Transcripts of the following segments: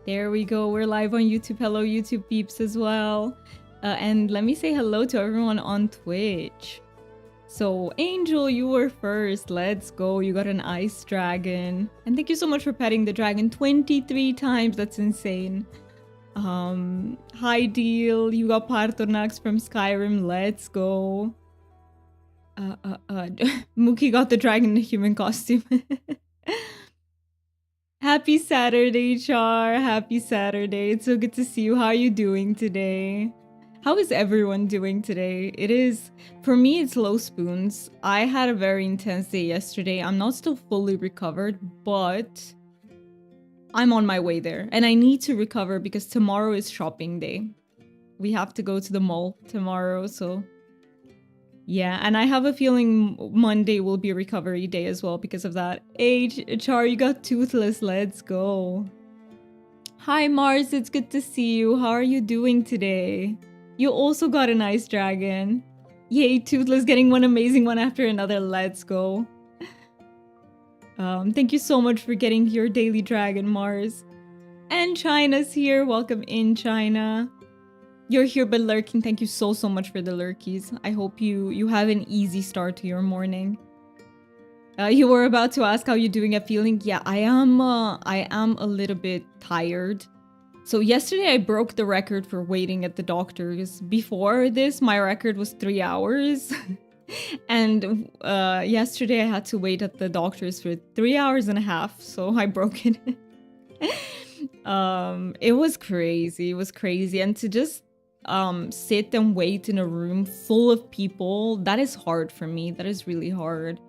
There we go. We're live on YouTube. Hello, YouTube peeps as well. And let me say hello to everyone on Twitch. So, Angel, you were first. Let's go. You got an ice dragon. And thank you so much for petting the dragon 23 times. That's insane. Hi, Deal. You got Partonax from Skyrim. Let's go. Mookie got the dragon in a human costume. Happy Saturday, Char. Happy Saturday. It's so good to see you. How are you doing today? How is everyone doing today? It is, for me, it's low spoons. I had a very intense day yesterday. I'm not still fully recovered, but I'm on my way there. And I need to recover because tomorrow is shopping day. We have to go to the mall tomorrow, so... Yeah, and I have a feeling Monday will be recovery day as well because of that. Hey, Char, you got Toothless. Let's go. Hi, Mars. It's good to see you. How are you doing today? You also got an ice dragon. Yay, Toothless getting one amazing one after another. Let's go. Thank you so much for getting your daily dragon, Mars. And China's here. Welcome in, China. You're here but lurking. Thank you so much for the lurkies. I hope you have an easy start to your morning. You were about to ask how you're doing at feeling. Yeah, I am a little bit tired. So yesterday I broke the record for waiting at the doctor's. Before this, my record was 3 hours. And yesterday I had to wait at the doctor's for 3 hours and a half. So I broke it. It was crazy. It was crazy. And to just sit and wait in a room full of people, that is hard for me. That is really hard.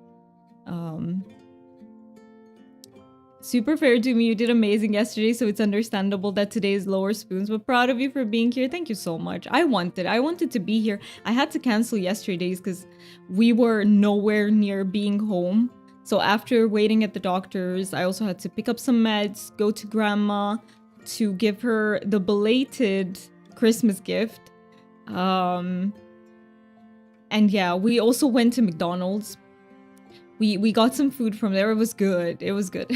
Super fair to me. You did amazing yesterday, so it's understandable that today is lower spoons, but proud of you for being here. Thank you so much. I wanted to be here. I had to cancel yesterday's because we were nowhere near being home. So after waiting at the doctor's, I also had to pick up some meds, go to grandma to give her the belated Christmas gift. And yeah, we also went to McDonald's. We got some food from there. It was good. It was good.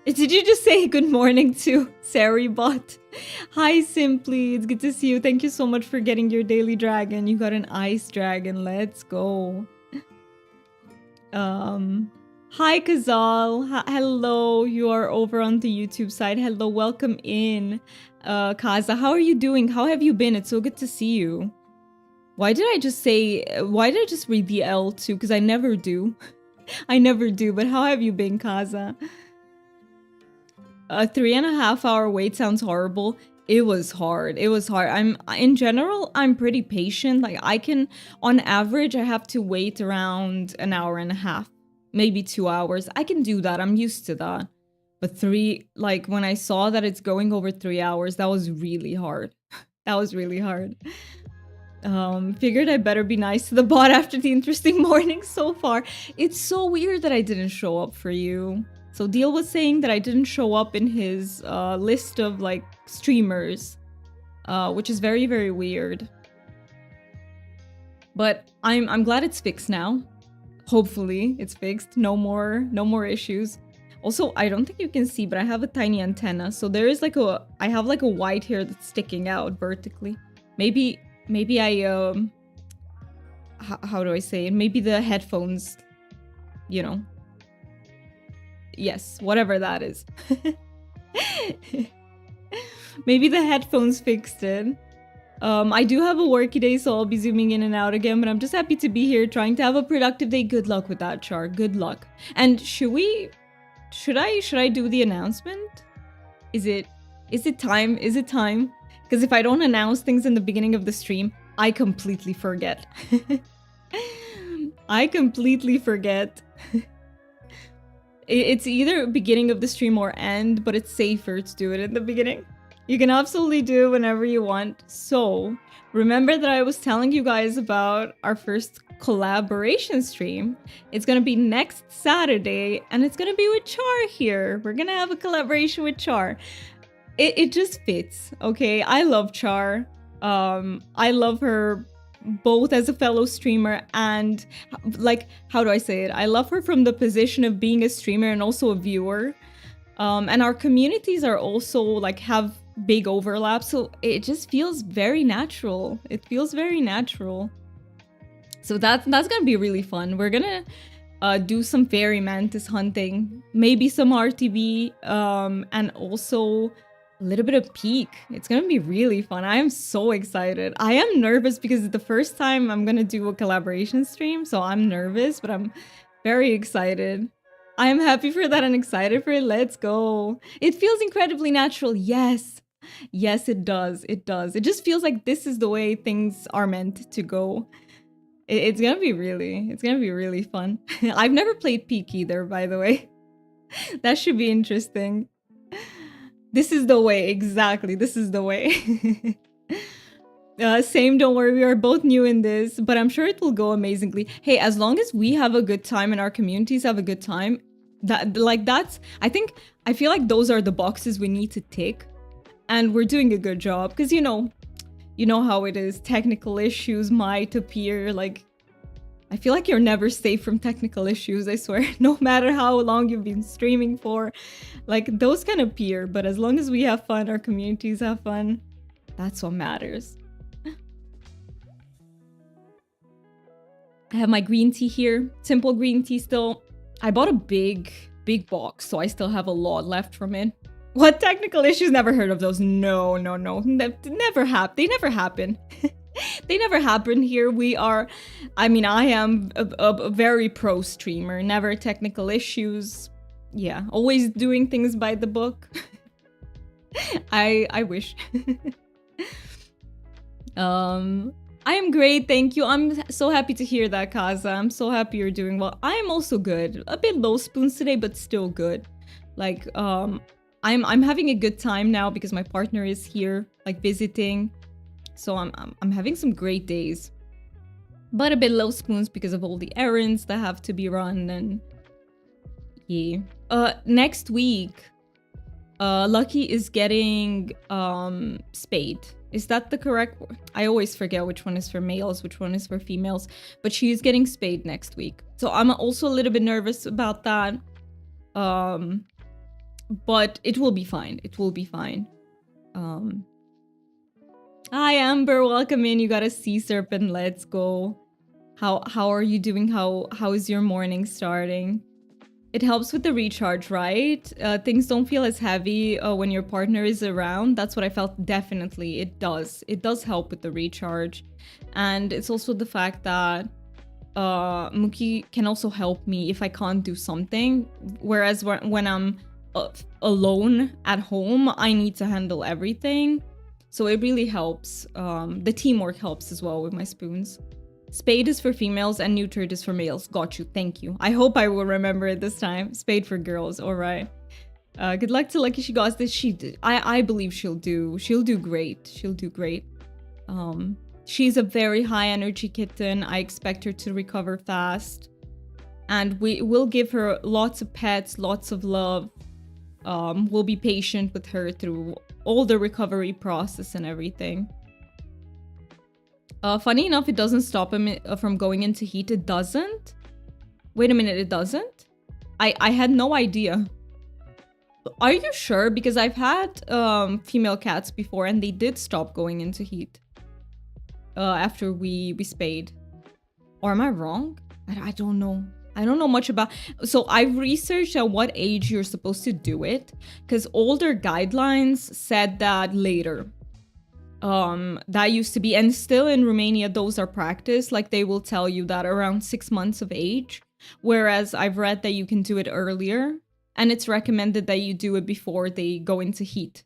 Did you just say good morning to Saribot? Hi, Simply. It's good to see you. Thank you so much for getting your daily dragon. You got an ice dragon. Let's go. Hi, Kazal. Hello. You are over on the YouTube side. Hello. Welcome in. Kaza, how are you doing? How have you been? It's so good to see you. Why did I just read the L too? Because I never do. I never do. But how have you been, Kaza? A 3.5 hour wait sounds horrible. It was hard. It was hard. In general, I'm pretty patient. Like on average, I have to wait around 1.5 hours, maybe 2 hours. I can do that. I'm used to that. But when I saw that it's going over 3 hours, that was really hard. That was really hard. Figured I better be nice to the bot after the interesting morning so far. It's so weird that I didn't show up for you. So Deal was saying that I didn't show up in his list of like streamers, which is very, very weird. But I'm glad it's fixed now. Hopefully it's fixed. No more issues. Also, I don't think you can see, but I have a tiny antenna. So there is I have like a white hair that's sticking out vertically. Maybe I, how do I say it? Maybe the headphones, you know. Yes, whatever that is. Maybe the headphones fixed it. I do have a worky day, so I'll be zooming in and out again, but I'm just happy to be here, trying to have a productive day. Good luck with that, Char. Good luck. And should I do the announcement? Is it time? Is it time? Because if I don't announce things in the beginning of the stream, I completely forget. I completely forget. It's either beginning of the stream or end, but it's safer to do it in the beginning. You can absolutely do it whenever you want. So, remember that I was telling you guys about our first collaboration stream. It's gonna be next Saturday, and it's gonna be with Char here. We're gonna have a collaboration with Char. It just fits, okay? I love Char. I love her both as a fellow streamer and, like, how do I say it? I love her from the position of being a streamer and also a viewer. And our communities are also like have big overlap, so it just feels very natural. It feels very natural. So that's gonna be really fun. We're gonna do some fairy mantis hunting, maybe some RTV, and also a little bit of peak. It's gonna be really fun. I am so excited. I am nervous because it's the first time I'm gonna do a collaboration stream, so I'm nervous, but I'm very excited. I am happy for that and excited for it. Let's go. It feels incredibly natural. Yes. Yes, it does. It does. It just feels like this is the way things are meant to go. It's gonna be really fun. I've never played Peak either, by the way. That should be interesting. This is the way, exactly. This is the way. Same, don't worry, we are both new in this, but I'm sure it will go amazingly. Hey, as long as we have a good time and our communities have a good time, I feel like those are the boxes we need to tick, and we're doing a good job, because you know how it is. Technical issues might appear. Like, I feel like you're never safe from technical issues, I swear. No matter how long you've been streaming for, like, those can appear, but as long as we have fun, our communities have fun, that's what matters. I have my green tea here, simple green tea still. I bought a big box, so I still have a lot left from it. What technical issues? Never heard of those. No. Never happen. They never happen. They never happen here. I am a very pro streamer. Never technical issues. Yeah, always doing things by the book. I wish. I am great, thank you. I'm so happy to hear that, Kaza. I'm so happy you're doing well. I am also good. A bit low spoons today, but still good. Like, I'm having a good time now because my partner is here, like, visiting. So I'm having some great days. But a bit low spoons because of all the errands that have to be run, and yeah. Next week, Lucky is getting spayed. Is that the correct? I always forget which one is for males, which one is for females. But she's getting spayed next week. So I'm also a little bit nervous about that. But it will be fine. It will be fine. Hi Amber, welcome in. You got a sea serpent. Let's go. How are you doing? How is your morning starting? It helps with the recharge, right? Things don't feel as heavy when your partner is around. That's what I felt. Definitely, it does. It does help with the recharge. And it's also the fact that Mookie can also help me if I can't do something. Whereas when I'm alone at home, I need to handle everything. So it really helps. The teamwork helps as well with my spoons. Spayed is for females and neutered is for males. Got you. Thank you. I hope I will remember it this time. Spayed for girls. All right. Good luck to Lucky. She got this. I believe she'll do great. She'll do great. She's a very high energy kitten. I expect her to recover fast. And we will give her lots of pets, lots of love. We'll be patient with her through all the recovery process and everything. Funny enough, it doesn't stop him from going into heat. It doesn't? Wait a minute, it doesn't? I had no idea. Are you sure? Because I've had female cats before and they did stop going into heat after we spayed. Or am I wrong? I don't know. I don't know much about... So I've researched at what age you're supposed to do it, because older guidelines said that later. That used to be, and still in Romania those are practiced. Like, they will tell you that around 6 months of age, whereas I've read that you can do it earlier, and it's recommended that you do it before they go into heat.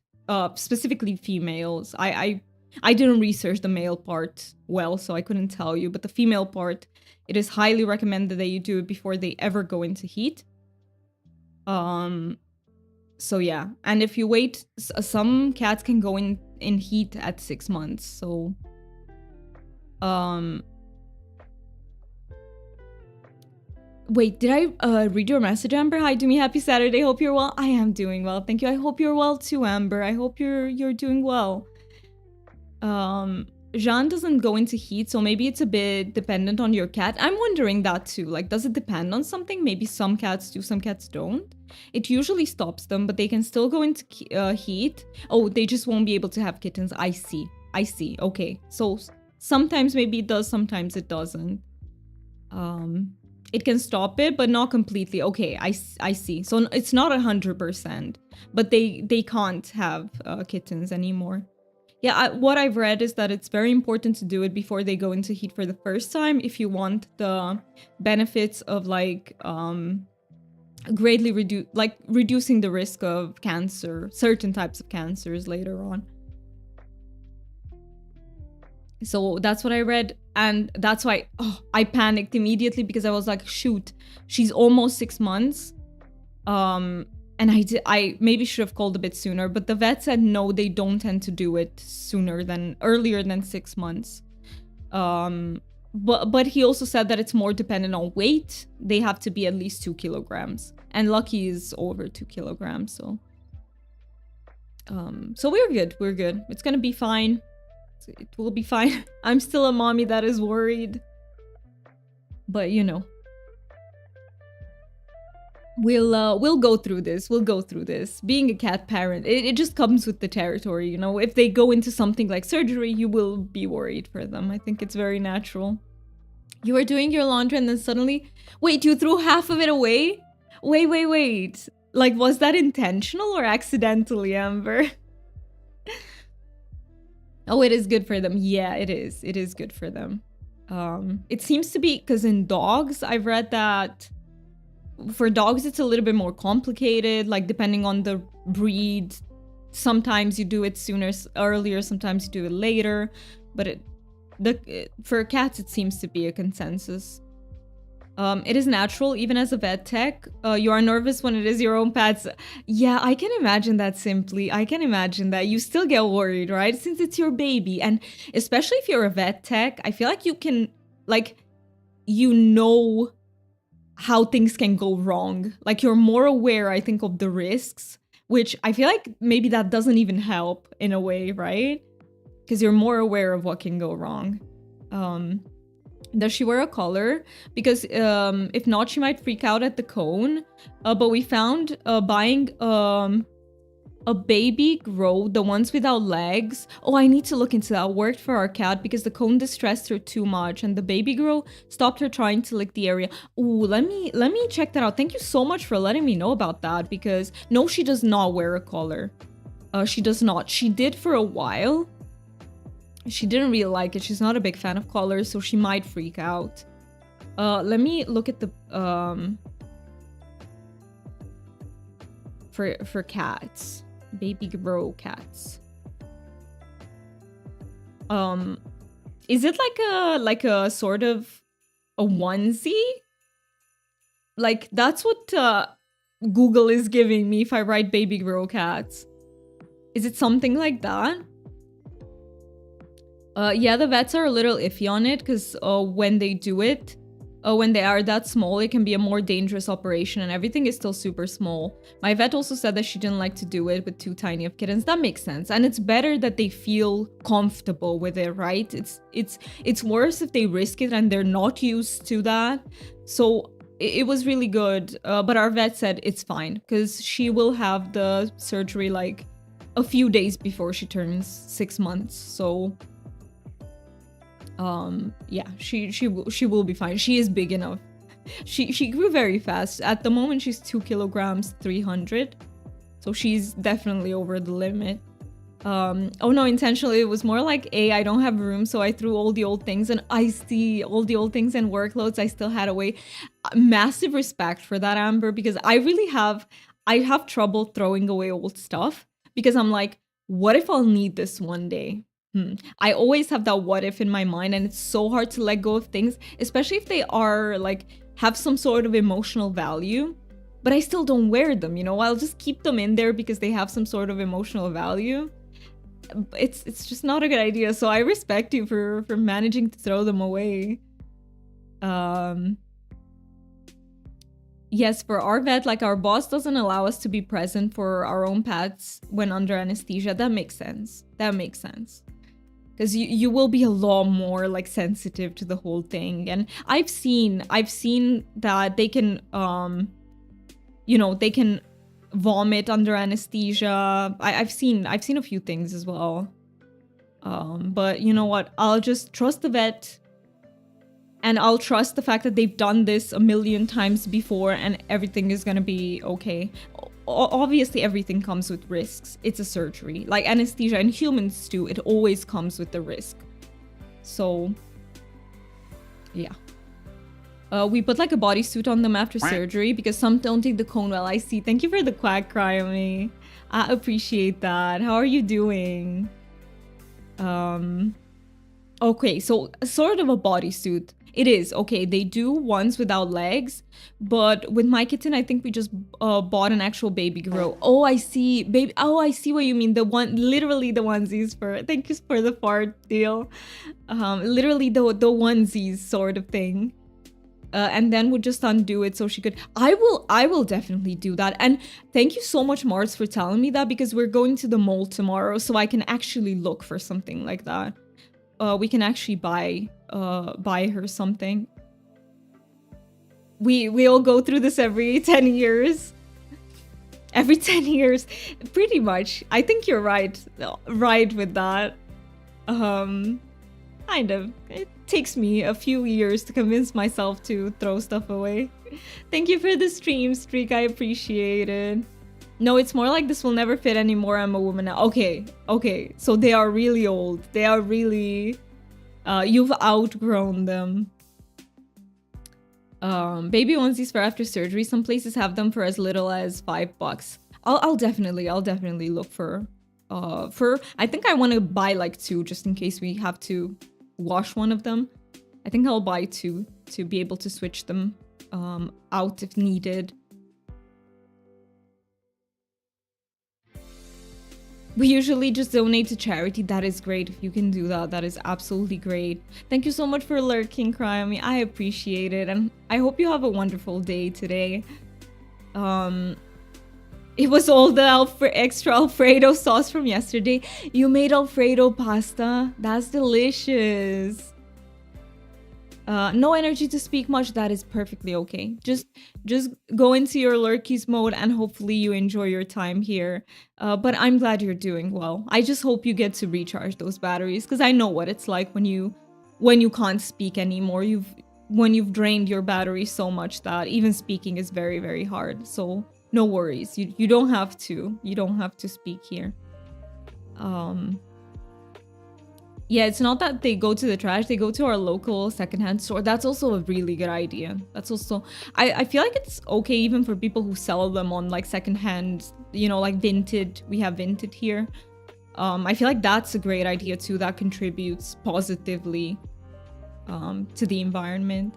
Specifically females. I didn't research the male part well, so I couldn't tell you, but the female part, it is highly recommended that you do it before they ever go into heat. So yeah, and if you wait, some cats can go in heat at 6 months. So wait, did I read your message, Amber? Hi, Doomy, happy Saturday. Hope you're well. I am doing well, thank you. I hope you're well too, Amber. I hope you're doing well. Jean doesn't go into heat, so maybe it's a bit dependent on your cat. I'm wondering that too. Like, does it depend on something? Maybe some cats do, some cats don't. It usually stops them, but they can still go into heat. Oh, they just won't be able to have kittens. I see. I see. Okay. So sometimes maybe it does, sometimes it doesn't. It can stop it, but not completely. Okay, I see. So it's not 100%, but they can't have kittens anymore. Yeah, what I've read is that it's very important to do it before they go into heat for the first time if you want the benefits of like greatly reducing the risk of cancer, certain types of cancers later on. So that's what I read, and that's why I panicked immediately because I was like, shoot, she's almost 6 months. And I maybe should have called a bit sooner, but the vet said no, they don't tend to do it earlier than 6 months. But he also said that it's more dependent on weight. They have to be at least 2 kilograms, and Lucky is over 2 kilograms. So we're good. We're good. It's gonna be fine. It will be fine. I'm still a mommy that is worried, but you know. We'll go through this. We'll go through this. Being a cat parent, it just comes with the territory, you know? If they go into something like surgery, you will be worried for them. I think it's very natural. You were doing your laundry and then suddenly... Wait, you threw half of it away? Wait. Like, was that intentional or accidentally, Amber? Oh, it is good for them. Yeah, it is. It is good for them. It seems to be... Because in dogs, I've read that... For dogs, it's a little bit more complicated, like depending on the breed. Sometimes you do it earlier, sometimes you do it later. But for cats, it seems to be a consensus. It is natural, even as a vet tech. You are nervous when it is your own pets. Yeah, I can imagine that simply. I can imagine that. You still get worried, right? Since it's your baby. And especially if you're a vet tech, I feel like you can, like, you know how things can go wrong. Like, you're more aware, I think, of the risks, which I feel like maybe that doesn't even help in a way, right? Because you're more aware of what can go wrong. Does she wear a collar? Because if not, she might freak out at the cone. But we found buying a baby grow, the ones without legs. Oh, I need to look into that. Worked for our cat because the cone distressed her too much, and the baby grow stopped her trying to lick the area. Ooh, let me check that out. Thank you so much for letting me know about that, because no, she does not wear a collar. She does not. She did for a while. She didn't really like it. She's not a big fan of collars, so she might freak out. Let me look at the for cats. Baby grow cats. Is it like a sort of a onesie? Like, that's what Google is giving me if I write baby grow cats. Is it something like that? Yeah, the vets are a little iffy on it because when they do it, when they are that small, it can be a more dangerous operation, and everything is still super small. My vet also said that she didn't like to do it with too tiny of kittens. That makes sense, and it's better that they feel comfortable with it, right? It's worse if they risk it and they're not used to that. So it was really good, but our vet said it's fine because she will have the surgery like a few days before she turns 6 months. So yeah, she will be fine. She is big enough. She grew very fast. At the moment, she's 2 kilograms, 300. So she's definitely over the limit. Oh no, intentionally, it was more like, I don't have room, so I threw all the old things, and I see all the old things and workloads I still had away. Massive respect for that, Amber, because I have trouble throwing away old stuff, because I'm like, what if I'll need this one day? I always have that what if in my mind, and it's so hard to let go of things, especially if they are like have some sort of emotional value, but I still don't wear them, you know? I'll just keep them in there because they have some sort of emotional value. It's just not a good idea. So I respect you for managing to throw them away. Yes, for our vet, like, our boss doesn't allow us to be present for our own pets when under anesthesia. That makes sense. That makes sense. because you will be a lot more like sensitive to the whole thing. And I've seen that they can they can vomit under anesthesia. I've seen a few things as well. But you know what? I'll just trust the vet, and I'll trust the fact that they've done this a million times before and everything is gonna be okay. Obviously, everything comes with risks. It's a surgery. Like anesthesia, and humans too, it always comes with the risk. So, yeah. We put like a bodysuit on them after surgery because some don't take the cone well. I see. Thank you for the quack cry on me. I appreciate that. How are you doing? Okay, so sort of a bodysuit. It is. Okay, they do ones without legs, but with my kitten, I think we just bought an actual baby grow. Oh, I see. Baby. Oh, I see what you mean. The one, literally the onesies for, thank you for the fart deal. Literally the onesies sort of thing. And then would just undo it so she could. I will definitely do that. And thank you so much, Mars, for telling me that, because we're going to the mall tomorrow, so I can actually look for something like that. We can actually buy her something. We all go through this every 10 years. Every 10 years, pretty much. I think you're right with that. Kind of. It takes me a few years to convince myself to throw stuff away. Thank you for the stream streak. I appreciate it. No, it's more like this will never fit anymore. I'm a woman now. Okay. So they are really old. They are really... you've outgrown them. Baby onesies for after surgery. Some places have them for as little as $5. I'll definitely look for... I think I want to buy like 2 just in case we have to wash one of them. I think I'll buy 2 to be able to switch them out if needed. We usually just donate to charity. That is great. If you can do that, that is absolutely great. Thank you so much for lurking, Cryme. I appreciate it, and I hope you have a wonderful day today. It was all the extra Alfredo sauce from yesterday. You made Alfredo pasta? That's delicious. No energy to speak much. That is perfectly okay. Just go into your lurkies mode and hopefully you enjoy your time here. But I'm glad you're doing well. I just hope you get to recharge those batteries, because I know what it's like when you can't speak anymore. When you've drained your battery so much that even speaking is very, very hard. So no worries. You don't have to. You don't have to speak here. Yeah, it's not that they go to the trash. They go to our local secondhand store. That's also a really good idea. That's also... I feel like it's okay even for people who sell them on like secondhand, like Vinted. We have Vinted here. I feel like that's a great idea too. That contributes positively to the environment.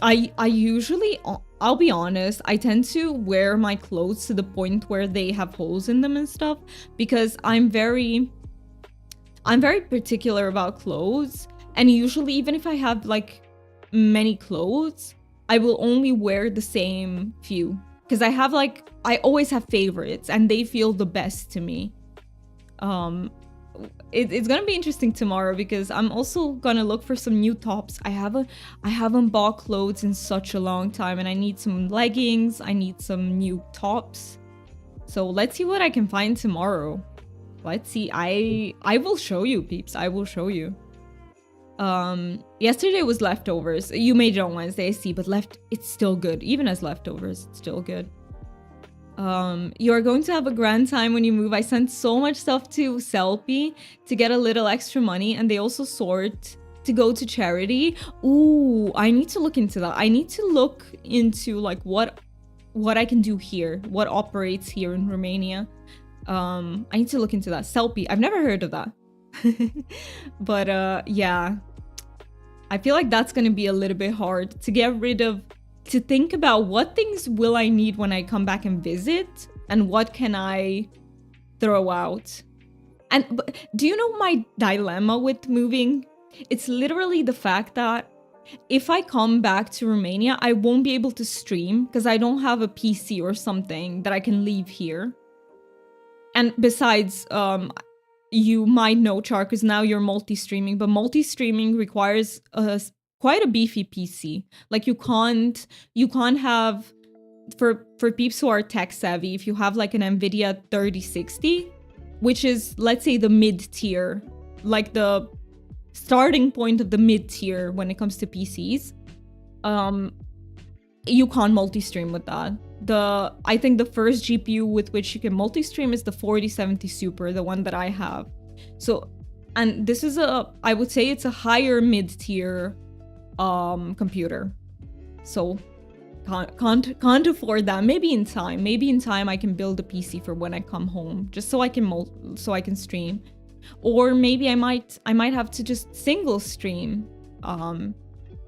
I usually... I'll be honest, I tend to wear my clothes to the point where they have holes in them and stuff, because I'm very particular about clothes, and usually even if I have like many clothes, I will only wear the same few, because I always have favorites and they feel the best to me. It's gonna be interesting tomorrow because I'm also gonna look for some new tops. I haven't bought clothes in such a long time, and I need some leggings. I need some new tops. So let's see what I can find tomorrow. Let's see. I will show you, peeps. I will show you. Yesterday was leftovers. You made it on Wednesday, I see, but it's still good. Even as leftovers, it's still good. You are going to have a grand time when you move. I sent so much stuff to Selfie to get a little extra money, and they also sort to go to charity. Ooh, I need to look into that. I need to look into like what I can do here, what operates here in Romania. I need to look into that. Selfie, I've never heard of that. But yeah, I feel like that's gonna be a little bit hard to get rid of. To think about what things will I need when I come back and visit, and what can I throw out. And do you know my dilemma with moving? It's literally the fact that if I come back to Romania, I won't be able to stream because I don't have a PC or something that I can leave here. And besides, you might know, Char, because now you're multi-streaming, but multi-streaming requires quite a beefy PC. Like you can't have, for peeps who are tech savvy, if you have like an NVIDIA 3060, which is, let's say, the mid-tier, like the starting point of the mid-tier when it comes to PCs, you can't multi-stream with that. I think the first GPU with which you can multi-stream is the 4070 Super, the one that I have. So, and this is I would say it's a higher mid-tier computer. So can't afford that. Maybe in time I can build a PC for when I come home, just so I can stream. Or maybe I might have to just single stream,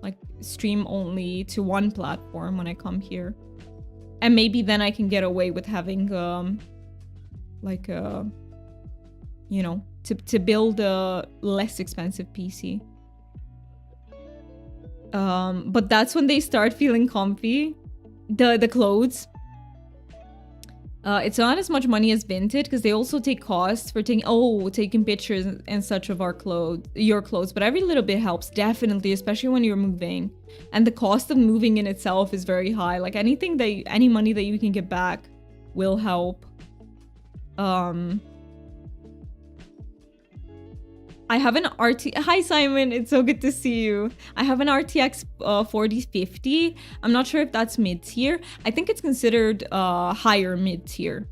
like stream only to one platform when I come here. And maybe then I can get away with having like you know, to build a less expensive PC. But that's when they start feeling comfy. The clothes. It's not as much money as Vinted, because they also take costs for taking pictures and such of your clothes. But every little bit helps, definitely, especially when you're moving. And the cost of moving in itself is very high. Like any money that you can get back will help. I have an Hi Simon, it's so good to see you. I have an RTX 4050. I'm not sure if that's mid-tier. I think it's considered higher mid-tier.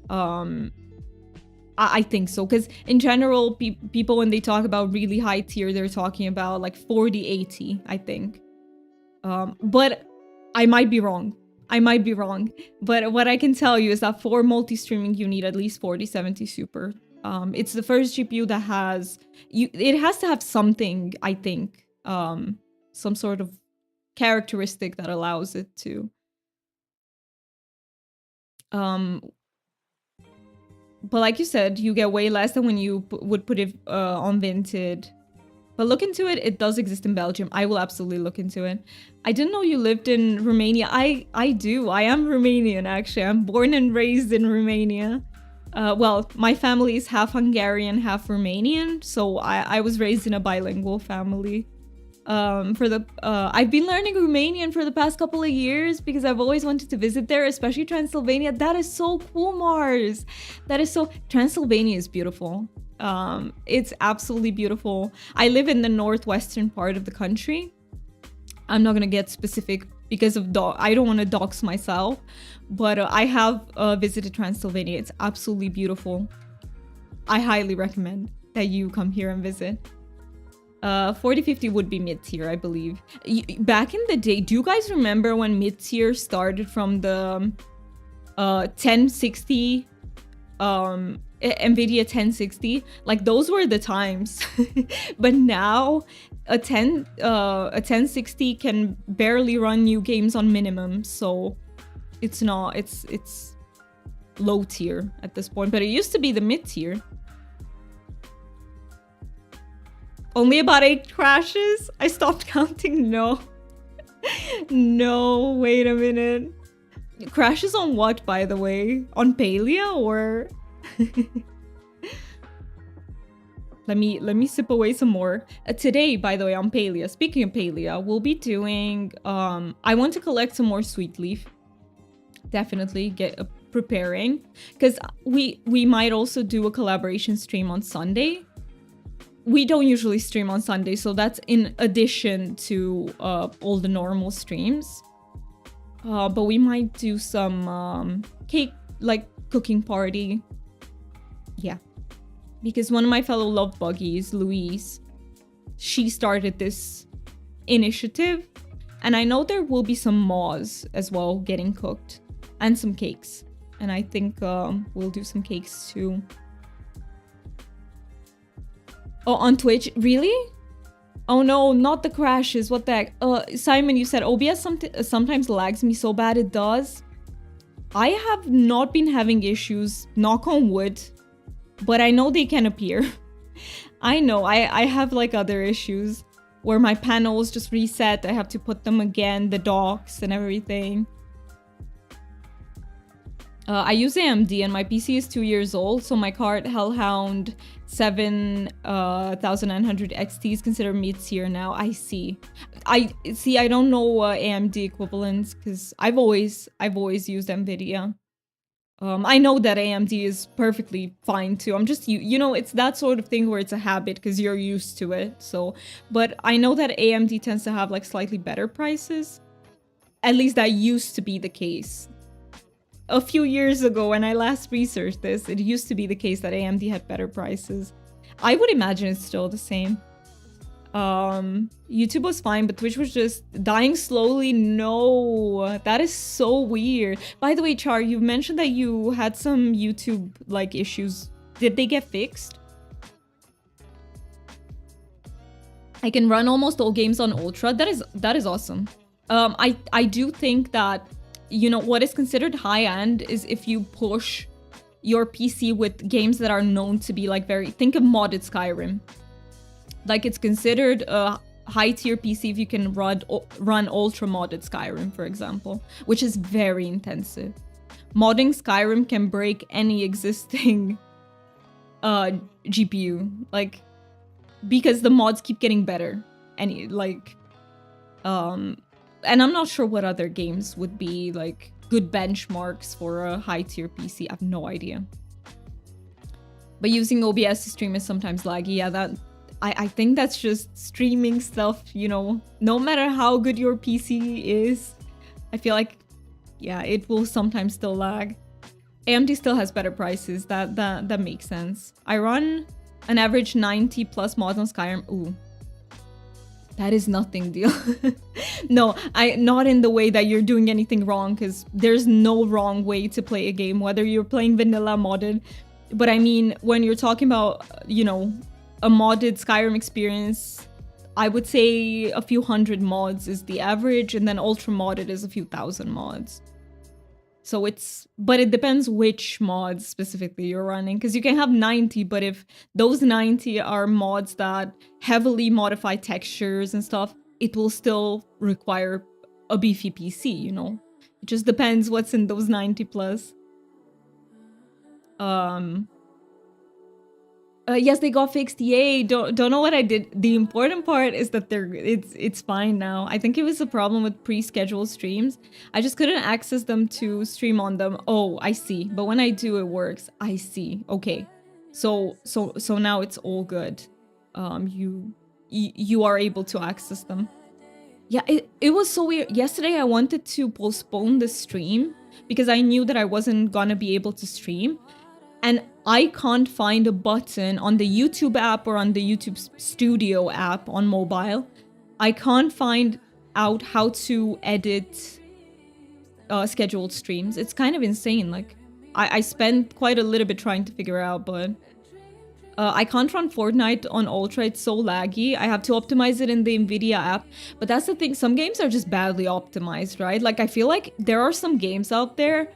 I think so, because in general, people when they talk about really high tier, they're talking about like 4080, I think. But I might be wrong. But what I can tell you is that for multi-streaming, you need at least 4070 Super. It's the first GPU that it has to have something, I think, some sort of characteristic that allows it to. But like you said, you get way less than when you would put it on Vinted. But look into it. It does exist in Belgium. I will absolutely look into it. I didn't know you lived in Romania. I do. I am Romanian, actually. I'm born and raised in Romania. Well, my family is half Hungarian, half Romanian. So I was raised in a bilingual family. I've been learning Romanian for the past couple of years because I've always wanted to visit there, especially Transylvania. That is so cool, Mars. Transylvania is beautiful. It's absolutely beautiful. I live in the northwestern part of the country. I'm not gonna get specific because of I don't want to dox myself, but I have visited Transylvania. It's absolutely beautiful. I highly recommend that you come here and visit. 4050 would be mid-tier, I believe. Back in the day, do you guys remember when mid-tier started from the 1060 NVIDIA 1060? Like, those were the times. But now a 1060 can barely run new games on minimum, so it's low tier at this point, but it used to be the mid tier. Only about 8 crashes? I stopped counting. No. No, wait a minute. Crashes on what, by the way? On Palia or Let me sip away some more. Today, by the way, on Palia, speaking of Palia, we'll be doing I want to collect some more sweet leaf. Definitely get preparing, because we might also do a collaboration stream on Sunday. We don't usually stream on Sunday, so that's in addition to all the normal streams. But we might do some cake, like cooking party. Yeah. Because one of my fellow love buggies, Louise, she started this initiative. And I know there will be some maws as well getting cooked. And some cakes. And I think we'll do some cakes too. Oh, on Twitch? Really? Oh no, not the crashes. What the heck? Simon, you said OBS sometimes lags me so bad it does. I have not been having issues, knock on wood. But I know they can appear. I know, I have like other issues where my panels just reset. I have to put them again, the docks and everything. I use AMD and my PC is 2 years old, so my card Hellhound 7900 XT is considered mid-tier now. I see. I don't know AMD equivalents because I've always used NVIDIA. I know that AMD is perfectly fine too. I'm just, you know, it's that sort of thing where it's a habit because you're used to it. So, but I know that AMD tends to have like slightly better prices. At least that used to be the case. A few years ago when I last researched this, it used to be the case that AMD had better prices. I would imagine it's still the same. YouTube was fine, but Twitch was just dying slowly. No, that is so weird. By the way, Char, you mentioned that you had some YouTube like issues. Did they get fixed? I can run almost all games on Ultra. That is awesome. I do think that, you know, what is considered high-end is if you push your PC with games that are known to be like think of modded Skyrim. Like it's considered a high-tier PC if you can run ultra-modded Skyrim, for example, which is very intensive. Modding Skyrim can break any existing GPU, like, because the mods keep getting better. And I'm not sure what other games would be like good benchmarks for a high-tier PC. I have no idea. But using OBS to stream is sometimes laggy. Yeah, I think that's just streaming stuff, you know. No matter how good your PC is, I feel like, yeah, it will sometimes still lag. AMD still has better prices. That makes sense. I run an average 90 plus mods on Skyrim. Ooh. That is nothing, deal. No, not in the way that you're doing anything wrong, because there's no wrong way to play a game, whether you're playing vanilla modded. But I mean, when you're talking about, you know, a modded Skyrim experience, I would say a few hundred mods is the average, and then ultra modded is a few thousand mods. So but it depends which mods specifically you're running, because you can have 90, but if those 90 are mods that heavily modify textures and stuff, it will still require a beefy PC, you know? It just depends what's in those 90 plus. Yes, they got fixed. Yay! Don't know what I did. The important part is that it's fine now. I think it was a problem with pre-scheduled streams. I just couldn't access them to stream on them. Oh, I see. But when I do, it works. I see. Okay. So now it's all good. You are able to access them. Yeah, it was so weird. Yesterday I wanted to postpone the stream because I knew that I wasn't gonna be able to stream. And I can't find a button on the YouTube app or on the YouTube Studio app on mobile. I can't find out how to edit scheduled streams. It's kind of insane. Like, I spent quite a little bit trying to figure out, but I can't run Fortnite on Ultra. It's so laggy. I have to optimize it in the NVIDIA app. But that's the thing. Some games are just badly optimized, right? Like, I feel like there are some games out there,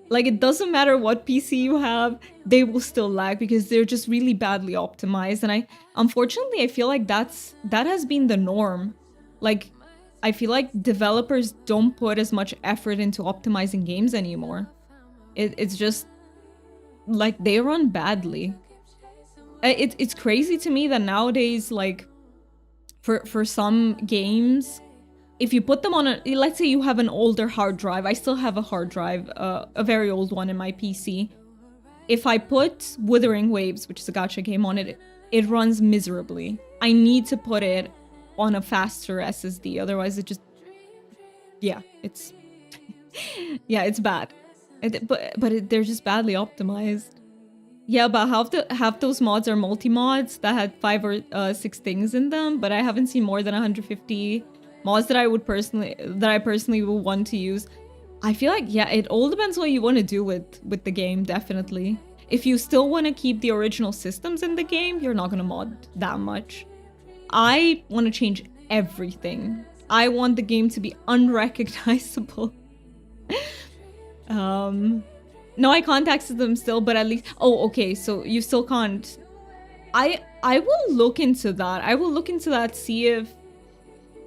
like, it doesn't matter what PC you have, they will still lag because they're just really badly optimized. And unfortunately, I feel like that has been the norm. Like, I feel like developers don't put as much effort into optimizing games anymore. It's just, like, they run badly. It's crazy to me that nowadays, like, for some games, if you put them on let's say you have an older hard drive. I still have a hard drive, a very old one in my PC. If I put Wuthering Waves, which is a gacha game, on it, it runs miserably. I need to put it on a faster SSD, otherwise it just, yeah, it's yeah, it's bad. But they're just badly optimized. Yeah, but half those mods are multi-mods that had 5 or 6 things in them, but I haven't seen more than 150 mods that I personally would want to use. I feel like, yeah, it all depends what you want to do with the game, definitely. If you still want to keep the original systems in the game, you're not going to mod that much. I want to change everything. I want the game to be unrecognizable. No, I can't access them still, but at least... Oh, okay, so you still can't... I will look into that. I will look into that, see if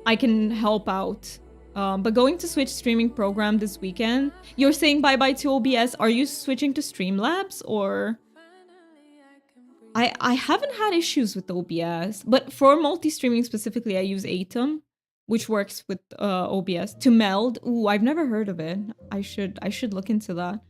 I can help out. But going to switch streaming program this weekend. You're saying bye-bye to OBS. Are you switching to Streamlabs or... I haven't had issues with OBS, but for multi-streaming specifically, I use Atom, which works with OBS. To meld, ooh, I've never heard of it. I should look into that.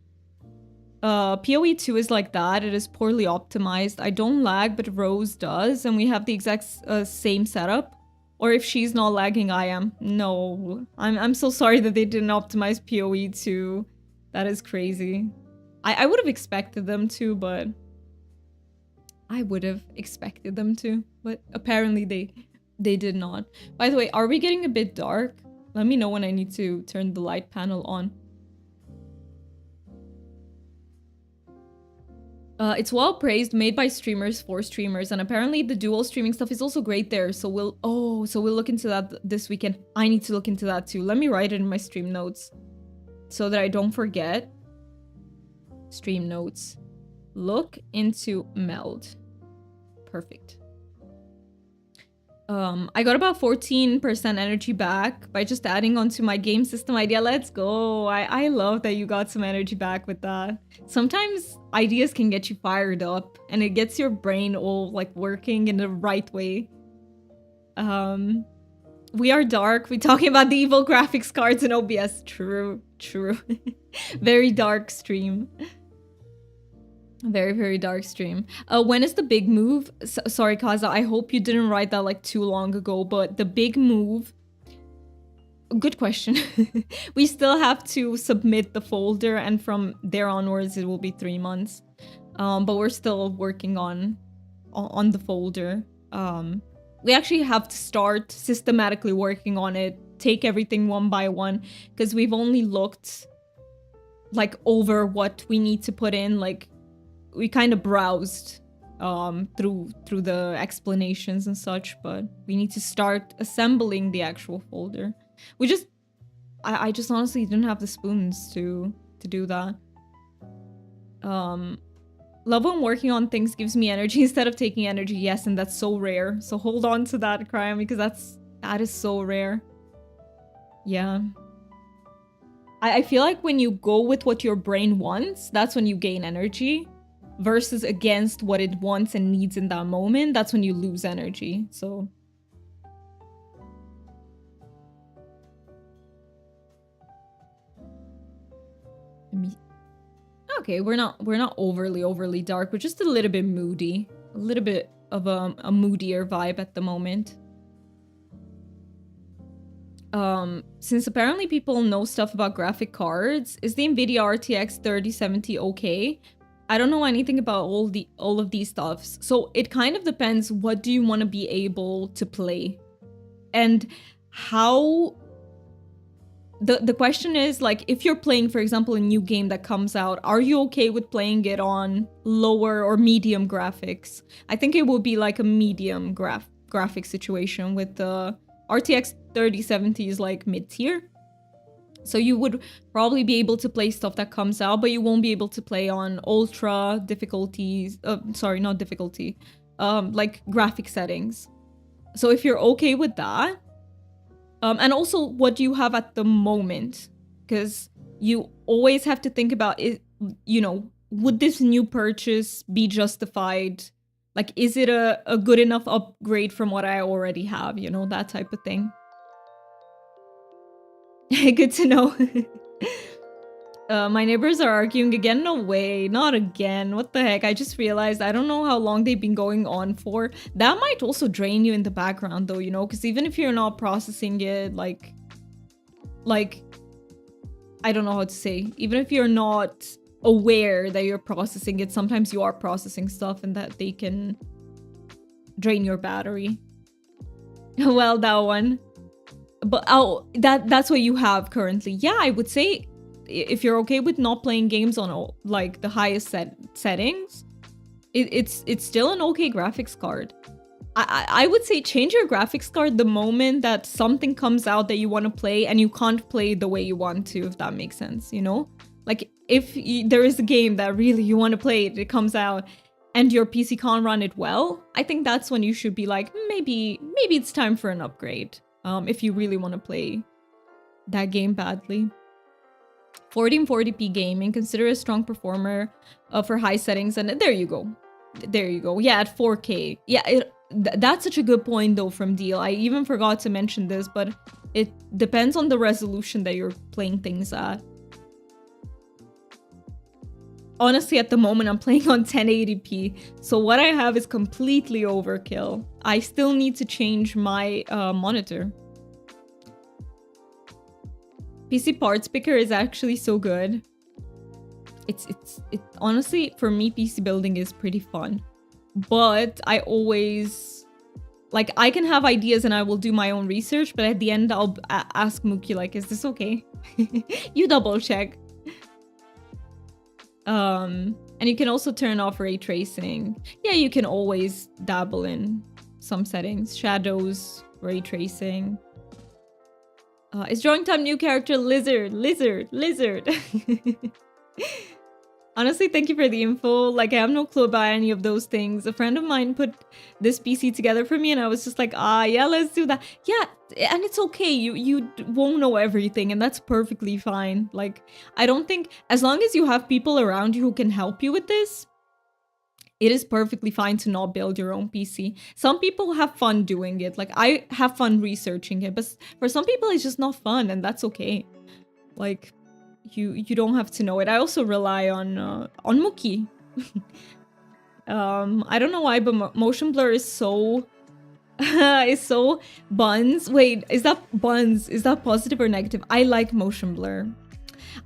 PoE2 is like that. It is poorly optimized. I don't lag, but Rose does, and we have the exact same setup. Or if she's not lagging, I am. No, I'm so sorry that they didn't optimize PoE2. That is crazy. I would have expected them to, but apparently they did not. By the way, are we getting a bit dark? Let me know when I need to turn the light panel on. It's well praised, made by streamers for streamers, and apparently the dual streaming stuff is also great there. So we'll look into that this weekend. I need to look into that too. Let me write it in my stream notes so that I don't forget. Stream notes. Look into meld. Perfect. I got about 14% energy back by just adding onto my game system idea. Let's go. I love that you got some energy back with that. Sometimes ideas can get you fired up and it gets your brain all like working in the right way. We are dark. We're talking about the evil graphics cards in OBS. True. Very dark stream. Very, very dark stream. When is the big move? Sorry, Kaza, I hope you didn't write that like too long ago, but the big move... Good question. We still have to submit the folder, and from there onwards it will be 3 months. But we're still working on the folder. We actually have to start systematically working on it, take everything one by one, because we've only looked like over what we need to put in, like we kind of browsed through the explanations and such, but we need to start assembling the actual folder. I just honestly didn't have the spoons to do that. Love when working on things gives me energy instead of taking energy. Yes, and that's so rare. So hold on to that, Crime, because that is so rare. Yeah. I feel like when you go with what your brain wants, that's when you gain energy. Versus against what it wants and needs in that moment, that's when you lose energy. So okay, we're not overly dark. We're just a little bit moody, a little bit of a moodier vibe at the moment. Since apparently people know stuff about graphic cards, is the Nvidia RTX 3070 okay? I don't know anything about all of these stuffs. So it kind of depends, what do you want to be able to play? And how... The question is, like, if you're playing, for example, a new game that comes out, are you okay with playing it on lower or medium graphics? I think it would be like a medium graphic situation with the RTX 3070 is like mid-tier. So you would probably be able to play stuff that comes out, but you won't be able to play on ultra difficulties. Sorry, not difficulty. Like graphic settings. So if you're okay with that, and also what you have at the moment, because you always have to think about it. You know, would this new purchase be justified? Like, is it a good enough upgrade from what I already have? You know, that type of thing. Good to know. My neighbors are arguing again. No way, not again. What the heck? I just realized I don't know how long they've been going on for. That might also drain you in the background though, you know, because even if you're not processing it, like I don't know how to say, even if you're not aware that you're processing it, sometimes you are processing stuff and that they can drain your battery. Well, that one. But oh, that's what you have currently. Yeah, I would say if you're okay with not playing games on like the highest settings, it's still an okay graphics card. I would say change your graphics card the moment that something comes out that you want to play and you can't play the way you want to, if that makes sense, you know? Like if there is a game that really you want to play it comes out and your PC can't run it well, I think that's when you should be like, maybe it's time for an upgrade. If you really want to play that game badly. 1440p gaming, consider a strong performer for high settings, and there you go. There you go. Yeah, at 4K. Yeah, that's such a good point though from Deal. I even forgot to mention this, but it depends on the resolution that you're playing things at. Honestly, at the moment, I'm playing on 1080p, so what I have is completely overkill. I still need to change my monitor. PC Parts Picker is actually so good. It honestly, for me, PC building is pretty fun. But I always... Like, I can have ideas and I will do my own research, but at the end, I'll ask Mookie, like, is this okay? You double check. And you can also turn off ray tracing. Yeah, you can always dabble in some settings. Shadows, ray tracing. Is drawing time new character lizard. Honestly, thank you for the info. Like, I have no clue about any of those things. A friend of mine put this PC together for me and I was just like, yeah, let's do that. Yeah, and it's okay. You won't know everything and that's perfectly fine. Like, I don't think, as long as you have people around you who can help you with this, it is perfectly fine to not build your own PC. Some people have fun doing it. Like, I have fun researching it, but for some people it's just not fun and that's okay. Like, you don't have to know it. I also rely on Mookie. I don't know why, but motion blur is so is so buns. Wait, is that buns? Is that positive or negative? I like motion blur.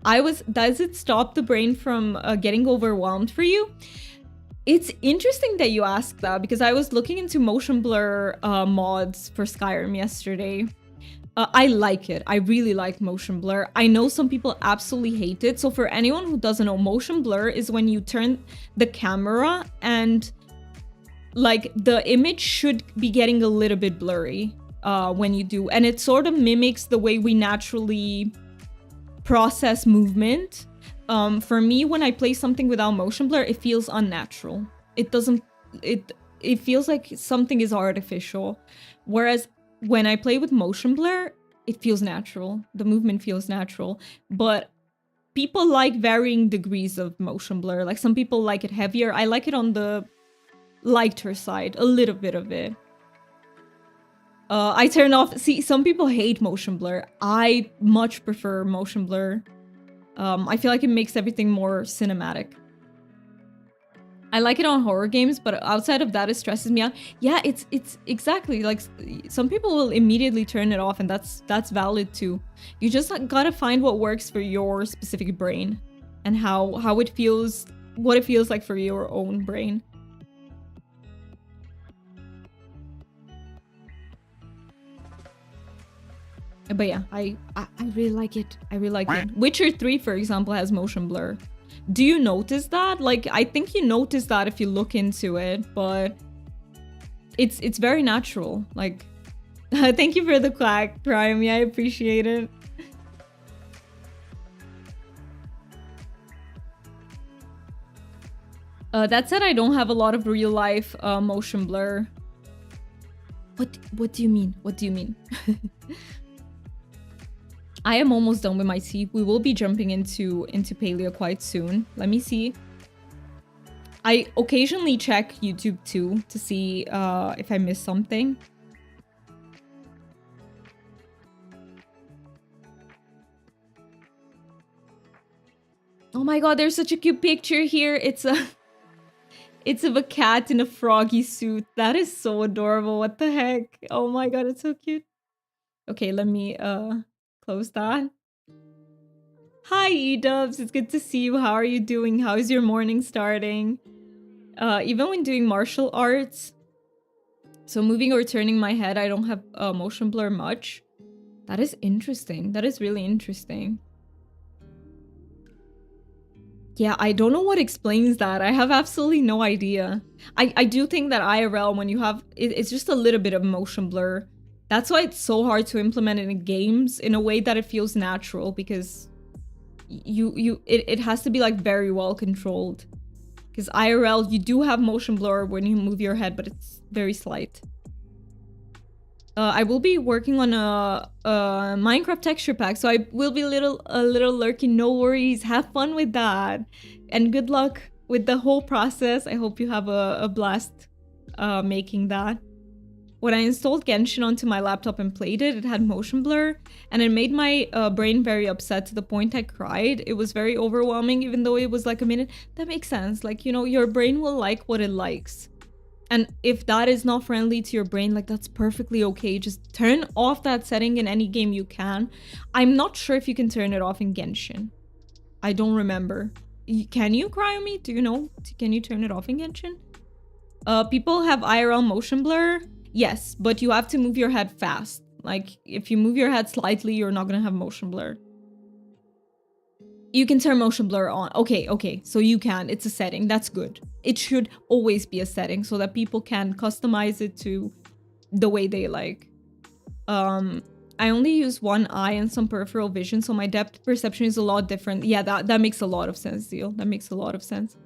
Does it stop the brain from getting overwhelmed for you? It's interesting that you asked that because I was looking into motion blur mods for Skyrim yesterday. I like it. I really like motion blur. I know some people absolutely hate it. So for anyone who doesn't know, motion blur is when you turn the camera and like the image should be getting a little bit blurry when you do. And it sort of mimics the way we naturally process movement. For me, when I play something without motion blur, it feels unnatural. It feels like something is artificial. Whereas when I play with motion blur, it feels natural. The movement feels natural. But people like varying degrees of motion blur. Like some people like it heavier. I like it on the lighter side, a little bit of it. I turn off... See, some people hate motion blur. I much prefer motion blur. I feel like it makes everything more cinematic. I like it on horror games, but outside of that, it stresses me out. Yeah, it's exactly like some people will immediately turn it off, and that's valid too. You just gotta find what works for your specific brain, and how it feels, what it feels like for your own brain. But yeah, I really like it. I really like it. Witcher 3, for example, has motion blur. Do you notice that? Like, I think you notice that if you look into it, but it's very natural. Like, thank you for the quack, Prime. Yeah, I appreciate it. That said, I don't have a lot of real life motion blur. What do you mean? What do you mean? I am almost done with my tea. We will be jumping into Palia quite soon. Let me see. I occasionally check YouTube too to see if I missed something. Oh my god, there's such a cute picture here. It's of a cat in a froggy suit. That is so adorable. What the heck? Oh my god, it's so cute. Okay, let me close that. Hi, E-dubs. It's good to see you. How are you doing? How is your morning starting? Even when doing martial arts, so moving or turning my head, I don't have motion blur much. That is interesting. That is really interesting. Yeah, I don't know what explains that. I have absolutely no idea. I do think that IRL, when you have... it's just a little bit of motion blur. That's why it's so hard to implement it in games in a way that it feels natural, because it has to be like very well controlled. Because IRL, you do have motion blur when you move your head, but it's very slight. I will be working on a Minecraft texture pack, so I will be a little lurking. No worries. Have fun with that, and good luck with the whole process. I hope you have a blast making that. When I installed Genshin onto my laptop and played it, it had motion blur, and it made my brain very upset to the point I cried. It was very overwhelming, even though it was like a minute. That makes sense. Like, you know, your brain will like what it likes. And if that is not friendly to your brain, like, that's perfectly okay. Just turn off that setting in any game you can. I'm not sure if you can turn it off in Genshin. I don't remember. Can you, Cryomy? Do you know? Can you turn it off in Genshin? People have IRL motion blur. Yes, but you have to move your head fast. Like, if you move your head slightly, you're not gonna have motion blur. You can turn motion blur on. Okay, so you can. It's a setting. That's good. It should always be a setting so that people can customize it to the way they like. I only use one eye and some peripheral vision, so my depth perception is a lot different. Yeah, that makes a lot of sense, Zeal. That makes a lot of sense.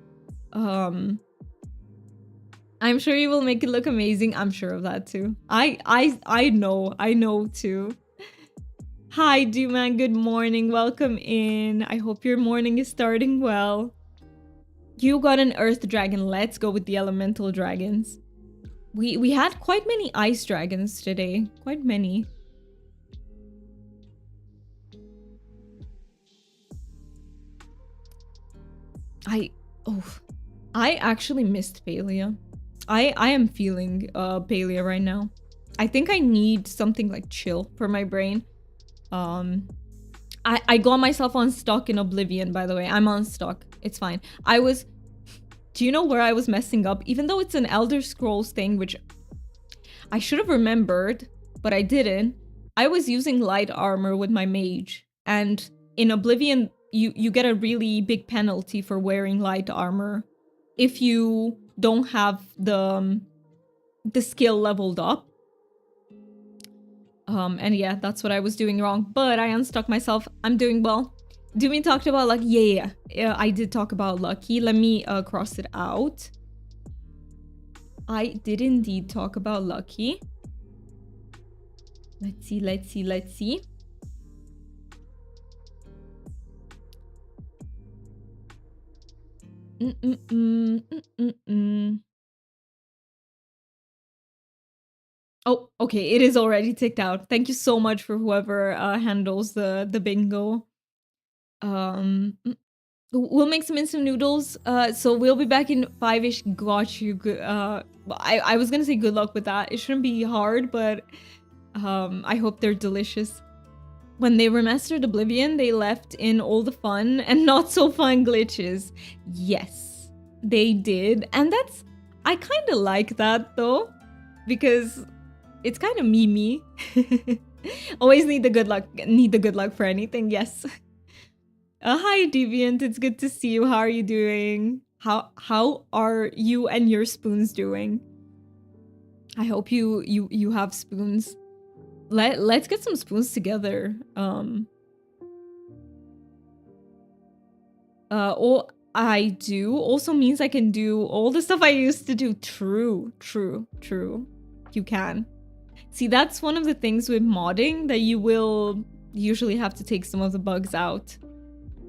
I'm sure you will make it look amazing. I'm sure of that too. I know too. Hi, Duman. Good morning. Welcome in. I hope your morning is starting well. You got an earth dragon. Let's go with the elemental dragons. We had quite many ice dragons today. Quite many. I actually missed palia. I am feeling palia right now. I think I need something like chill for my brain. I got myself unstuck in Oblivion, by the way. I'm unstuck. It's fine. Do you know where I was messing up? Even though it's an Elder Scrolls thing, which I should have remembered, but I didn't. I was using light armor with my mage, and in Oblivion, you get a really big penalty for wearing light armor if you don't have the skill leveled up. And yeah, that's what I was doing wrong, but I unstuck myself. I'm doing well. Dumi talked about lucky. Yeah, I did talk about lucky. Let me cross it out. I did indeed talk about lucky. Let's see. Oh, okay, it is already ticked out. Thank you so much for whoever handles the bingo. We'll make some instant noodles. So we'll be back in 5-ish. Got you. I was gonna say good luck with that. It shouldn't be hard, but I hope they're delicious. When they remastered Oblivion, they left in all the fun and not so fun glitches. Yes, they did. And I kind of like that though, because it's kind of me. Always need the good luck for anything. Yes. Hi, Deviant. It's good to see you. How are you doing? How are you and your spoons doing? I hope you have spoons. Let's get some spoons together. All I do also means I can do all the stuff I used to do. True. You can. See, that's one of the things with modding, that you will usually have to take some of the bugs out.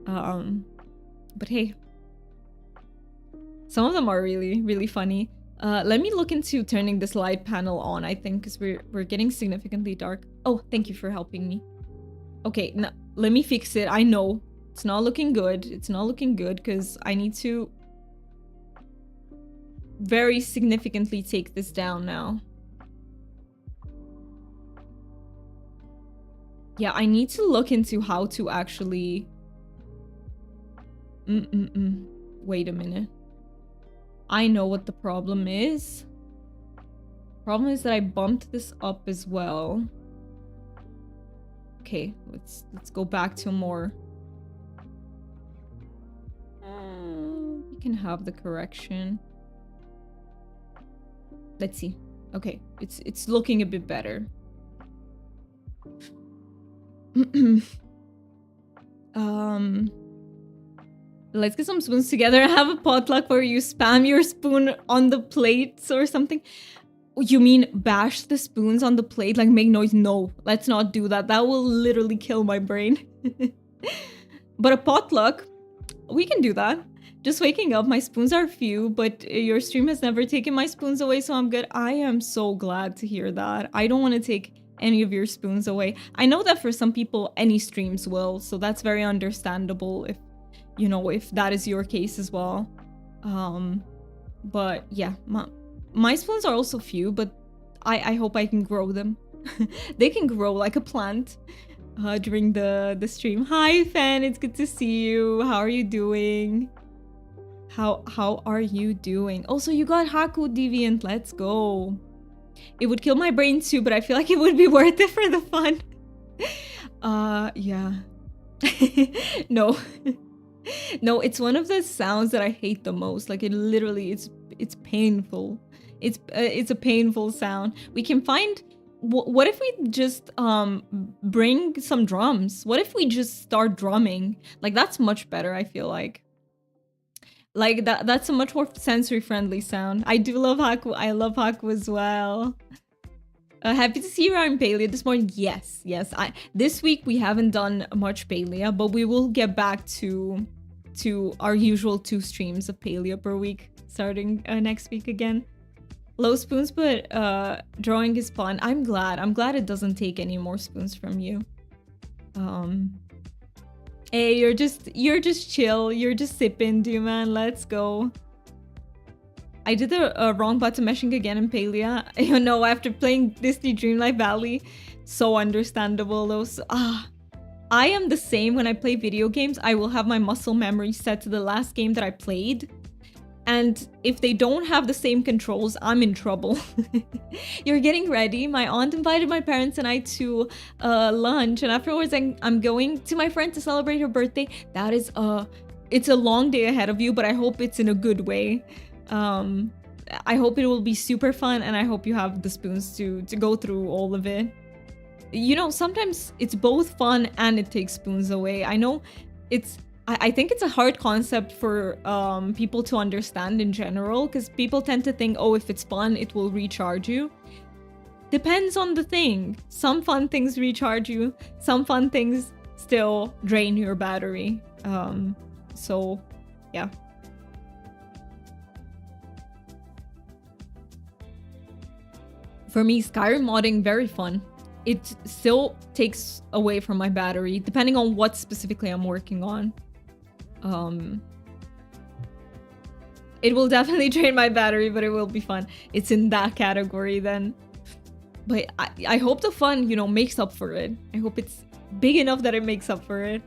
But hey, some of them are really, really funny. Let me look into turning this light panel on, I think, because we're getting significantly dark. Oh, thank you for helping me. Okay, now let me fix it. I know it's not looking good. It's not looking good because I need to very significantly take this down now. Yeah, I need to look into how to actually... Wait a minute. I know what the problem is. Problem is that I bumped this up as well. Okay, let's go back to more. You can have the correction. Let's see. Okay, it's looking a bit better. Let's get some spoons together and have a potluck where you spam your spoon on the plates or something. You mean bash the spoons on the plate, like make noise? No, let's not do that. That will literally kill my brain. But a potluck, we can do that. Just waking up, my spoons are few, but your stream has never taken my spoons away, so I'm good. I am so glad to hear that. I don't want to take any of your spoons away. I know that for some people, any streams will, so that's very understandable if, you know, if that is your case as well. But yeah, my spoons are also few, but I hope I can grow them. They can grow like a plant during the stream. Hi, Fan, it's good to see you. How are you doing? How are you doing? Also, you got Haku Deviant. Let's go. It would kill my brain too, but I feel like it would be worth it for the fun. Yeah. No. No, it's one of the sounds that I hate the most. Like, it literally, it's painful. It's a painful sound. We can find... What if we just bring some drums? What if we just start drumming? Like, that's much better, I feel like. Like, that's a much more sensory-friendly sound. I do love Haku. I love Haku as well. Happy to see you around Palia this morning. Yes. This week we haven't done much Palia, but we will get back to our usual 2 streams of Palia per week, starting next week again. Low spoons, but drawing is fun. I'm glad it doesn't take any more spoons from you. Hey, you're just chill. You're just sipping, dude, man. Let's go. I did the wrong button meshing again in Palia. You know, after playing Disney Dreamlight Valley, so understandable. Those I am the same when I play video games. I will have my muscle memory set to the last game that I played. And if they don't have the same controls, I'm in trouble. You're getting ready. My aunt invited my parents and I to lunch, and afterwards I'm going to my friend to celebrate her birthday. That is it's a long day ahead of you, but I hope it's in a good way. I hope it will be super fun, and I hope you have the spoons to go through all of it. You know, sometimes it's both fun and it takes spoons away. I know I think it's a hard concept for people to understand in general, because people tend to think, oh, if it's fun, it will recharge you. Depends on the thing. Some fun things recharge you. Some fun things still drain your battery. So, yeah. For me, Skyrim modding, very fun. It still takes away from my battery, depending on what specifically I'm working on. It will definitely drain my battery, but it will be fun. It's in that category then. But I hope the fun, you know, makes up for it. I hope it's big enough that it makes up for it.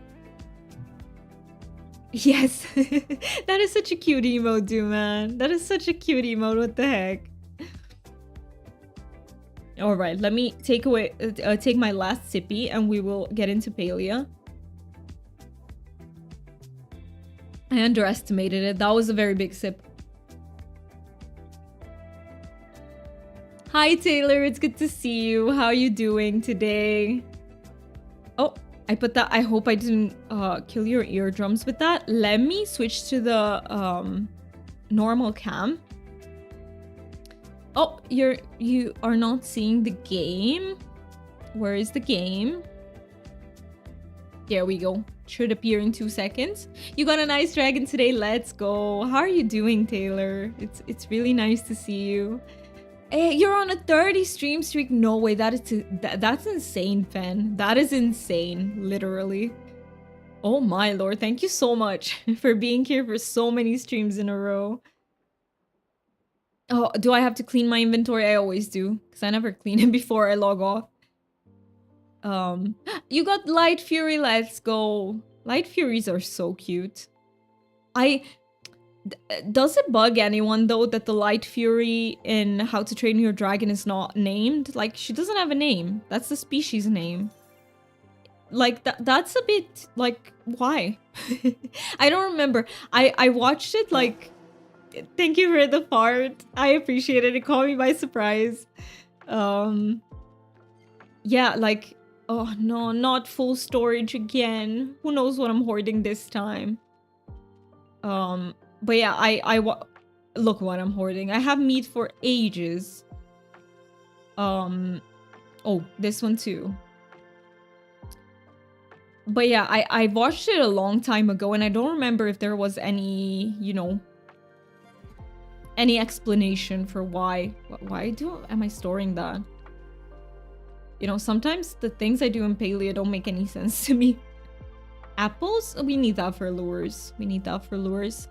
Yes. That is such a cute emote, dude, man. That is such a cute emote. What the heck? Alright, let me take my last sippy and we will get into Palia. I underestimated it. That was a very big sip. Hi, Taylor. It's good to see you. How are you doing today? Oh, I put that. I hope I didn't kill your eardrums with that. Let me switch to the normal cam. Oh, you are not seeing the game. Where is the game? There we go. Should appear in 2 seconds. You got a nice dragon today. Let's go. How are you doing, Taylor? It's really nice to see you. Hey, you're on a 30 stream streak. No way. That's insane, Fan. That is insane, literally. Oh my lord. Thank you so much for being here for so many streams in a row. Oh, do I have to clean my inventory? I always do, because I never clean it before I log off. You got Light Fury. Let's go. Light Furies are so cute. Does it bug anyone though that the Light Fury in How to Train Your Dragon is not named? Like, she doesn't have a name. That's the species name. Like, that's a bit like, why? I don't remember. I watched it like, thank you for the fart. I appreciate it. It caught me by surprise. Yeah, like, oh no, not full storage again. Who knows what I'm hoarding this time? But yeah, look what I'm hoarding. I have meat for ages. Oh, this one too. But yeah, I watched it a long time ago, and I don't remember if there was any, you know, any explanation for why am I storing that? You know, sometimes the things I do in Palia don't make any sense to me. Apples? We need that for lures. We need that for lures.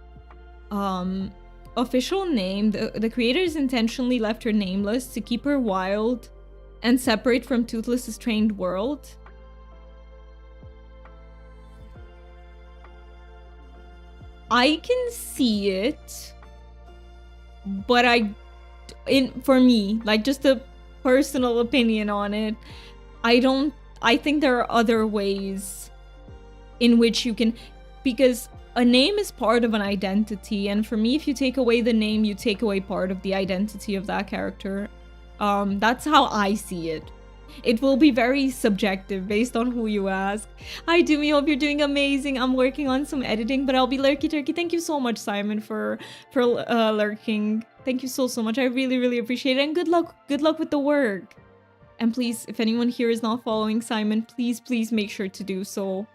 Official name. The creators intentionally left her nameless to keep her wild and separate from Toothless's trained world. I can see it, but for me, like, just a personal opinion on it, I think there are other ways in which you can, because a name is part of an identity, and for me, if you take away the name, you take away part of the identity of that character. That's how I see it. It will be very subjective based on who you ask. Hi, Doomy. Hope you're doing amazing. I'm working on some editing, but I'll be lurky turkey. Thank you so much, Simon, for lurking. Thank you so much. I really, really appreciate it. And good luck with the work. And please, if anyone here is not following Simon, please make sure to do so.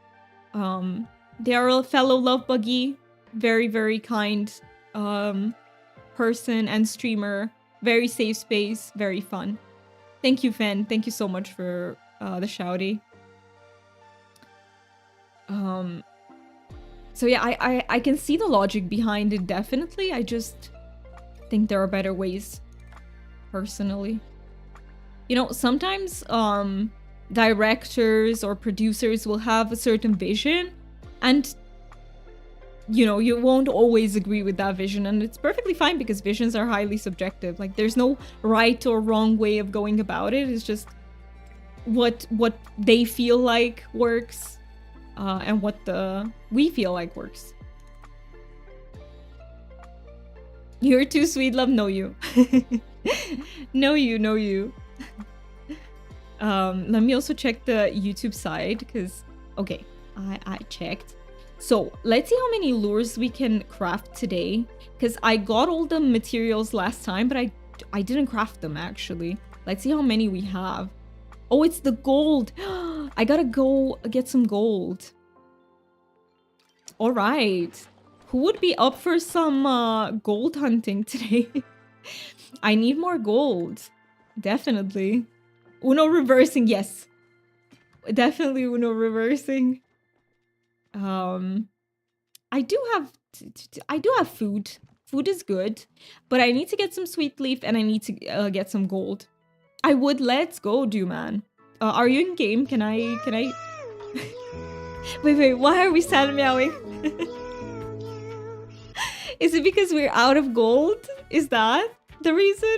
They are a fellow love buggy, very, very kind person and streamer. Very safe space, very fun. Thank you, Fen. Thank you so much for the shouty. So yeah, I can see the logic behind it, definitely. I just think there are better ways, personally. You know, sometimes directors or producers will have a certain vision, and you know, you won't always agree with that vision, and it's perfectly fine because visions are highly subjective. Like, there's no right or wrong way of going about it. It's just what they feel like works, and what we feel like works. You're too sweet, love. Know you. know you. Let me also check the YouTube side, because okay, I checked. So let's see how many lures we can craft today, because I got all the materials last time, but I didn't craft them actually. Let's see how many we have. Oh, it's the gold. I gotta go get some gold. All right. Who would be up for some gold hunting today? I need more gold. Definitely. Uno reversing, yes. Definitely Uno reversing. I do have food. Food is good, but I need to get some sweet leaf, and I need to get some gold. Let's go, man. Are you in game? Can I? Wait, why are we sad meowing? Is it because we're out of gold? Is that the reason?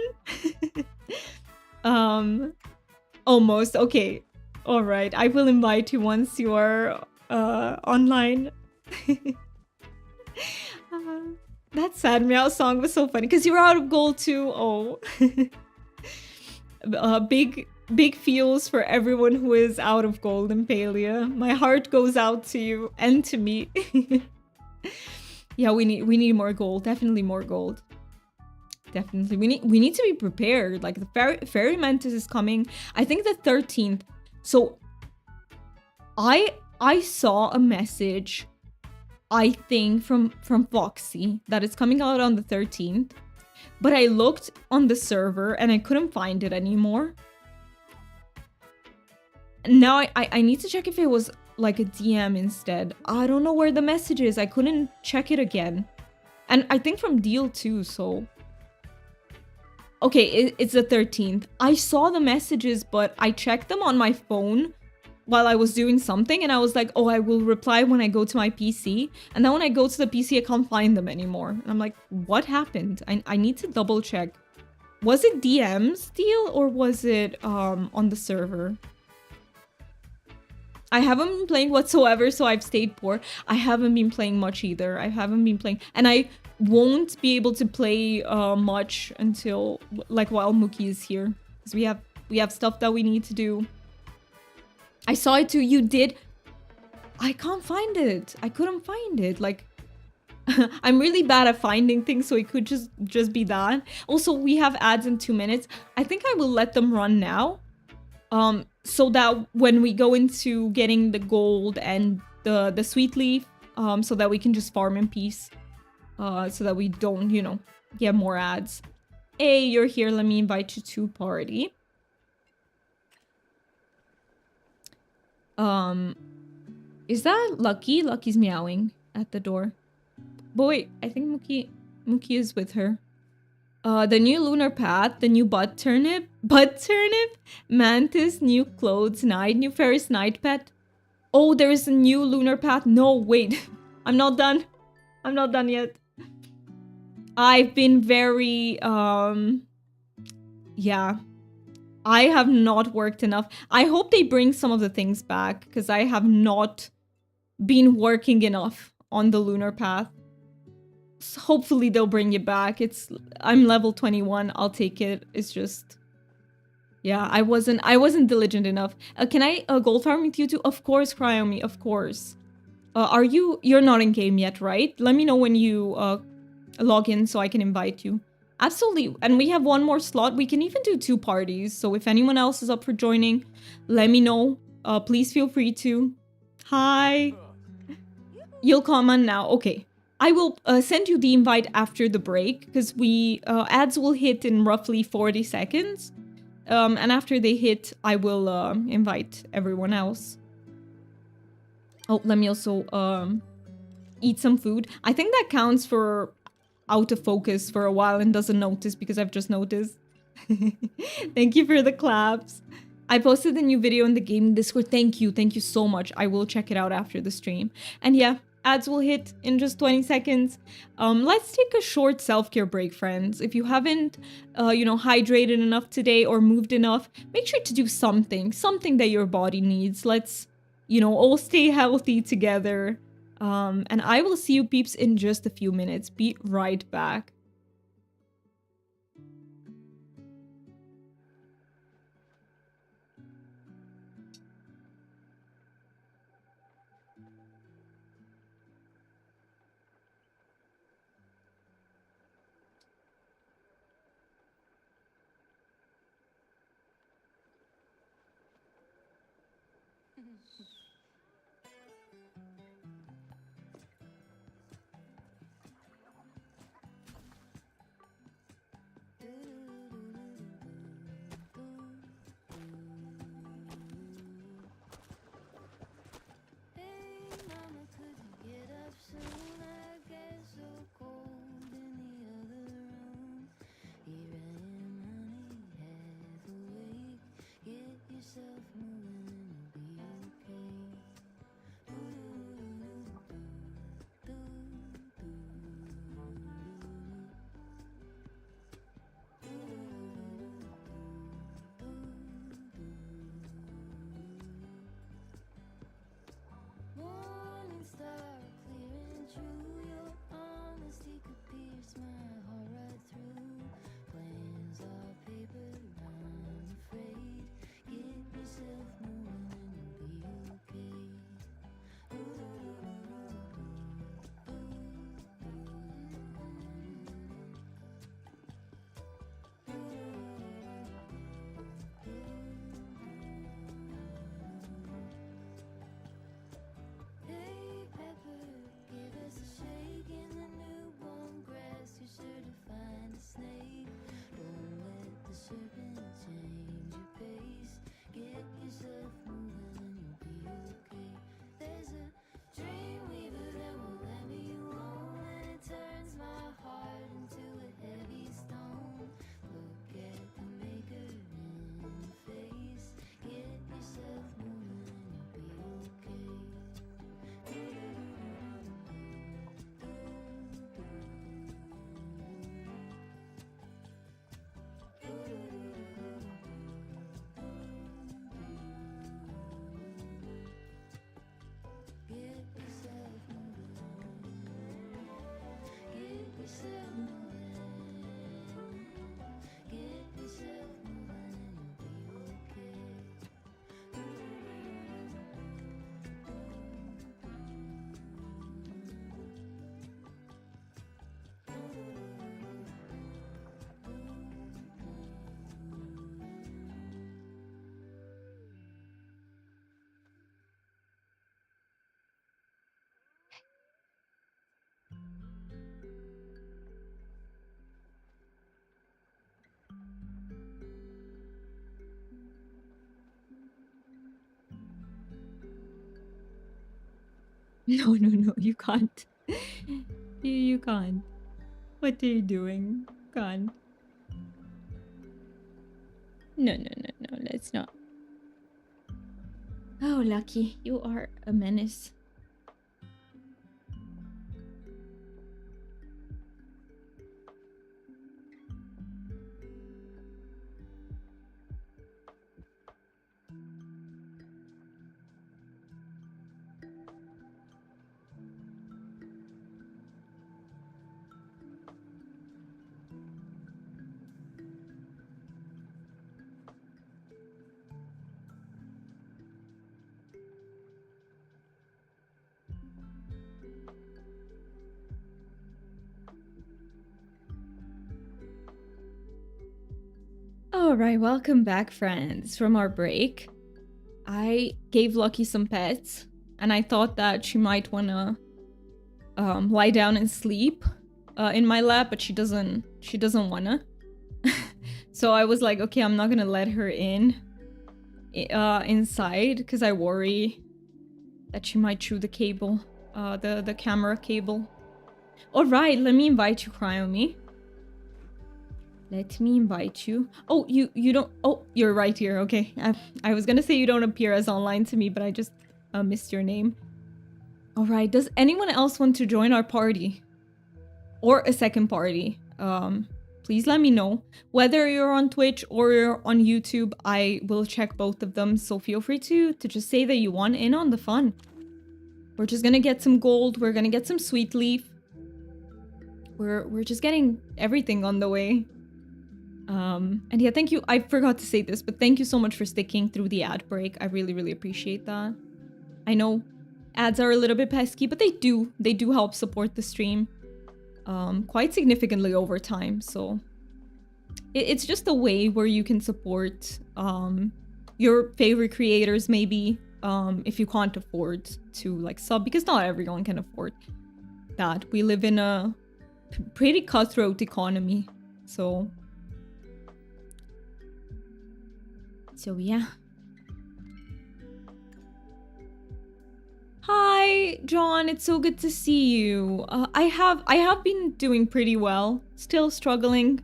Almost. Okay. All right. I will invite you once you are online. That sad meow song was so funny because you were out of gold too. Oh. Big feels for everyone who is out of gold in Palia. My heart goes out to you and to me. Yeah, we need more gold. Definitely more gold. Definitely. We need to be prepared. Like, the Fairy Mantis is coming. I think the 13th. So I saw a message, I think from Foxy, that it's coming out on the 13th. But I looked on the server and I couldn't find it anymore. Now I need to check if it was like a DM instead. I don't know where the message is. I couldn't check it again. And I think from Deal too, so... Okay, it's the 13th. I saw the messages, but I checked them on my phone while I was doing something, and I was like, oh, I will reply when I go to my PC. And then when I go to the PC, I can't find them anymore. And I'm like, what happened? I need to double check. Was it DMs Deal, or was it on the server? I haven't been playing whatsoever, so I've stayed poor. I haven't been playing much either. I haven't been playing, and I won't be able to play much until, like, while Mookie is here, because we have stuff that we need to do. I saw it too. You did. I can't find it. I couldn't find it. Like, I'm really bad at finding things, so it could just be that. Also, we have ads in 2 minutes. I think I will let them run now. So that when we go into getting the gold and the sweet leaf, so that we can just farm in peace. So that we don't, you know, get more ads. Hey, you're here. Let me invite you to party. Is that Lucky? Lucky's meowing at the door. But wait, I think Mookie is with her. The new lunar path, the new butt turnip, mantis, new clothes, night, new Ferris night pet. Oh, there is a new lunar path. No, wait. I'm not done. I'm not done yet. I've been very, yeah. I have not worked enough. I hope they bring some of the things back, because I have not been working enough on the lunar path. So hopefully they'll bring it back. I'm level 21. I'll take it. It's just, yeah, I wasn't diligent enough. Can I gold farm with you too? Of course, Cryomi, of course. You're not in game yet, right? Let me know when you log in so I can invite you. Absolutely. And we have one more slot. We can even do 2 parties. So if anyone else is up for joining, let me know. Please feel free to. Hi. You'll come on now. Okay. I will send you the invite after the break, because ads will hit in roughly 40 seconds. And after they hit, I will invite everyone else. Oh, let me also eat some food. I think that counts for out of focus for a while and doesn't notice, because I've just noticed. Thank you for the claps. I posted the new video in the gaming Discord. Thank you so much. I will check it out after the stream. And yeah, ads will hit in just 20 seconds. Let's take a short self-care break, friends. If you haven't, hydrated enough today or moved enough, make sure to do something that your body needs. Let's, all stay healthy together. And I will see you peeps in just a few minutes. Be right back. No, no, no, you can't. You can't. What are you doing? Can't. No, no, no, no, let's not. Oh, Lucky, you are a menace. All right, welcome back, friends, from our break. I gave Lucky some pets, and I thought that she might want to lie down and sleep in my lap, but she doesn't want to. So I was like, okay, I'm not going to let her inside because I worry that she might chew the cable, the camera cable. All right, let me invite you, Cryomi. Let me invite you. Oh, you don't. Oh, you're right here. Okay. I was gonna say you don't appear as online to me, but I just missed your name. All right. Does anyone else want to join our party? Or a second party? Please let me know. Whether you're on Twitch or you're on YouTube, I will check both of them. So feel free to just say that you want in on the fun. We're just gonna get some gold. We're gonna get some sweet leaf. We're just getting everything on the way. And yeah, thank you. I forgot to say this, but thank you so much for sticking through the ad break. I really, really appreciate that. I know ads are a little bit pesky, but they do help support the stream quite significantly over time. So it's just a way where you can support your favorite creators, maybe if you can't afford to like sub, because not everyone can afford that. We live in a pretty cutthroat economy, so yeah. Hi, John. It's so good to see you. I have been doing pretty well. Still struggling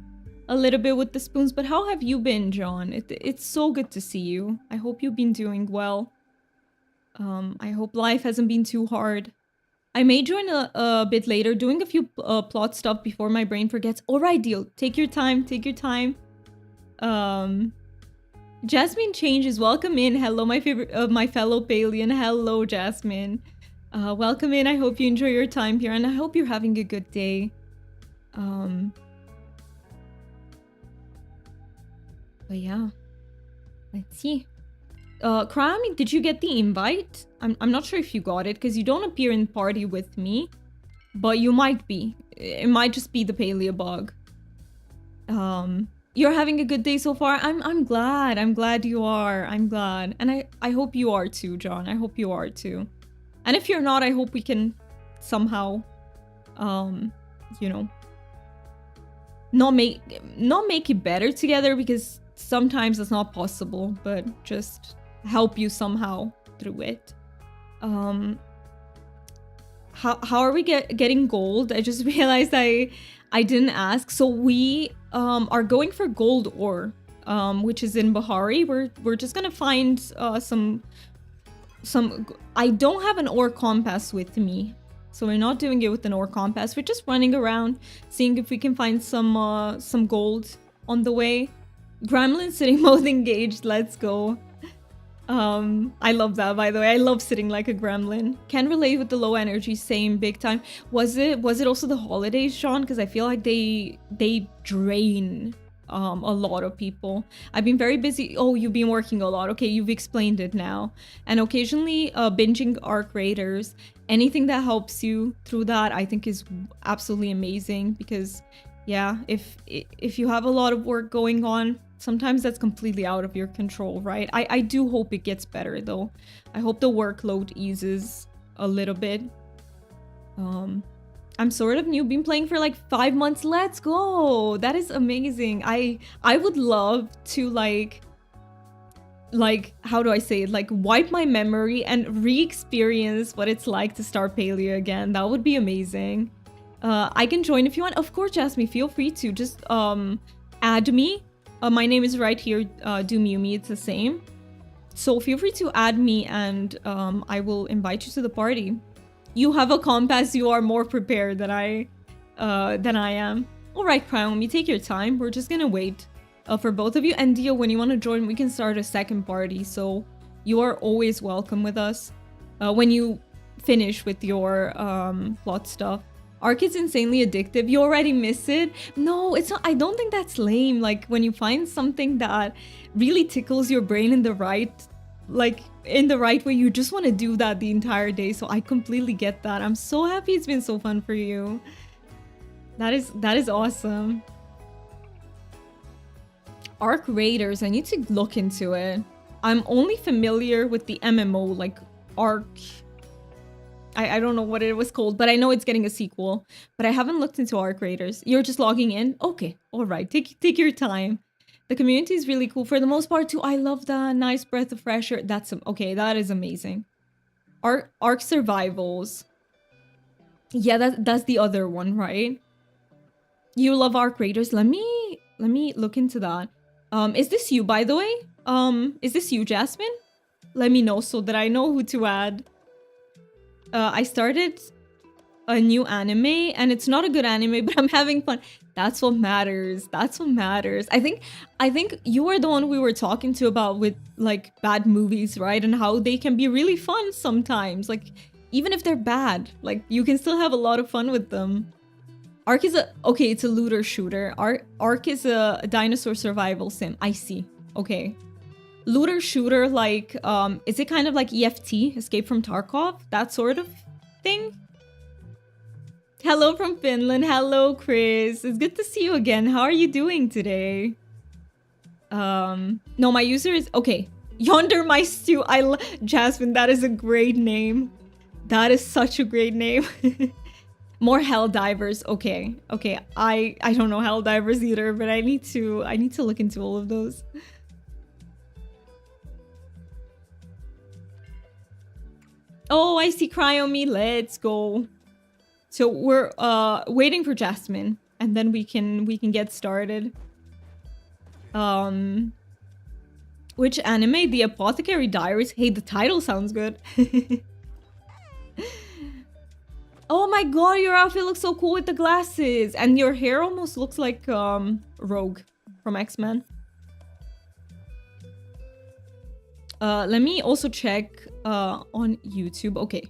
a little bit with the spoons, but how have you been, John? It's so good to see you. I hope you've been doing well. I hope life hasn't been too hard. I may join a bit later, doing a few plot stuff before my brain forgets. All right, deal. Take your time. Take your time. Jasmine Changes, welcome in. Hello, my favorite, my fellow Palian. Hello, Jasmine. Welcome in. I hope you enjoy your time here, and I hope you're having a good day. But yeah, let's see. Krami, did you get the invite? I'm not sure if you got it because you don't appear in party with me, but you might be. It might just be the Palia bug. You're having a good day so far? I'm glad. I'm glad you are. I'm glad. And I hope you are too, John. I hope you are too. And if you're not, I hope we can somehow, you know, not make it better together, because sometimes it's not possible, but just help you somehow through it. How are we getting gold? I just realized I didn't ask. So we are going for gold ore, which is in Bahari. We're just gonna find some. I don't have an ore compass with me, so we're not doing it with an ore compass. We're just running around, seeing if we can find some gold on the way. Gremlin sitting mode engaged. Let's go. I love that, by the way. I love sitting like a gremlin. Can relate with the low energy, same, big time. Was it also the holidays, Sean? Because I feel like they drain a lot of people. I've been very busy. Oh, you've been working a lot. Okay, you've explained it now. And occasionally binging Arc Raiders. Anything that helps you through that, I think, is absolutely amazing, because yeah, if you have a lot of work going on, sometimes that's completely out of your control, right? I do hope it gets better, though. I hope the workload eases a little bit. I'm sort of new, been playing for like 5 months. Let's go! That is amazing. I would love to like like, how do I say it? Like, wipe my memory and re-experience what it's like to start Palia again. That would be amazing. I can join if you want. Of course, Jasmine, feel free to just add me. My name is right here. Do Mumi, it's the same. So feel free to add me, and I will invite you to the party. You have a compass. You are more prepared than I am. All right, Naomi, take your time. We're just gonna wait for both of you. And Dio, when you want to join, we can start a second party. So you are always welcome with us when you finish with your plot stuff. Arc is insanely addictive. You already miss it? No, it's not. I don't think that's lame. Like, when you find something that really tickles your brain in the right, like, in the right way, you just want to do that the entire day. So I completely get that. I'm so happy it's been so fun for you. That is awesome. Arc Raiders, I need to look into it. I'm only familiar with the MMO, like Arc. I don't know what it was called, but I know it's getting a sequel. But I haven't looked into Arc Raiders. You're just logging in? Okay, all right. Take your time. The community is really cool for the most part too. I love that. Nice breath of fresh air. That's okay. That is amazing. Arc Survivals. Yeah, that's the other one, right? You love Arc Raiders. Let me look into that. Is this you, by the way? Is this you, Jasmine? Let me know so that I know who to add. I started a new anime, and it's not a good anime, but I'm having fun. That's what matters. That's what matters. I think you were the one we were talking to about with like bad movies, right? And how they can be really fun sometimes. Like, even if they're bad, like you can still have a lot of fun with them. Ark is it's a looter shooter. Ark is a dinosaur survival sim. I see. Okay. Looter shooter, like, is it kind of like EFT, Escape from Tarkov? That sort of thing? Hello from Finland. Hello, Chris. It's good to see you again. How are you doing today? No, my user is... Okay. Yonder My Stew. Jasmine, that is a great name. That is such a great name. More Helldivers. Okay. Okay. I don't know Helldivers either, but I need to look into all of those. Oh, I see Cryome. Let's go. So we're waiting for Jasmine, and then we can get started. Which anime? The Apothecary Diaries. Hey, the title sounds good. Oh my god, your outfit looks so cool with the glasses, and your hair almost looks like Rogue from X-Men. Let me also check on YouTube. Okay.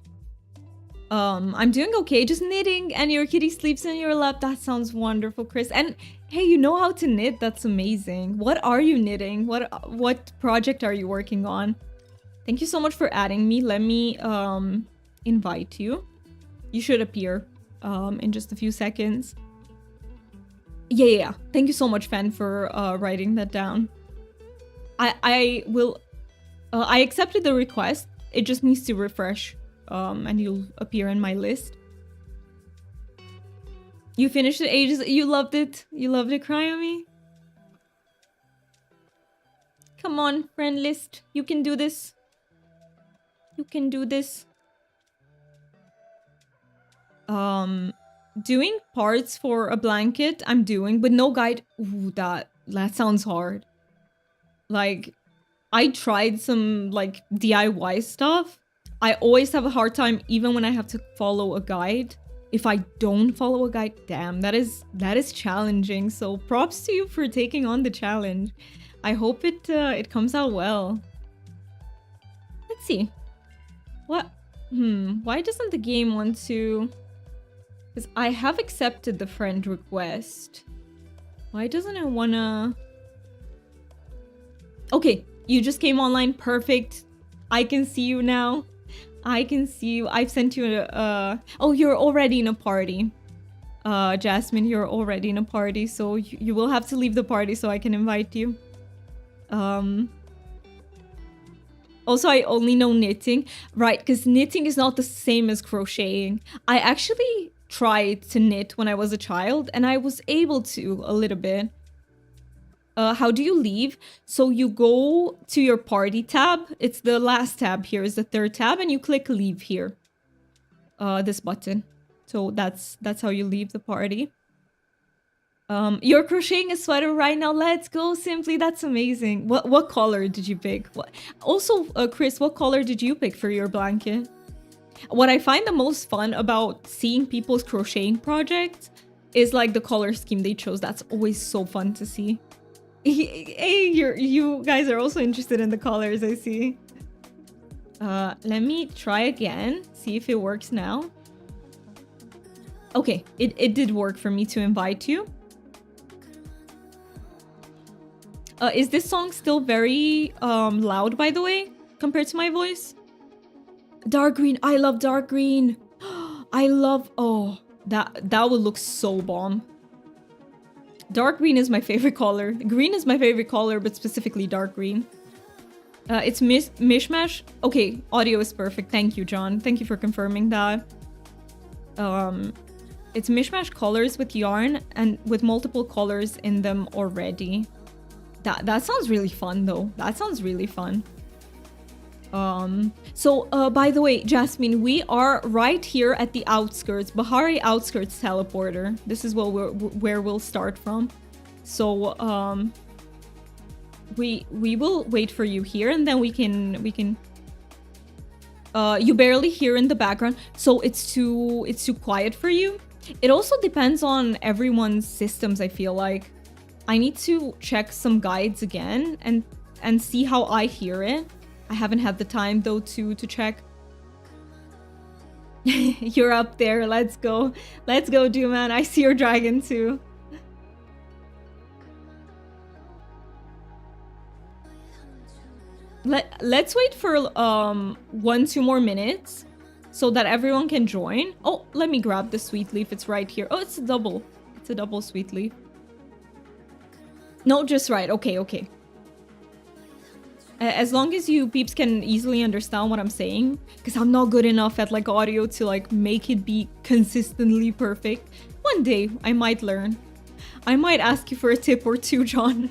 I'm doing okay, just knitting, and your kitty sleeps in your lap. That sounds wonderful, Chris. And hey, you know how to knit? That's amazing. What are you knitting? What project are you working on? Thank you so much for adding me. Let me invite you. You should appear in just a few seconds. Yeah. Thank you so much, Fen, for writing that down. I will... I accepted the request. It just needs to refresh, and you'll appear in my list. You finished it ages. You loved it. You loved it, Cryome. Come on, friend list. You can do this. You can do this. Doing parts for a blanket. I'm doing, but no guide. Ooh, that sounds hard. Like, I tried some like DIY stuff. I always have a hard time even when I have to follow a guide. If I don't follow a guide, damn, that is challenging. So props to you for taking on the challenge. I hope it comes out well. Let's see. What? Why doesn't the game want to... Because I have accepted the friend request. Why doesn't it wanna... Okay. You just came online. Perfect. I can see you now. I can see you. I've sent you a... Oh, you're already in a party. Jasmine, you're already in a party. So you will have to leave the party so I can invite you. Also, I only know knitting. Right, because knitting is not the same as crocheting. I actually tried to knit when I was a child. And I was able to a little bit. How do you leave? So you go to your party tab. It's the last tab here, is the third tab, and you click leave here. This button. So that's how you leave the party. You're crocheting a sweater right now. Let's go, Simply. That's amazing. What color did you pick? Also, Chris, what color did you pick for your blanket? What I find the most fun about seeing people's crocheting projects is like the color scheme they chose. That's always so fun to see. Hey, you guys are also interested in the colors, I see. Let me try again. See if it works now. Okay, it did work for me to invite you. Is this song still very loud, by the way, compared to my voice? Dark green. I love dark green. I love... Oh, that would look so bomb. Dark green is my favorite color. Green is my favorite color, but specifically dark green. It's mishmash. Okay, audio is perfect. Thank you, John. Thank you for confirming that. It's mishmash colors with yarn and with multiple colors in them already. That sounds really fun, though. That sounds really fun. By the way, Jasmine, we are right here at the outskirts, Bahari outskirts teleporter. This is where we'll start from. So, we will wait for you here, and then we can. You barely hear in the background, so it's too quiet for you. It also depends on everyone's systems, I feel like. I need to check some guides again and see how I hear it. I haven't had the time though to check. You're up there. Let's go. Let's go, Dooman. I see your dragon too. Let's wait for 1-2 more minutes so that everyone can join. Oh, let me grab the sweet leaf. It's right here. Oh, it's a double. It's a double sweet leaf. No, just right. Okay. As long as you peeps can easily understand what I'm saying, because I'm not good enough at like audio to like make it be consistently perfect. One day I might learn. I might ask you for a tip or two, John.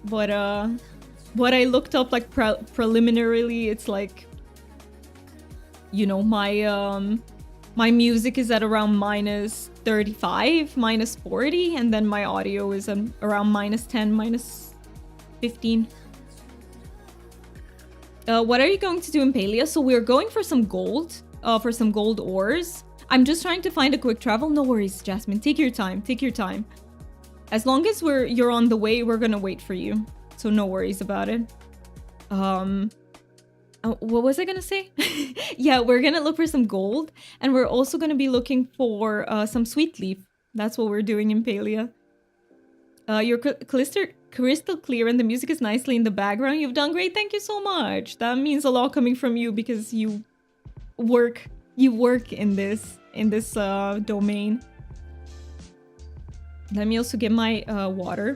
But what I looked up like preliminarily, it's like, you know, my music is at around -35, -40, and then my audio is around -10, -15. What are you going to do in Palia? So we're going for some gold, ores. I'm just trying to find a quick travel. No worries, Jasmine. Take your time. Take your time. As long as you're on the way, we're gonna wait for you. So no worries about it. What was I gonna say? Yeah, we're gonna look for some gold, and we're also gonna be looking for some sweet leaf. That's what we're doing in Palia. You're crystal clear, and the music is nicely in the background. You've done great. Thank you so much. That means a lot coming from you because you work in this domain. Let me also get my water.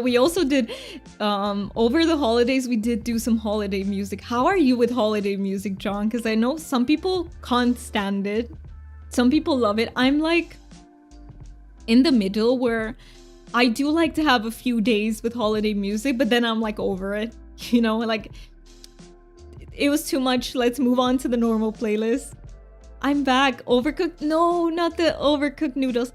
We also did over the holidays, we did do some holiday music. How are you with holiday music, John? Because I know some people can't stand it. Some people love it. I'm like in the middle where I do like to have a few days with holiday music, but then I'm like over it. You know, like it was too much. Let's move on to the normal playlist. I'm back. Overcooked? No, not the overcooked noodles.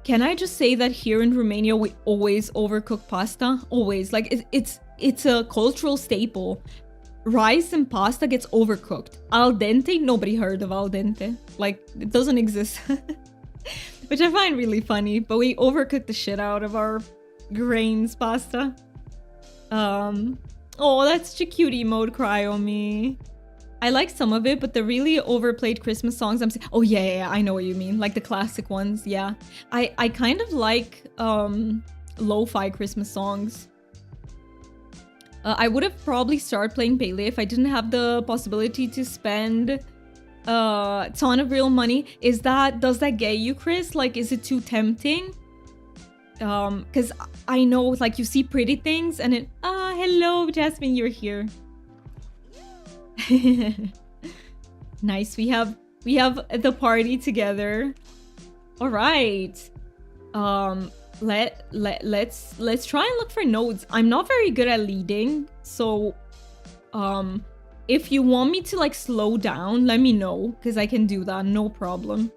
Can I just say that here in Romania, we always overcook pasta? Always. Like, it's a cultural staple. Rice and pasta gets overcooked. Al dente? Nobody heard of al dente. Like, it doesn't exist. Which I find really funny. But we overcook the shit out of our grains pasta. Oh, that's such a cute emote, cry on me. I like some of it, but the really overplayed Christmas songs, oh yeah, I know what you mean. Like the classic ones, yeah. I kind of like lo-fi Christmas songs. I would have probably started playing Palia if I didn't have the possibility to spend a ton of real money. Does that get you, Chris? Like, is it too tempting? Because I know, like, you see pretty things and it... hello, Jasmine, you're here. Nice. We have We have the party together. All right. Let's try and look for nodes. I'm not very good at leading, so if you want me to like slow down, let me know, because I can do that, no problem.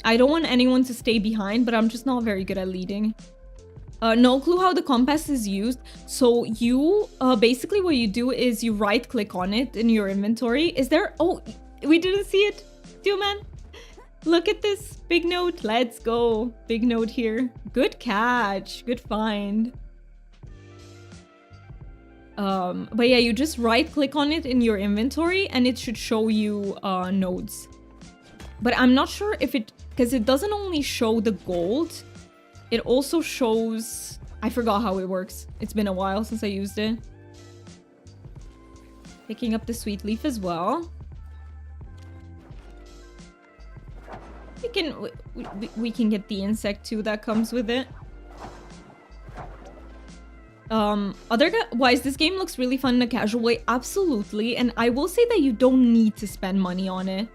I don't want anyone to stay behind, but I'm just not very good at leading. No clue how the compass is used. So you basically what you do is you right click on it in your inventory. Is there, oh, we didn't see it. Do man, look at this big note. Let's go, big note here. Good catch, good find. But yeah, you just right click on it in your inventory and it should show you nodes. But I'm not sure if it, because it doesn't only show the gold, it also shows, I forgot how it works. It's been a while since I used it. Picking up the sweet leaf as well. We can get the insect too that comes with it. Otherwise, this game looks really fun in a casual way. Absolutely. And I will say that you don't need to spend money on it.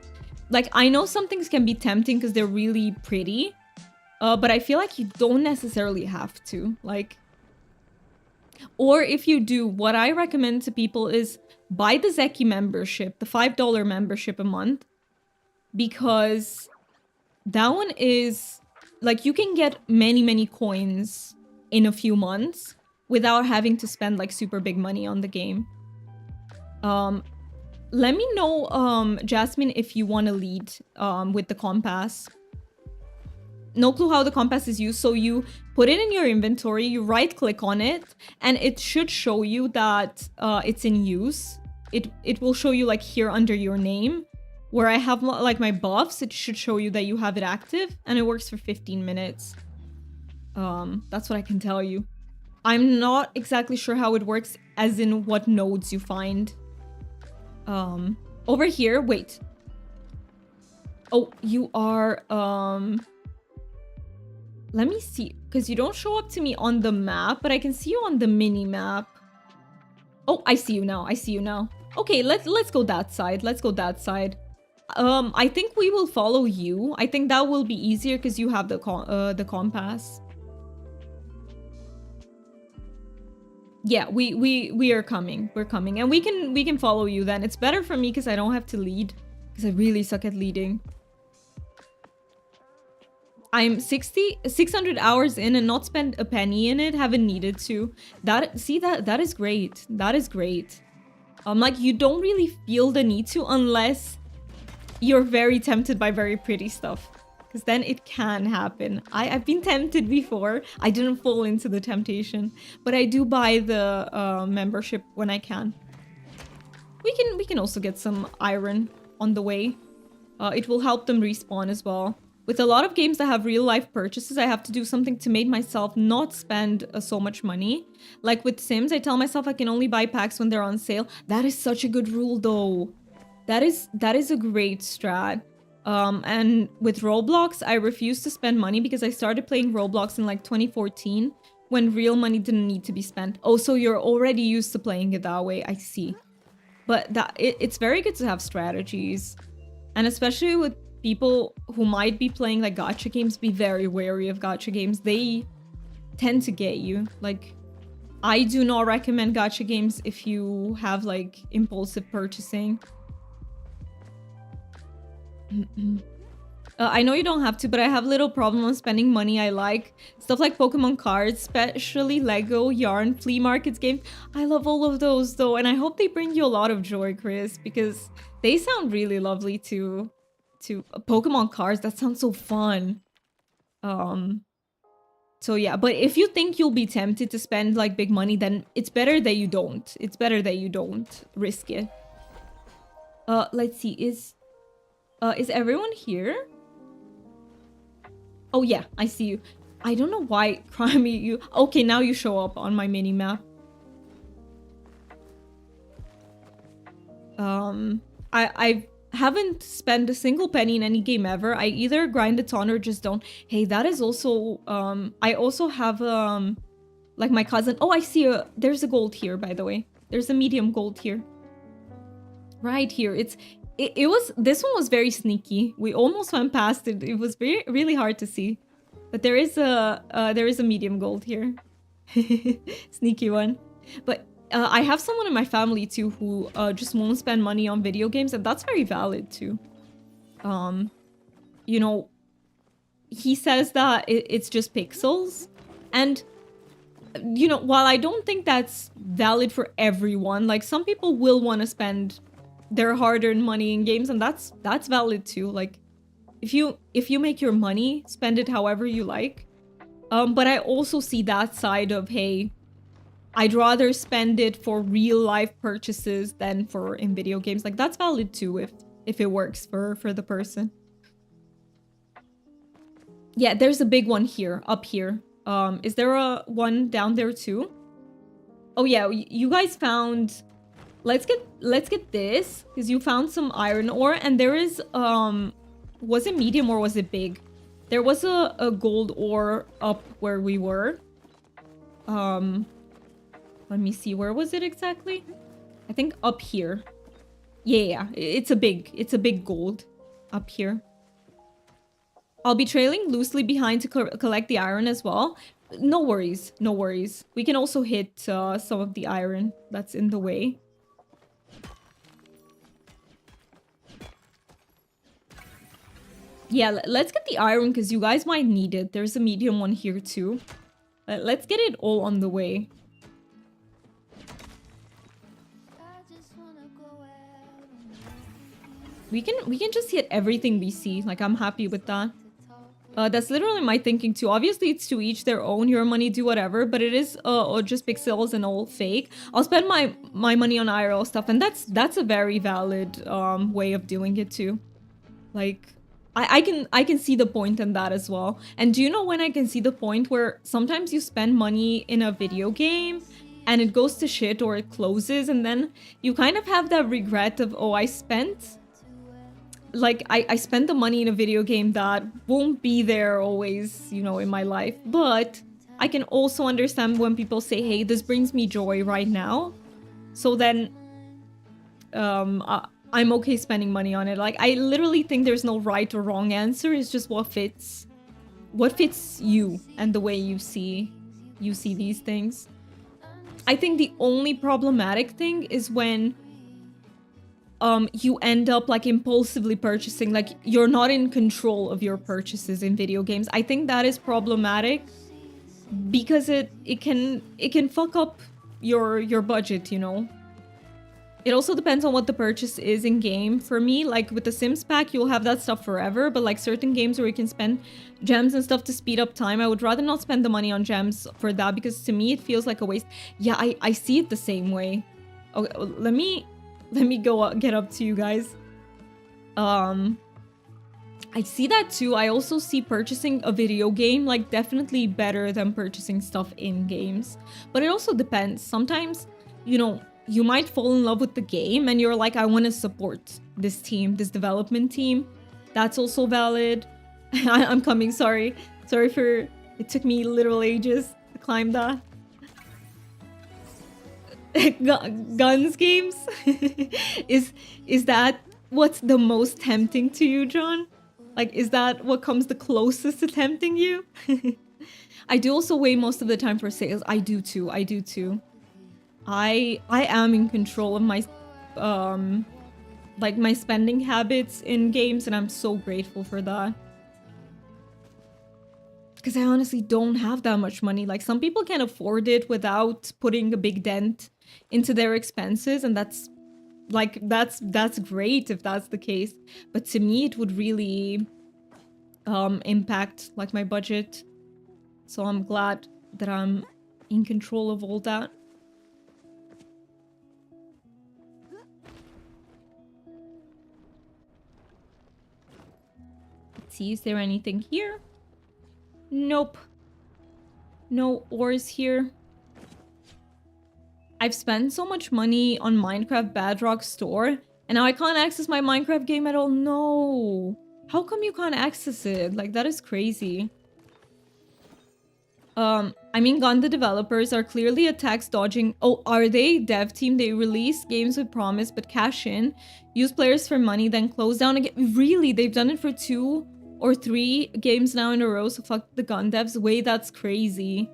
Like, I know some things can be tempting because they're really pretty. But I feel like you don't necessarily have to. Like, or if you do, what I recommend to people is buy the Zeki membership, the $5 membership a month. Because that one is, like, you can get many coins in a few months without having to spend like super big money on the game. Let me know, Jasmine, if you want to lead with the compass. No clue how the compass is used. So you put it in your inventory, you right click on it, and it should show you that it's in use. It will show you like here under your name, where I have like my buffs, it should show you that you have it active, and it works for 15 minutes. That's what I can tell you. I'm not exactly sure how it works, as in what nodes you find. Over here, wait. Oh, you are, let me see, because you don't show up to me on the map, but I can see you on the mini map. Oh, I see you now. I see you now. Okay, let's go that side. Let's go that side. I think we will follow you. I think that will be easier because you have the compass. Yeah, we are coming. We're coming, and we can follow you then. It's better for me because I don't have to lead, because I really suck at leading. I'm 600 hours in and not spent a penny in it, haven't needed to. That is great. That is great. Like, you don't really feel the need to unless you're very tempted by very pretty stuff, because then it can happen. I've been tempted before. I didn't fall into the temptation, but I do buy the membership when I can. We can also get some iron on the way. It will help them respawn as well. With a lot of games that have real life purchases, I have to do something to make myself not spend so much money. Like with Sims, I tell myself I can only buy packs when they're on sale. That is such a good rule though. That is a great strat. And with Roblox, I refuse to spend money because I started playing Roblox in like 2014 when real money didn't need to be spent. Oh, so you're already used to playing it that way. I see. But it's very good to have strategies. And especially with people who might be playing like gacha games, be very wary of gacha games. They tend to get you. Like, I do not recommend gacha games if you have like impulsive purchasing. I know you don't have to, but I have little problem on spending money I like. Stuff like Pokemon cards, especially Lego, Yarn, flea markets games. I love all of those though, and I hope they bring you a lot of joy, Chris, because they sound really lovely too. Pokemon cards, that sounds so fun. So yeah, but if you think you'll be tempted to spend like big money, then it's better that you don't. It's better that you don't risk it. Let's see, is everyone here? Oh yeah, I see you. I don't know why, Crimey, you... Okay, now you show up on my mini-map. I haven't spent a single penny in any game ever. I either grind a ton or just don't. Hey, that is also... I also have, like my cousin... Oh, I see there's a gold here, by the way. There's a medium gold here. Right here. This one was very sneaky. We almost went past it. It was very really hard to see. But there is a medium gold here. Sneaky one. But I have someone in my family too who just won't spend money on video games, and that's very valid too. You know, he says that it's just pixels, and you know, while I don't think that's valid for everyone, like some people will want to spend their hard-earned money in games, and that's valid too. Like if you make your money, spend it however you like. But I also see that side of, hey, I'd rather spend it for real life purchases than for in video games. Like that's valid too if it works for the person. Yeah, there's a big one here, up here. Is there a one down there too? Oh yeah, you guys found... Let's get this, because you found some iron ore, and there is, was it medium or was it big? There was a gold ore up where we were. Let me see, where was it exactly? I think up here. Yeah, it's a big gold up here. I'll be trailing loosely behind to collect the iron as well. No worries, no worries. We can also hit some of the iron that's in the way. Yeah, let's get the iron because you guys might need it. There's a medium one here too. Let's get it all on the way. We can just hit everything we see. Like, I'm happy with that. That's literally my thinking too. Obviously, it's to each their own. Your money, do whatever. But it is just pixels and all fake. I'll spend my money on IRL stuff, and that's a very valid way of doing it too. Like, I can see the point in that as well. And do you know when I can see the point where sometimes you spend money in a video game and it goes to shit or it closes, and then you kind of have that regret of, oh, I spent the money in a video game that won't be there always, you know, in my life. But I can also understand when people say, hey, this brings me joy right now. So then I'm okay spending money on it. Like, I literally think there's no right or wrong answer. It's just what fits you and the way you see these things. I think the only problematic thing is when you end up like impulsively purchasing, like you're not in control of your purchases in video games. I think that is problematic because it can fuck up your budget, you know. It also depends on what the purchase is in game. For me, like with the Sims pack, you'll have that stuff forever, but like certain games where you can spend gems and stuff to speed up time, I would rather not spend the money on gems for that, because to me it feels like a waste. Yeah, I see it the same way. Okay, let me go get up to you guys. I see that too. I also see purchasing a video game like definitely better than purchasing stuff in games. But it also depends. Sometimes, you know, you might fall in love with the game and you're like, I want to support this team, this development team. That's also valid. I'm coming, sorry. Sorry for... It took me literal ages to climb that. Guns games? Is that what's the most tempting to you, John? Like, is that what comes the closest to tempting you? I do also wait most of the time for sales. I do too. I am in control of my like my spending habits in games, and I'm so grateful for that. Because I honestly don't have that much money. Like, some people can afford it without putting a big dent into their expenses, and that's great if that's the case. But to me, it would really impact like my budget. So I'm glad that I'm in control of all that. Let's see, is there anything here? Nope. No ores here. I've spent so much money on Minecraft Bedrock store, and now I can't access my Minecraft game at all. No. How come you can't access it? Like, that is crazy. I mean, Gun, the developers are clearly a tax dodging. Oh, are they? Dev team, they release games with promise, but cash in, use players for money, then close down again. Really? They've done it for 2 or 3 games now in a row, so fuck the Gun devs. Wait, that's crazy.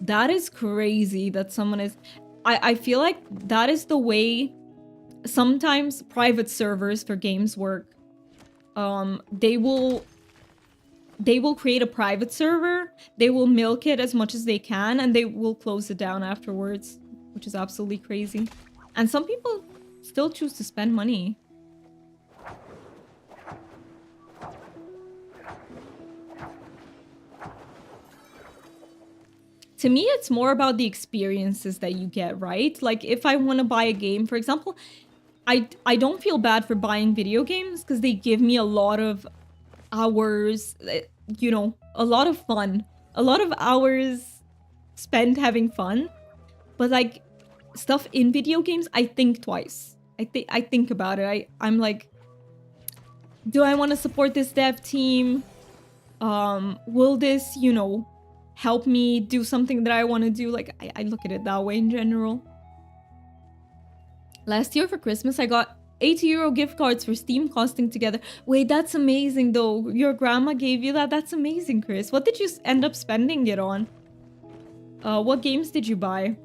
That is crazy that someone is... I feel like that is the way sometimes private servers for games work. They will create a private server, they will milk it as much as they can, and they will close it down afterwards, which is absolutely crazy. And some people still choose to spend money. To me, it's more about the experiences that you get, right? Like, if I want to buy a game, for example, I don't feel bad for buying video games because they give me a lot of hours, you know, a lot of fun, a lot of hours spent having fun. But like stuff in video games, I think twice. I think about it. I'm like, do I want to support this dev team? Will this, you know, help me do something that I want to do? Like, I look at it that way in general. Last year for Christmas, I got 80€ gift cards for Steam costing together. Wait, that's amazing though. Your grandma gave you that? That's amazing, Chris. What did you end up spending it on? What games did you buy?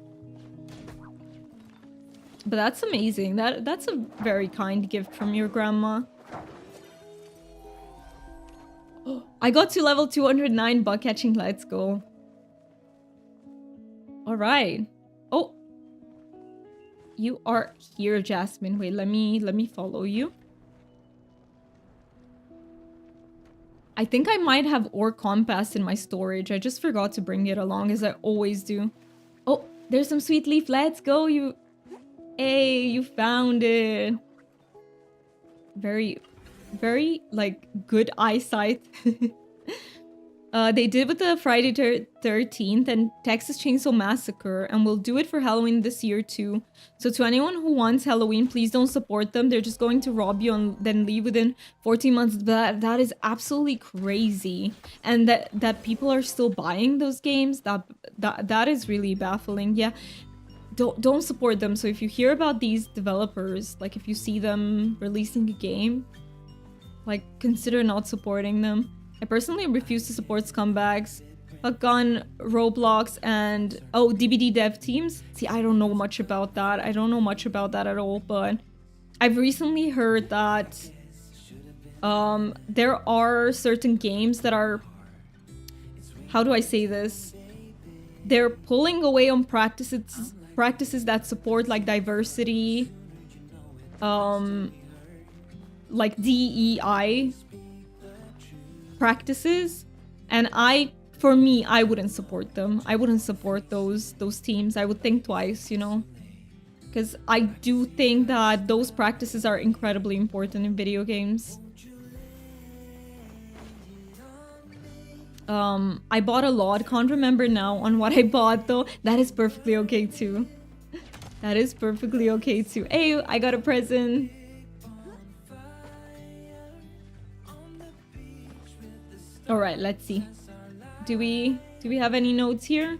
But that's amazing. That's a very kind gift from your grandma. I got to level 209 bug catching. Let's go. All right. Oh, you are here, Jasmine. Wait, let me follow you. I think I might have ore compass in my storage. I just forgot to bring it along, as I always do. Oh, there's some sweet leaf. Let's go. Hey, you found it. Very, like, good eyesight. They did with the Friday 13th and Texas Chainsaw Massacre, and we'll do it for Halloween this year too. So to anyone who wants Halloween, please don't support them. They're just going to rob you and then leave within 14 months. That is absolutely crazy. And that people are still buying those games, that is really baffling. Yeah. Don't support them. So if you hear about these developers, like if you see them releasing a game, like, consider not supporting them. I personally refuse to support scumbags. Gun, Roblox, and DBD dev teams. See, I don't know much about that. I don't know much about that at all, but I've recently heard that there are certain games that are, how do I say this? They're pulling away on practices that support like diversity, like DEI practices, and for me, I wouldn't support them. I wouldn't support those teams. I would think twice, you know, because I do think that those practices are incredibly important in video games. I bought a lot. Can't remember now on what I bought though. That is perfectly okay too. That is perfectly okay too. Hey, I got a present. All right, let's see. Do we have any notes here?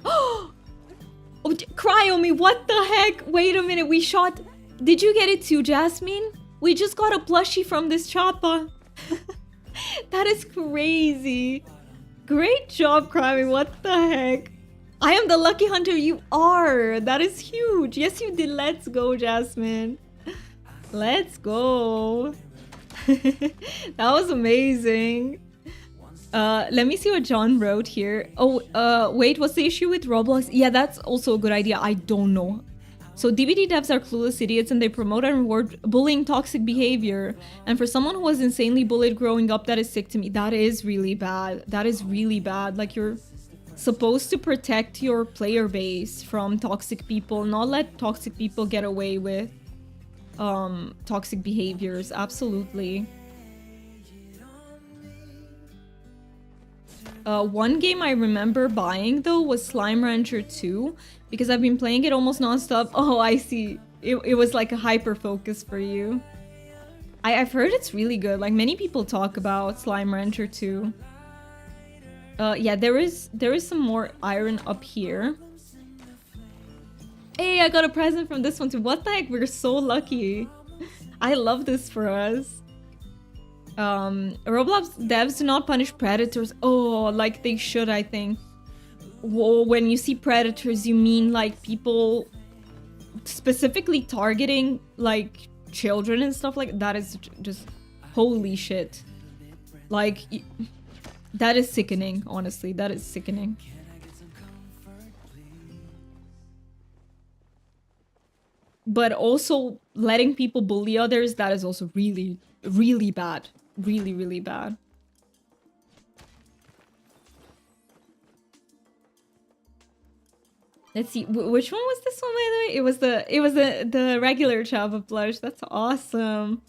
Oh, cry on me. What the heck? Wait a minute. We shot. Did you get it too, Jasmine? We just got a plushie from this chopper. That is crazy. Great job, Crying. What the heck? I am the lucky hunter. You are. That is huge. Yes, you did. Let's go, Jasmine. Let's go. That was amazing. Let me see what John wrote here. Oh, wait, what's the issue with Roblox? Yeah, that's also a good idea. I don't know. So DVD devs are clueless idiots and they promote and reward bullying toxic behavior. And for someone who was insanely bullied growing up, that is sick to me. That is really bad. That is really bad. Like, you're supposed to protect your player base from toxic people, not let toxic people get away with toxic behaviors. Absolutely. One game I remember buying though was Slime Rancher 2 because I've been playing it almost non-stop. Oh, I see. It was like a hyper focus for you. I've heard it's really good. Like many people talk about Slime Rancher too. Yeah, there is some more iron up here. Hey, I got a present from this one too. What the heck? We're so lucky. I love this for us. Roblox devs do not punish predators. Oh, like they should, I think. Whoa, when you see predators, you mean like people specifically targeting like children and stuff like that is just holy shit. Like that is sickening, honestly. That is sickening. But also letting people bully others, that is also really, really bad. Really, really bad. Let's see, which one was this one, by the way? It was the regular Chava plush. That's awesome.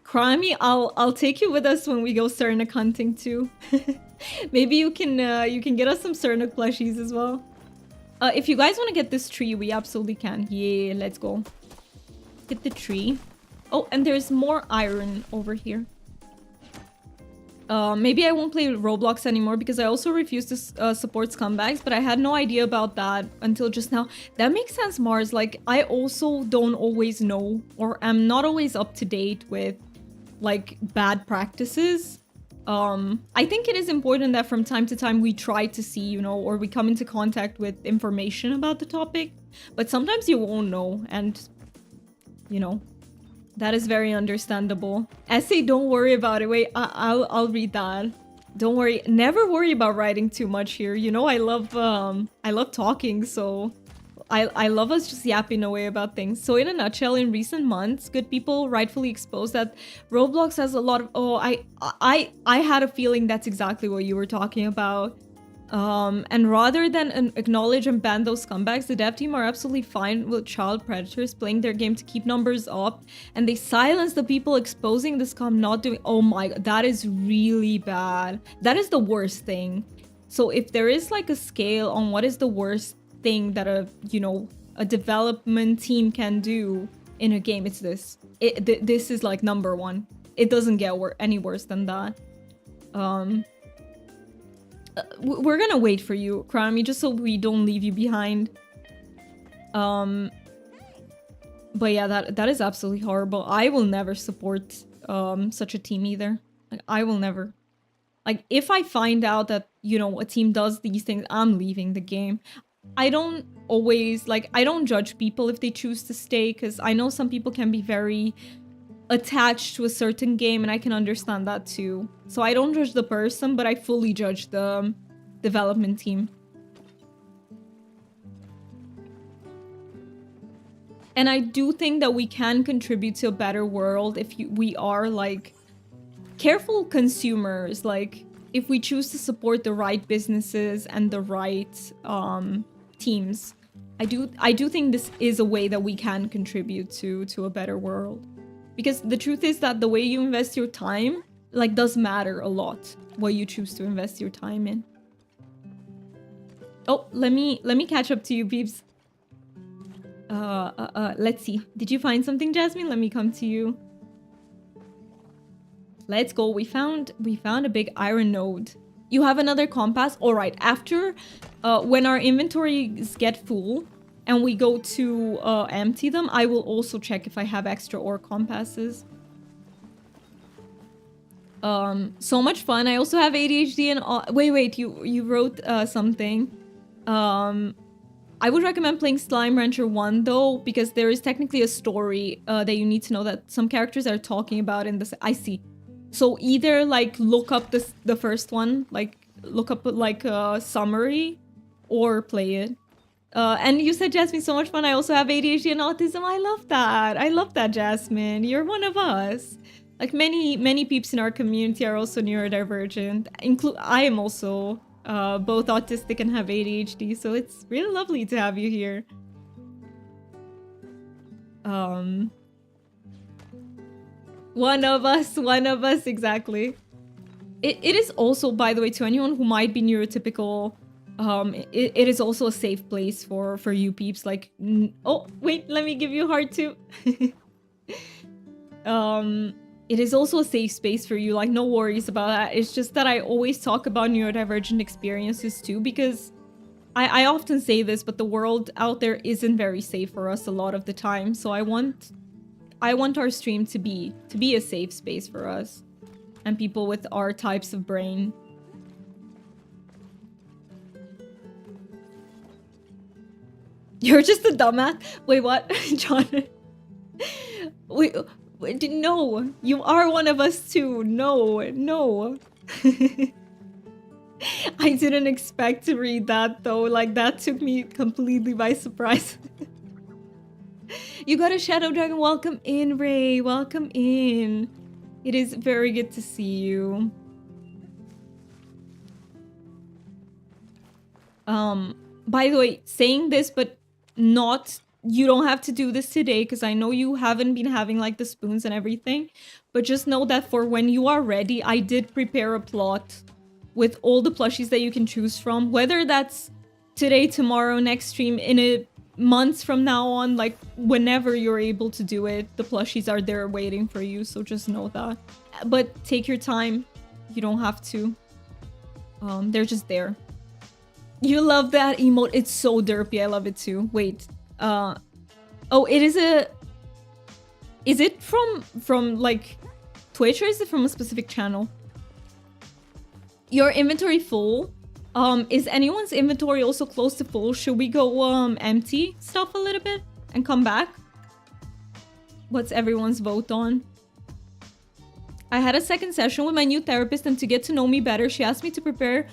Crimey, I'll take you with us when we go Cernic hunting too. Maybe you can get us some Cernic plushies as well. If you guys want to get this tree, we absolutely can. Yeah, let's go. Get the tree. Oh, and there's more iron over here. Maybe I won't play Roblox anymore because I also refuse to support scumbags, but I had no idea about that until just now. That makes sense, Mars. Like, I also don't always know, or am not always up to date with, like, bad practices. I think it is important that from time to time we try to see, you know, or we come into contact with information about the topic, but sometimes you won't know, and, you know, that is very understandable. Essay, don't worry about it. Wait, I'll read that. Don't worry. Never worry about writing too much here. You know, I love talking, so I love us just yapping away about things. So in a nutshell, in recent months, good people rightfully exposed that Roblox has a lot of... Oh, I had a feeling that's exactly what you were talking about. And rather than acknowledge and ban those scumbags, the dev team are absolutely fine with child predators playing their game to keep numbers up, and they silence the people exposing the scum not doing... Oh my god, that is really bad. That is the worst thing. So if there is like a scale on what is the worst thing that a, you know, a development team can do in a game, it's this. This is like number one. It doesn't get any worse than that. We're gonna wait for you, Krami, just so we don't leave you behind. But yeah, that is absolutely horrible. I will never support such a team either. Like, I will never. Like, if I find out that, you know, a team does these things, I'm leaving the game. I don't always, like, I don't judge people if they choose to stay, because I know some people can be very attached to a certain game, and I can understand that too. So I don't judge the person, but I fully judge the development team. And I do think that we can contribute to a better world if we are, like, careful consumers. Like, if we choose to support the right businesses and the right teams. I do think this is a way that we can contribute to a better world. Because the truth is that the way you invest your time, like, does matter a lot. What you choose to invest your time in. Oh, let me catch up to you, peeps. Let's see. Did you find something, Jasmine? Let me come to you. Let's go. We found a big iron node. You have another compass? All right. After, when our inventories get full and we go to empty them, I will also check if I have extra ore compasses. So much fun. I also have ADHD and all. Wait, you wrote something. I would recommend playing Slime Rancher 1 though, because there is technically a story that you need to know that some characters are talking about in this. I see. So either like look up the first one, like look up like a summary, or play it. And you said, Jasmine, so much fun. I also have ADHD and autism. I love that. I love that, Jasmine. You're one of us. Like many peeps in our community are also neurodivergent. I am also both autistic and have ADHD, so it's really lovely to have you here. One of us, exactly. It is also, by the way, to anyone who might be neurotypical, it is also a safe place for you peeps. Like, oh, wait, let me give you a heart too. it is also a safe space for you. Like, no worries about that. It's just that I always talk about neurodivergent experiences too, because I often say this, but the world out there isn't very safe for us a lot of the time. So I want our stream to be a safe space for us and people with our types of brain. You're just a dumbass. Wait, what? John. Wait, no. You are one of us too. No. I didn't expect to read that though. Like, that took me completely by surprise. You got a shadow dragon. Welcome in, Ray. Welcome in. It is very good to see you. By the way, saying this, but not, you don't have to do this today because I know you haven't been having like the spoons and everything, but just know that for when you are ready, I did prepare a plot with all the plushies that you can choose from, whether that's today, tomorrow, next stream, in a months from now on, like whenever you're able to do it, the plushies are there waiting for you, so just know that. But take your time, you don't have to. They're just there. You love that emote. It's so derpy. I love it too. Wait. Oh, it is a... Is it from like Twitch, or is it from a specific channel? Your inventory full? Is anyone's inventory also close to full? Should we go empty stuff a little bit and come back? What's everyone's vote on? I had a second session with my new therapist, and to get to know me better, she asked me to prepare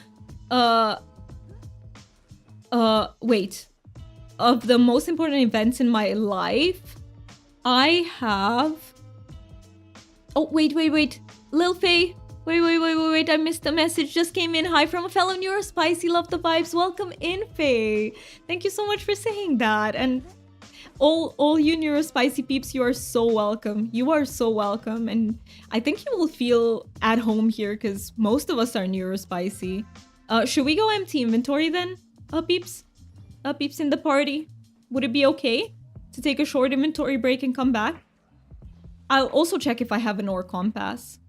wait. Of the most important events in my life, I have... Oh, wait. Lil Faye. Wait. I missed the message. Just came in. Hi from a fellow Neurospicy. Love the vibes. Welcome in, Faye. Thank you so much for saying that. And all you Neurospicy peeps, you are so welcome. You are so welcome. And I think you will feel at home here because most of us are Neurospicy. Should we go empty inventory then? Peeps? Peeps in the party? Would it be okay to take a short inventory break and come back? I'll also check if I have an ore compass.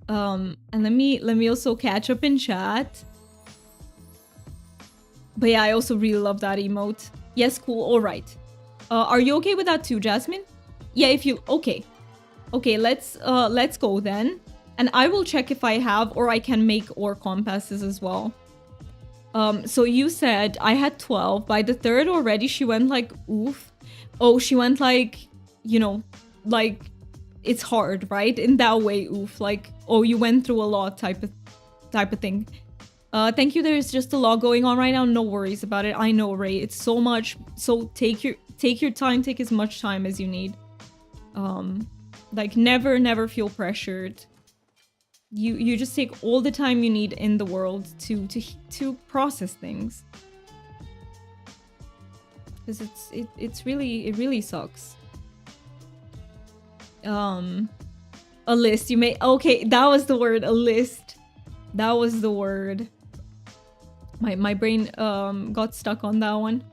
And let me also catch up in chat. But yeah, I also really love that emote. Yes, cool, alright. Are you okay with that too, Jasmine? Yeah, if you... Okay. Okay, let's go then. And I will check if I have or I can make ore compasses as well. So you said I had 12. By the third already, she went like, oof. Oh, she went like, you know, like, it's hard, right? In that way, oof. Like, oh, you went through a lot type of thing. Thank you. There's just a lot going on right now. No worries about it. I know, Ray. It's so much. So take your time. Take as much time as you need. Like, never feel pressured. You just take all the time you need in the world to process things. Because it really sucks. A list. You may... Okay, that was the word. A list. That was the word. My brain got stuck on that one.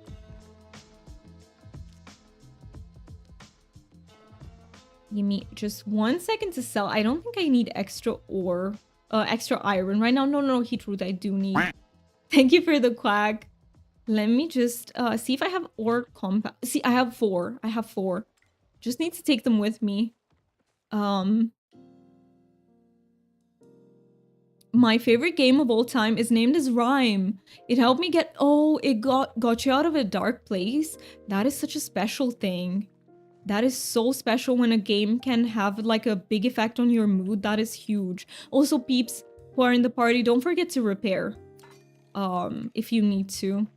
Give me just 1 second to sell. I don't think I need extra ore, extra iron right now. No, Heatroot, I do need. Thank you for the quack. Let me just see if I have ore compact. See, I have 4. I have 4. Just need to take them with me. My favorite game of all time is named as Rhyme. It helped me get... Oh, it got you out of a dark place. That is such a special thing. That is so special when a game can have like a big effect on your mood. That is huge. Also, peeps who are in the party, don't forget to repair. If you need to.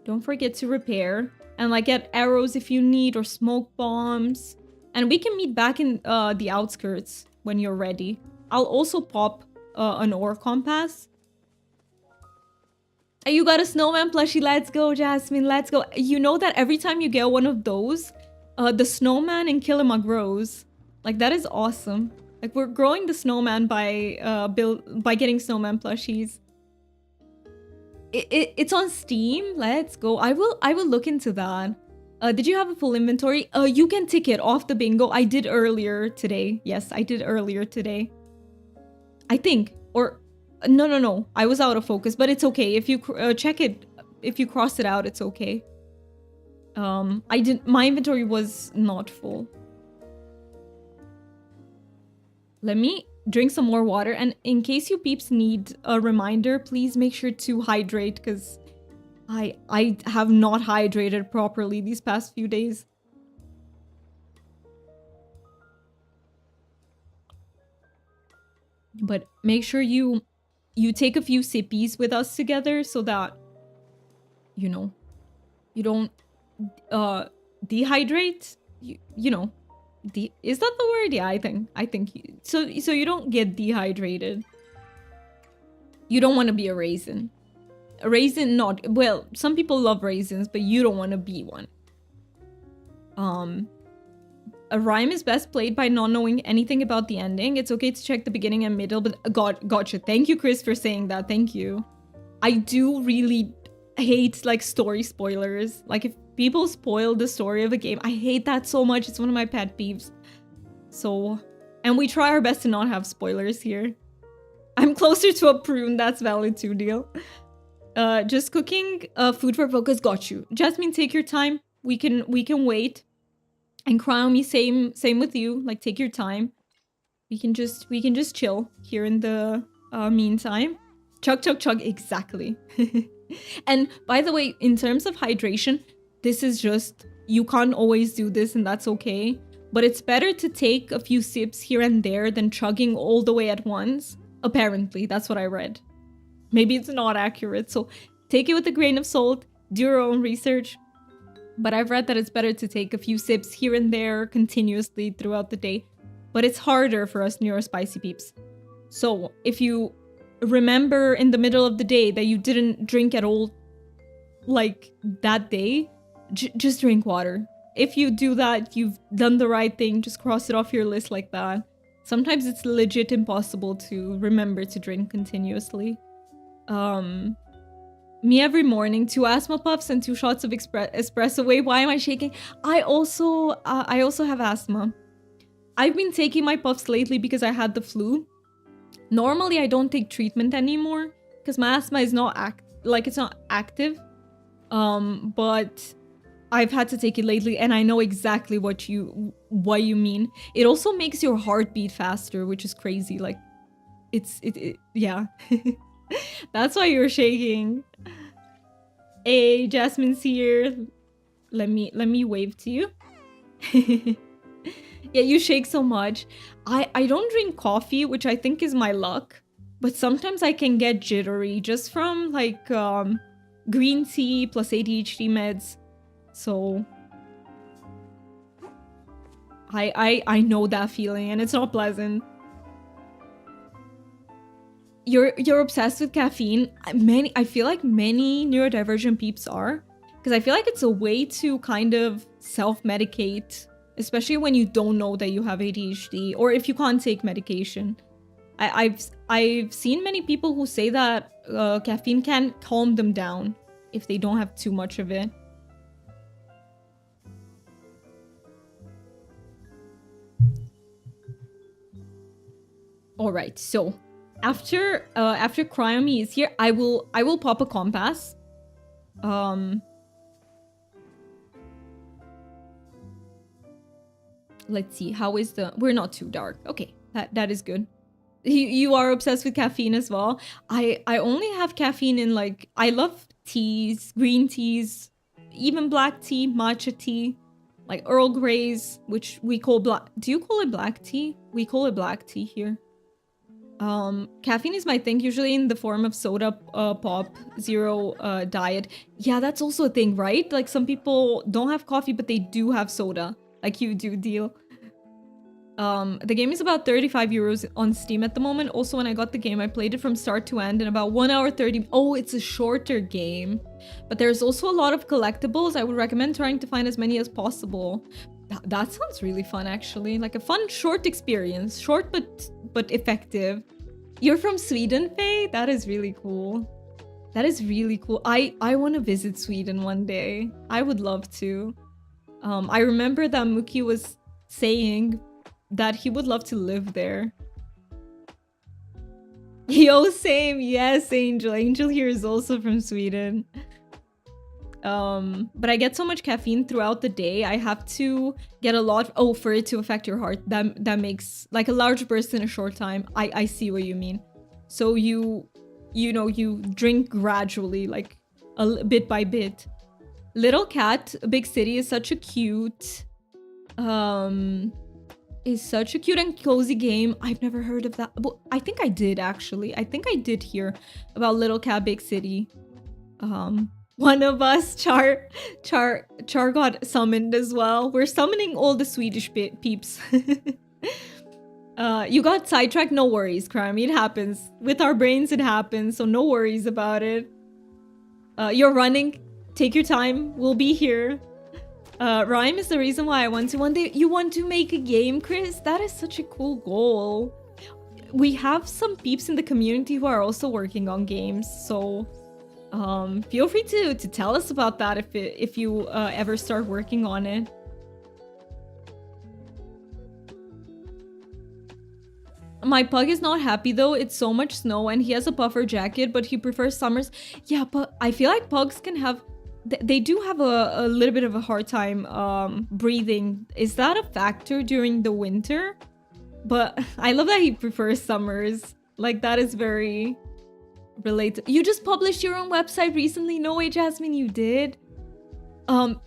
Don't forget to repair. And like get arrows if you need, or smoke bombs. And we can meet back in the outskirts when you're ready. I'll also pop an ore compass. You got a snowman plushie. Let's go, Jasmine. Let's go. You know that every time you get one of those, the snowman in Kilima grows. Like, that is awesome. Like, we're growing the snowman by getting snowman plushies. It's on Steam. Let's go. I will look into that. Did you have a full inventory? You can tick it off the bingo. I did earlier today. Yes, I did earlier today. I think. Or no. I was out of focus, but it's okay. If you check it, if you cross it out, it's okay. My inventory was not full. Let me drink some more water, and in case you peeps need a reminder, please make sure to hydrate, because I have not hydrated properly these past few days. But make sure you take a few sippies with us together so that, you know, you don't dehydrate. You know, is that the word? Yeah, I think so you don't get dehydrated. You don't want to be a raisin. A raisin, not well, some people love raisins, but you don't want to be one. A rhyme is best played by not knowing anything about the ending. It's okay to check the beginning and middle, but gotcha. Thank you, Chris, for saying that. Thank you. I do really hate like story spoilers. Like if people spoil the story of a game, I hate that so much. It's one of my pet peeves. So, and we try our best to not have spoilers here. I'm closer to a prune. That's valid too, deal. Just cooking food for focus. Got you. Jasmine, take your time. We can wait. And Cryomy, same with you. Like, take your time. We can just chill here in the meantime. Chug. Exactly. And by the way, in terms of hydration, this is just, you can't always do this, and that's okay. But it's better to take a few sips here and there than chugging all the way at once. Apparently, that's what I read. Maybe it's not accurate, so take it with a grain of salt. Do your own research. But I've read that it's better to take a few sips here and there continuously throughout the day. But it's harder for us neurospicy peeps. So if you remember in the middle of the day that you didn't drink at all, like that day, just drink water. If you do that, you've done the right thing. Just cross it off your list like that. Sometimes it's legit impossible to remember to drink continuously. Me every morning, 2 asthma puffs and 2 shots of espresso. Wait, why am I shaking? I also have asthma. I've been taking my puffs lately because I had the flu. Normally, I don't take treatment anymore because my asthma is not it's not active. But I've had to take it lately, and I know exactly what you mean. It also makes your heart beat faster, which is crazy. Like, yeah. That's why you're shaking. Hey, Jasmine's here. Let me wave to you. Yeah, you shake so much. I don't drink coffee, which I think is my luck. But sometimes I can get jittery just from like green tea plus ADHD meds. So I know that feeling, and it's not pleasant. You're obsessed with caffeine. I feel like many neurodivergent peeps are, because I feel like it's a way to kind of self-medicate, especially when you don't know that you have ADHD or if you can't take medication. I've seen many people who say that caffeine can calm them down if they don't have too much of it. All right, so after Cryomy is here, I will pop a compass. Let's see, how is we're not too dark. Okay, that is good. You are obsessed with caffeine as well. I only have caffeine in, like, I love teas, green teas, even black tea, matcha tea, like Earl Grey's, which we call black. Do you call it black tea? We call it black tea here. Caffeine is my thing, usually in the form of soda pop, zero diet. Yeah, that's also a thing, right? Like, some people don't have coffee, but they do have soda, like you do, Deal. The game is about 35 euros on Steam at the moment. Also, when I got the game, I played it from start to end in about 1 hour 30. Oh, it's a shorter game, but there's also a lot of collectibles. I would recommend trying to find as many as possible. That sounds really fun, actually. Like a fun short experience. Short but effective. You're from Sweden, Faye? That is really cool. That is really cool. I want to visit Sweden one day. I would love to. I remember that Mookie was saying that he would love to live there. Yo, same. Yes, Angel. Angel here is also from Sweden. But I get so much caffeine throughout the day. I have to get a lot. Oh, for it to affect your heart. That makes like a large burst in a short time. I see what you mean. So you drink gradually, like bit by bit. Little Cat, a Big City is such a cute, and cozy game. I've never heard of that. Well, I think I did actually. I think I did hear about Little Cat Big City. One of us, Char got summoned as well. We're summoning all the Swedish peeps. You got sidetracked? No worries, Crime. It happens. With our brains, it happens. So no worries about it. You're running. Take your time. We'll be here. Rhyme is the reason why I want to. One day, you want to make a game, Chris? That is such a cool goal. We have some peeps in the community who are also working on games. So feel free to tell us about that if you ever start working on it. My pug is not happy though. It's so much snow and he has a puffer jacket, but he prefers summers. Yeah, but I feel like pugs can have... They do have a little bit of a hard time breathing. Is that a factor during the winter? But I love that he prefers summers. Like, that is very relatable. You just published your own website recently? No way, Jasmine, you did? I'm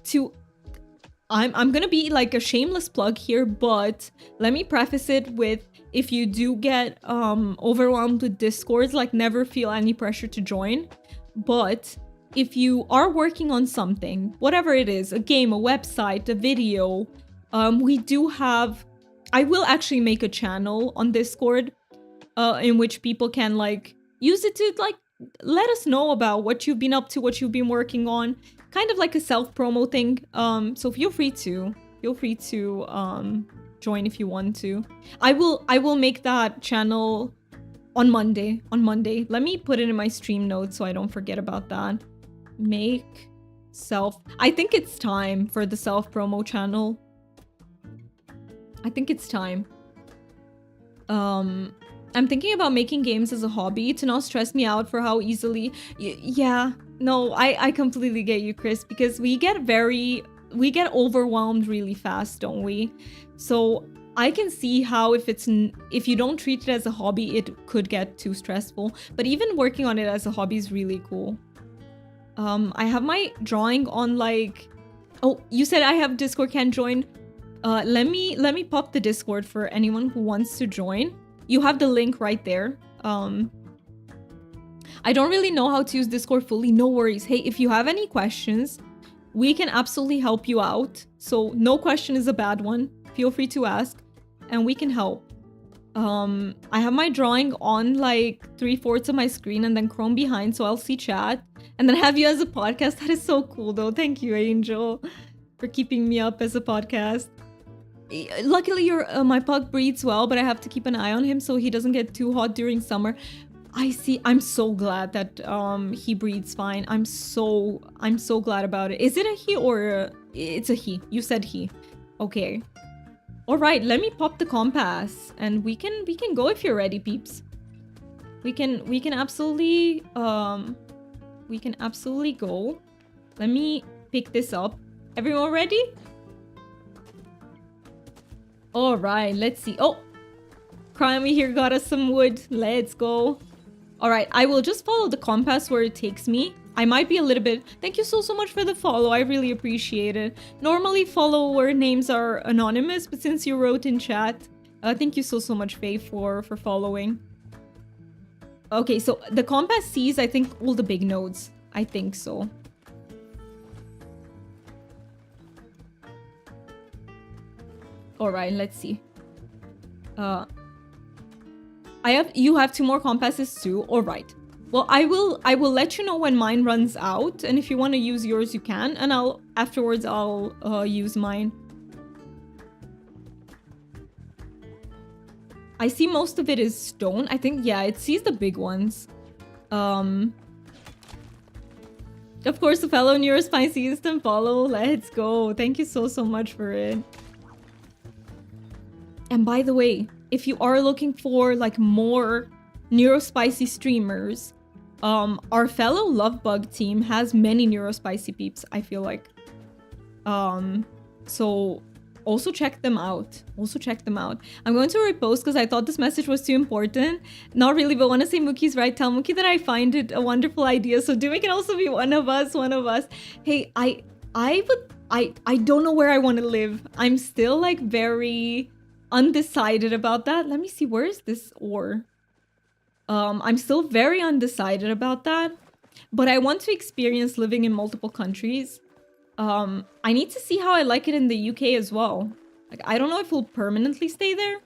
gonna be like a shameless plug here, but let me preface it with, if you do get overwhelmed with Discords, like, never feel any pressure to join. But if you are working on something, whatever it is, a game, a website, a video, we do have... I will actually make a channel on Discord in which people can, like, use it to, like, let us know about what you've been up to, what you've been working on. Kind of like a self-promo thing. So feel free to join if you want to. I will make that channel on Monday. Let me put it in my stream notes so I don't forget about that. Make self... I think it's time for the self-promo channel. I think it's time. I'm thinking about making games as a hobby to not stress me out for how easily... Yeah, no, I completely get you, Chris, because we get overwhelmed really fast, don't we? So I can see how if you don't treat it as a hobby, it could get too stressful. But even working on it as a hobby is really cool. I have my drawing on, like... Oh, you said I have Discord, can't join. Let me pop the Discord for anyone who wants to join. You have the link right there. I don't really know how to use Discord fully. No worries. Hey, if you have any questions, we can absolutely help you out. So no question is a bad one. Feel free to ask and we can help. I have my drawing on like 3/4 of my screen and then Chrome behind, so I'll see chat. And then have you as a podcast. That is so cool though. Thank you, Angel, for keeping me up as a podcast. Luckily, my pug breathes well, but I have to keep an eye on him so he doesn't get too hot during summer. I see. I'm so glad that he breathes fine. I'm so glad about it. Is it a he or it's a he? You said he. Okay. All right. Let me pop the compass and we can go if you're ready, peeps. We can absolutely go. Let me pick this up. Everyone ready? All right, let's see. Oh, Crimey here got us some wood. Let's go. All right, I will just follow the compass where it takes me. I might be a little bit... Thank you so much for the follow. I really appreciate it. Normally, follower names are anonymous, but since you wrote in chat, thank you so much, Faye, for following. Okay, so the compass sees, I think, all the big nodes. I think so. All right, let's see. You have 2 more compasses too. All right. Well, I will let you know when mine runs out, and if you want to use yours, you can, and afterwards I'll use mine. I see most of it is stone. I think, yeah, it sees the big ones. Oh, Of course, the fellow Neurospicy instant follow. Let's go. Thank you so much for it. And by the way, if you are looking for like more Neurospicy streamers, our fellow Lovebug team has many Neurospicy peeps, I feel like. So also check them out. I'm going to repost because I thought this message was too important. Not really, but want to say Mookie's right. Tell Mookie that I find it a wonderful idea. So Dewey can also be one of us. Hey, I don't know where I want to live. I'm still like very undecided about that. Let me see, where is this ore? I'm still very undecided about that, but I want to experience living in multiple countries. I need to see how I like it in the UK as well. Like, I don't know if we'll permanently stay there,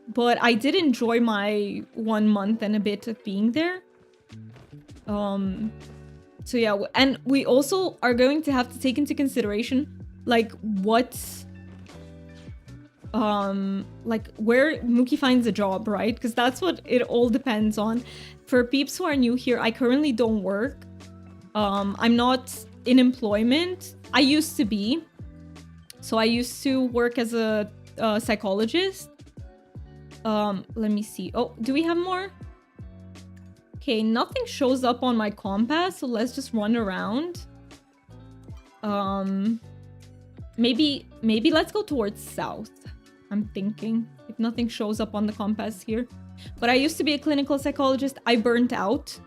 but I did enjoy my 1 month and a bit of being there. So yeah, and we also are going to have to take into consideration like what like where Mookie finds a job, right? Because that's what it all depends on. For peeps who are new here, I currently don't work. I'm not in employment. I used to be. So I used to work as a psychologist. Let me see. Oh, do we have more? Okay, nothing shows up on my compass, so let's just run around. Maybe let's go towards south. I'm thinking, if nothing shows up on the compass here. But I used to be a clinical psychologist. I burnt out.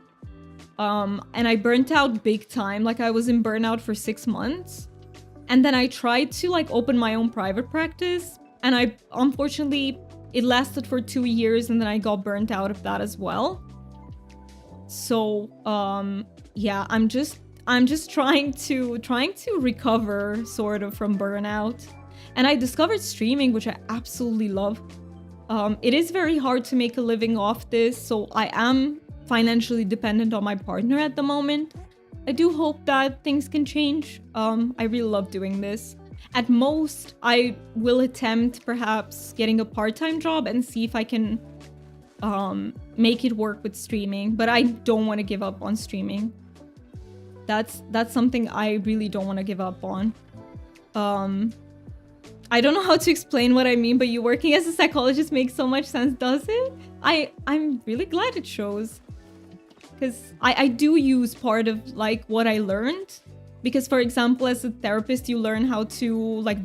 And I burnt out big time. Like, I was in burnout for 6 months. And then I tried to like open my own private practice. And unfortunately, it lasted for 2 years, and then I got burnt out of that as well. So, yeah, I'm just trying to recover sort of from burnout. And I discovered streaming, which I absolutely love. It is very hard to make a living off this, so I am financially dependent on my partner at the moment. I do hope that things can change. I really love doing this. At most, I will attempt perhaps getting a part-time job and see if I can make it work with streaming, but I don't want to give up on streaming. That's something I really don't want to give up on. I don't know how to explain what I mean, but you working as a psychologist makes so much sense, does it? I'm really glad it shows. Because I do use part of like what I learned. Because for example, as a therapist, you learn how to like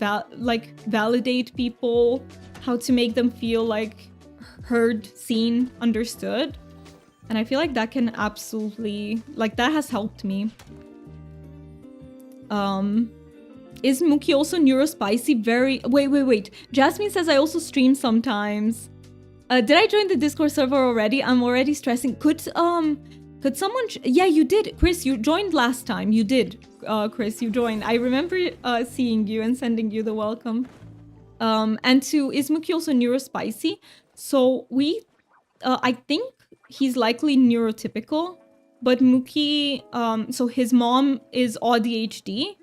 validate people, how to make them feel like heard, seen, understood. And I feel like that can absolutely, like, that has helped me. Is Mookie also Neurospicy? Very... Wait. Jasmine says I also stream sometimes. Did I join the Discord server already? I'm already stressing. Could someone... Yeah, you did. Chris, you joined last time. You did. Chris, you joined. I remember seeing you and sending you the welcome. And to... Is Mookie also Neurospicy? So we... I think he's likely neurotypical. But Mookie... so his mom is ADHD.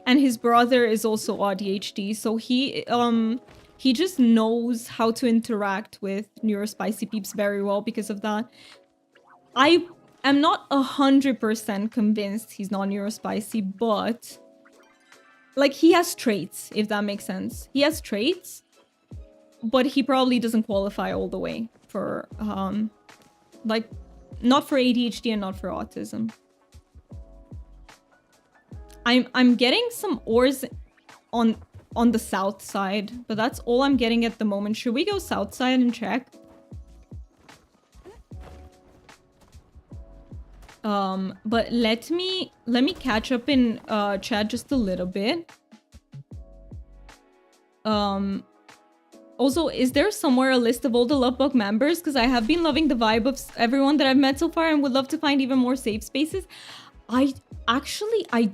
And his brother is also ADHD. So he just knows how to interact with Neurospicy peeps very well because of that. I am not 100% convinced he's not Neurospicy, but like he has traits, if that makes sense. He has traits, but he probably doesn't qualify all the way for like not for ADHD and not for autism. I'm getting some ores on the south side, but that's all I'm getting at the moment. Should we go south side and check? But let me catch up in chat just a little bit. Also, is there somewhere a list of all the Lovebug members? Because I have been loving the vibe of everyone that I've met so far and would love to find even more safe spaces. I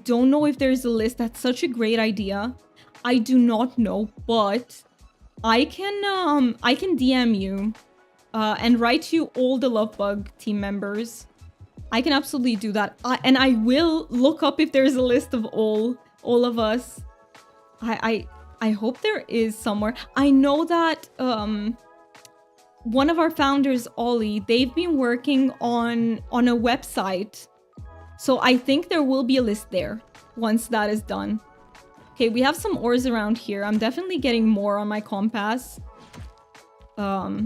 don't know if there's a list. That's such a great idea. I do not know, but I can DM you and write you all the Lovebug team members. I can absolutely do that. And I will look up if there's a list of all of us. I hope there is somewhere. I know that one of our founders, Ollie, they've been working on a website So I think there will be a list there once that is done. Okay, we have some ores around here. I'm definitely getting more on my compass. Let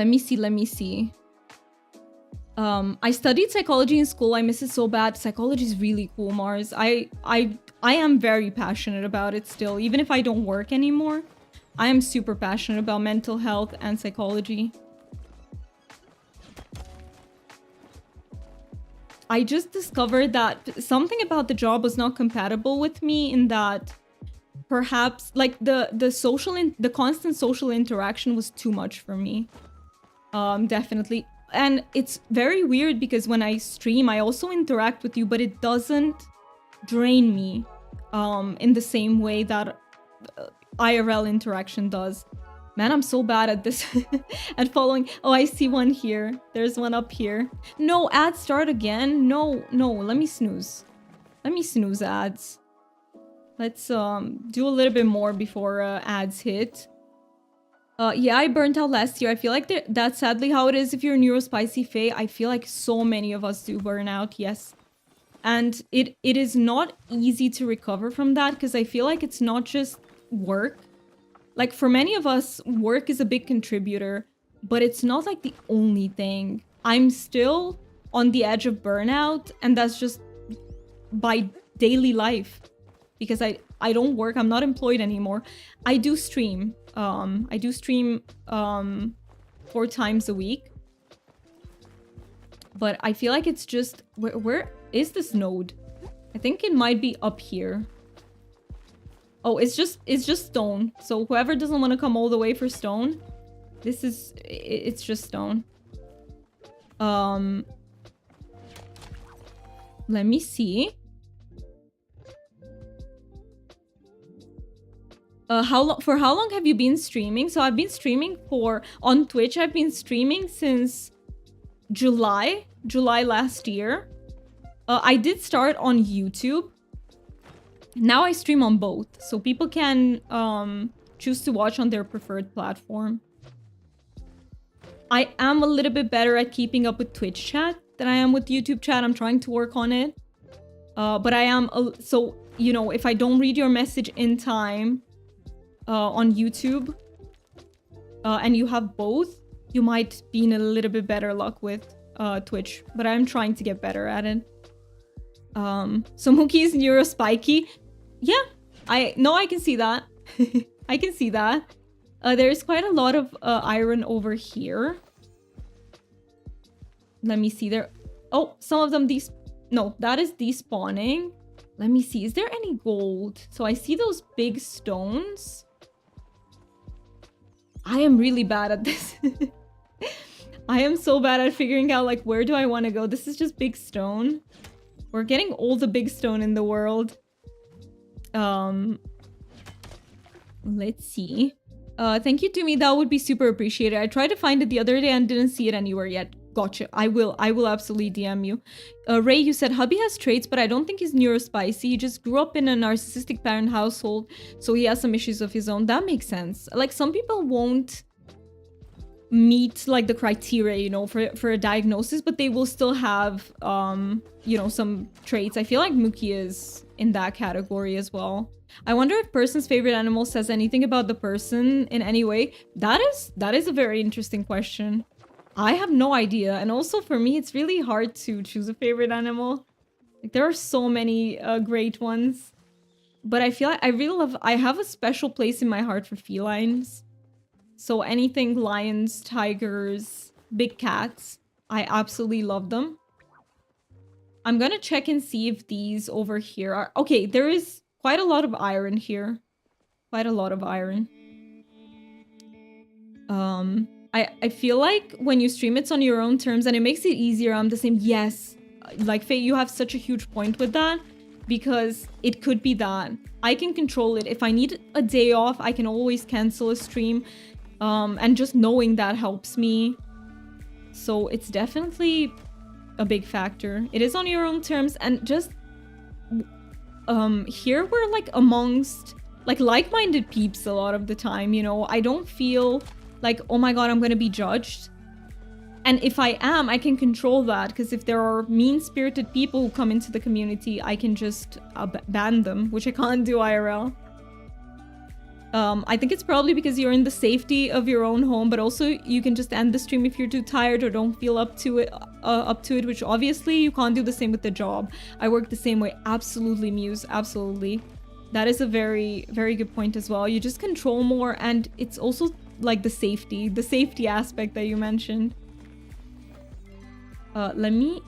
me see. I studied psychology in school. I miss it so bad. Psychology is really cool, Mars. I am very passionate about it still. Even if I don't work anymore, I am super passionate about mental health and psychology. I just discovered that something about the job was not compatible with me, in that perhaps like the constant social interaction was too much for me. Definitely. And it's very weird because when I stream, I also interact with you, but it doesn't drain me in the same way that IRL interaction does. Man, I'm so bad at this, at following. Oh, I see one here. There's one up here. No, ads start again. No, let me snooze. Let me snooze ads. Let's do a little bit more before ads hit. Yeah, I burnt out last year. I feel like that's sadly how it is if you're a neurospicy fae. I feel like so many of us do burn out, yes. And it is not easy to recover from that, because I feel like it's not just work. Like, for many of us, work is a big contributor, but it's not like the only thing. I'm still on the edge of burnout, and that's just by daily life. Because I don't work, I'm not employed anymore. I do stream. I do stream 4 times a week. But I feel like it's just... Where is this node? I think it might be up here. Oh, it's just stone. So whoever doesn't want to come all the way for stone, it's just stone. Let me see. For how long have you been streaming? So I've been streaming on Twitch. I've been streaming since July last year. I did start on YouTube. Now I stream on both, so people can choose to watch on their preferred platform. I am a little bit better at keeping up with Twitch chat than I am with YouTube chat. I'm trying to work on it. But I am... So, you know, if I don't read your message in time on YouTube, and you have both, you might be in a little bit better luck with Twitch. But I'm trying to get better at it. So Mookie is neurospiky. Yeah, I can see that. I can see that. There's quite a lot of iron over here. Let me see there. Oh, some of them no, that is despawning. Let me see. Is there any gold? So I see those big stones. I am really bad at this. I am so bad at figuring out, like, where do I want to go? This is just big stone. We're getting all the big stone in the world. Let's see. Thank you to me. That would be super appreciated. I tried to find it the other day and didn't see it anywhere yet. Gotcha. I will absolutely DM you. Ray, you said hubby has traits, but I don't think he's neurospicy. He just grew up in a narcissistic parent household, so he has some issues of his own. That makes sense. Like, some people won't meet like the criteria, you know, for a diagnosis, but they will still have you know, some traits. I feel like Mookie is in that category as well. I wonder if person's favorite animal says anything about the person in any way. That is a very interesting question. I have no idea. And also for me, it's really hard to choose a favorite animal. Like, there are so many great ones, but I feel like I have a special place in my heart for felines. So anything lions, tigers, big cats, I absolutely love them. I'm gonna check and see if these over here are... Okay, there is quite a lot of iron here. Quite a lot of iron. I feel like when you stream, it's on your own terms and it makes it easier. I'm the same. Yes. Like, Faye, you have such a huge point with that, because it could be that I can control it. If I need a day off, I can always cancel a stream. And just knowing that helps me. So it's definitely a big factor. It is on your own terms, and just here we're like amongst like-minded peeps a lot of the time, you know. I don't feel like, oh my god, I'm gonna be judged. And if I am, I can control that, because if there are mean-spirited people who come into the community, I can just ban them, which I can't do IRL. I think it's probably because you're in the safety of your own home, but also you can just end the stream if you're too tired or don't feel up to it, which obviously you can't do the same with the job. I work the same way. Absolutely, Muse. Absolutely. That is a very, very good point as well. You just control more, and it's also like the safety aspect that you mentioned. Let me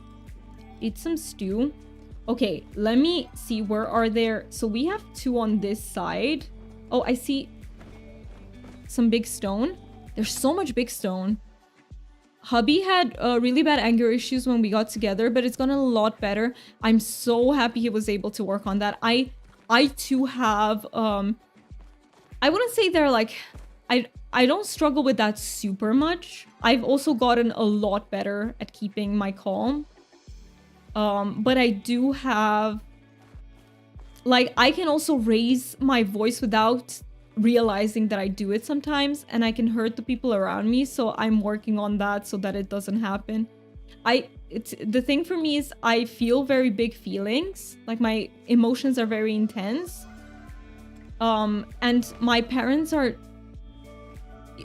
eat some stew. Okay, let me see, where are there? So we have 2 on this side. Oh, I see some big stone. There's so much big stone. Hubby had really bad anger issues when we got together, but it's gotten a lot better. I'm so happy he was able to work on that. I too have, I wouldn't say they're like, I don't struggle with that super much. I've also gotten a lot better at keeping my calm. But I do have, like, I can also raise my voice without realizing that I do it sometimes, and I can hurt the people around me, so I'm working on that so that it doesn't happen. The thing for me is I feel very big feelings, like my emotions are very intense. And my parents are,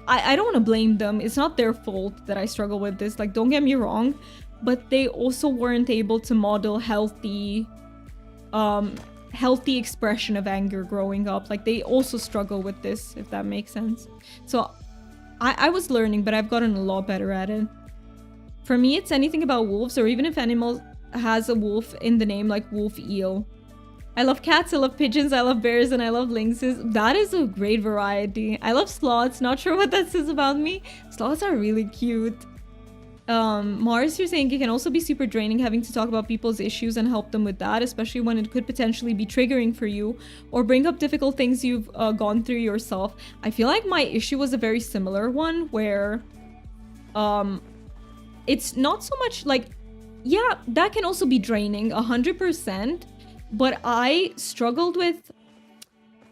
I don't want to blame them. It's not their fault that I struggle with this, like, don't get me wrong, but they also weren't able to model healthy expression of anger growing up. Like, they also struggle with this, if that makes sense. So I was learning, but I've gotten a lot better at it. For me, it's anything about wolves, or even if animal has a wolf in the name, like wolf eel. I love cats, I love pigeons, I love bears, and I love lynxes. That is a great variety. I love sloths. Not sure what that says about me. Sloths are really cute. Mars, you're saying it can also be super draining having to talk about people's issues and help them with that, especially when it could potentially be triggering for you or bring up difficult things you've gone through yourself. I feel like my issue was a very similar one where it's not so much like, yeah, that can also be draining 100%, but I struggled with,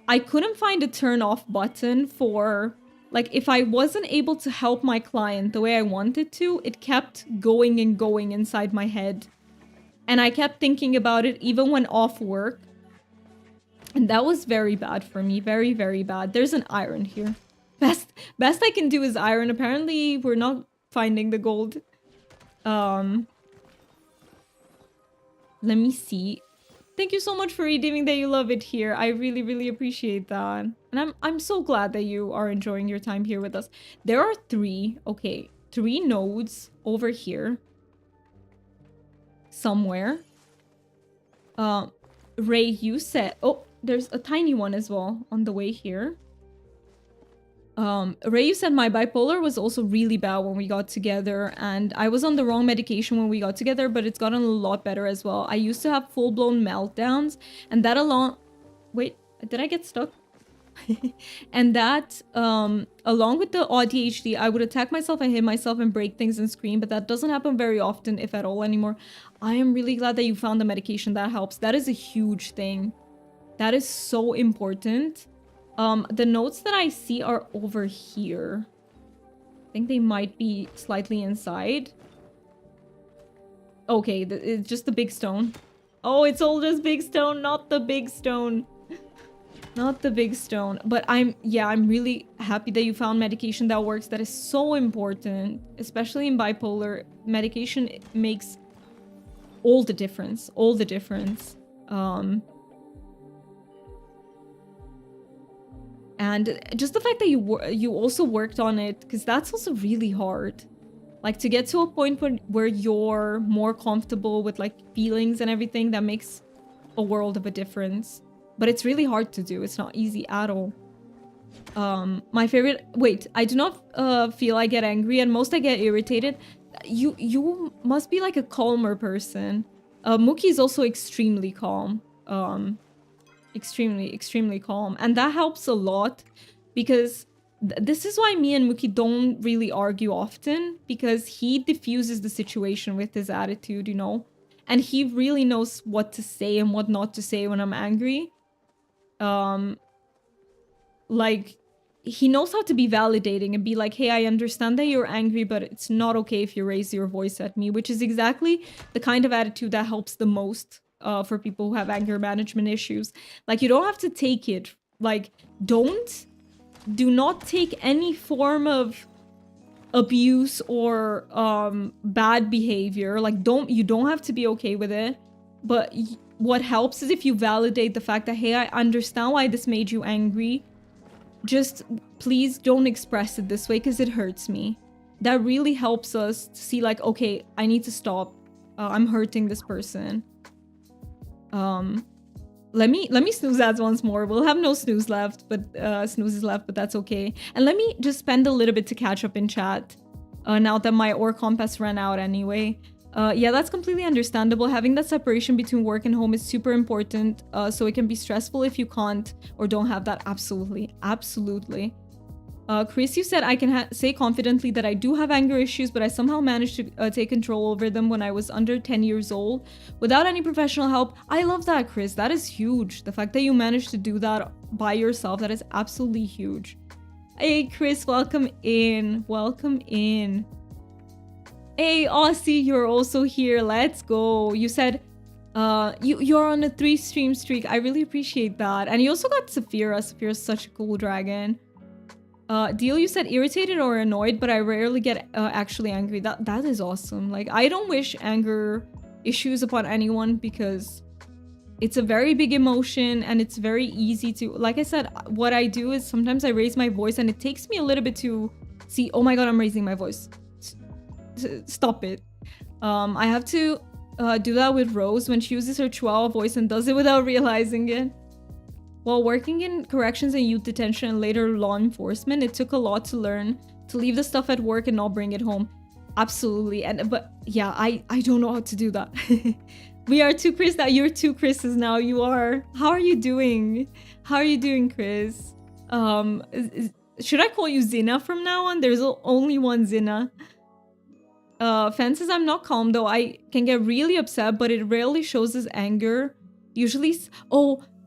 I couldn't find a turn off button for, like, if I wasn't able to help my client the way I wanted to, it kept going and going inside my head. And I kept thinking about it even when off work. And that was very bad for me. Very, very bad. There's an iron here. Best I can do is iron. Apparently, we're not finding the gold. Let me see. Thank you so much for redeeming that you love it here. I really, really appreciate that. And I'm so glad that you are enjoying your time here with us. There are 3 nodes over here. Somewhere. Ray, you said... Oh, there's a tiny one as well on the way here. Ray, you said my bipolar was also really bad when we got together, and I was on the wrong medication when we got together, but it's gotten a lot better as well. I used to have full-blown meltdowns, and that along... Wait, did I get stuck? And that, along with the ADHD, I would attack myself and hit myself and break things and scream, but that doesn't happen very often, if at all, anymore. I am really glad that you found the medication that helps. That is a huge thing. That is so important. The notes that I see are over here. I think they might be slightly inside. Okay, it's just the big stone. Oh, it's all just big stone, not the big stone. Not the big stone. But I'm really happy that you found medication that works. That is so important, especially in bipolar. Medication makes all the difference. All the difference. And just the fact that you also worked on it, because that's also really hard. Like, to get to a point where you're more comfortable with, like, feelings and everything, that makes a world of a difference. But it's really hard to do. It's not easy at all. My favorite... Wait, I do not feel I get angry, and most I get irritated. You must be, like, a calmer person. Mookie is also extremely calm. Extremely calm, and that helps a lot, because this is why me and Mookie don't really argue often, because he diffuses the situation with his attitude, you know, and he really knows what to say and what not to say when I'm angry. Like, he knows how to be validating and be like, hey, I understand that you're angry, but it's not okay if you raise your voice at me, which is exactly the kind of attitude that helps the most for people who have anger management issues. Like, you don't have to take it. Like, do not take any form of abuse or bad behavior. Like, you don't have to be okay with it. But what helps is if you validate the fact that, hey, I understand why this made you angry. Just please don't express it this way because it hurts me. That really helps us to see like, okay, I need to stop. I'm hurting this person. Let me snooze ads once more. We'll have no snoozes left, but that's okay. And let me just spend a little bit to catch up in chat. Now that my ore compass ran out anyway. Yeah, that's completely understandable. Having that separation between work and home is super important. So it can be stressful if you can't or don't have that. Absolutely. Absolutely. Chris, you said I can say confidently that I do have anger issues, but I somehow managed to take control over them when I was under 10 years old without any professional help. I love that, Chris. That is huge. The fact that you managed to do that by yourself, that is absolutely huge. Hey, Chris, welcome in. Welcome in. Hey, Aussie, you're also here. Let's go. You said you're on a 3-stream streak. I really appreciate that. And you also got Saphira. Saphira's such a cool dragon. Deal, you said irritated or annoyed, but I rarely get actually angry. That is awesome. Like, I don't wish anger issues upon anyone because it's a very big emotion and it's very easy to, like I said, what I do is sometimes I raise my voice and it takes me a little bit to see, oh my god, I'm raising my voice. Stop it. I have to do that with Rose when she uses her chihuahua voice and does it without realizing it. While working in corrections and youth detention and later law enforcement, it took a lot to learn to leave the stuff at work and not bring it home. Absolutely. But yeah, I don't know how to do that. We are two Chris now. You're two Chris's now. You are. How are you doing? How are you doing, Chris? Should I call you Zina from now on? There's only one Zina. Fan says I'm not calm though. I can get really upset, but it rarely shows as anger. Usually,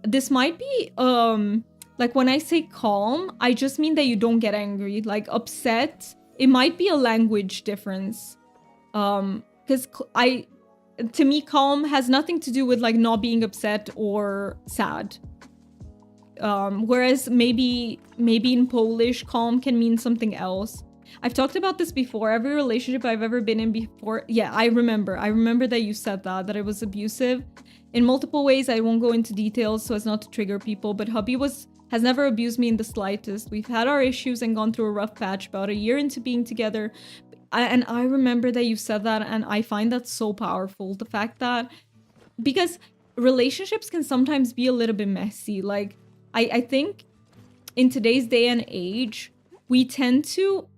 this might be, like when I say calm, I just mean that you don't get angry. Like upset, it might be a language difference. Because to me, calm has nothing to do with like not being upset or sad. Whereas maybe in Polish, calm can mean something else. I've talked about this before. Every relationship I've ever been in before. Yeah, I remember that you said that it was abusive. In multiple ways, I won't go into details so as not to trigger people, but hubby has never abused me in the slightest. We've had our issues and gone through a rough patch about a year into being together. And I remember that you said that, and I find that so powerful. The fact that, because relationships can sometimes be a little bit messy. Like, I think in today's day and age, we tend to,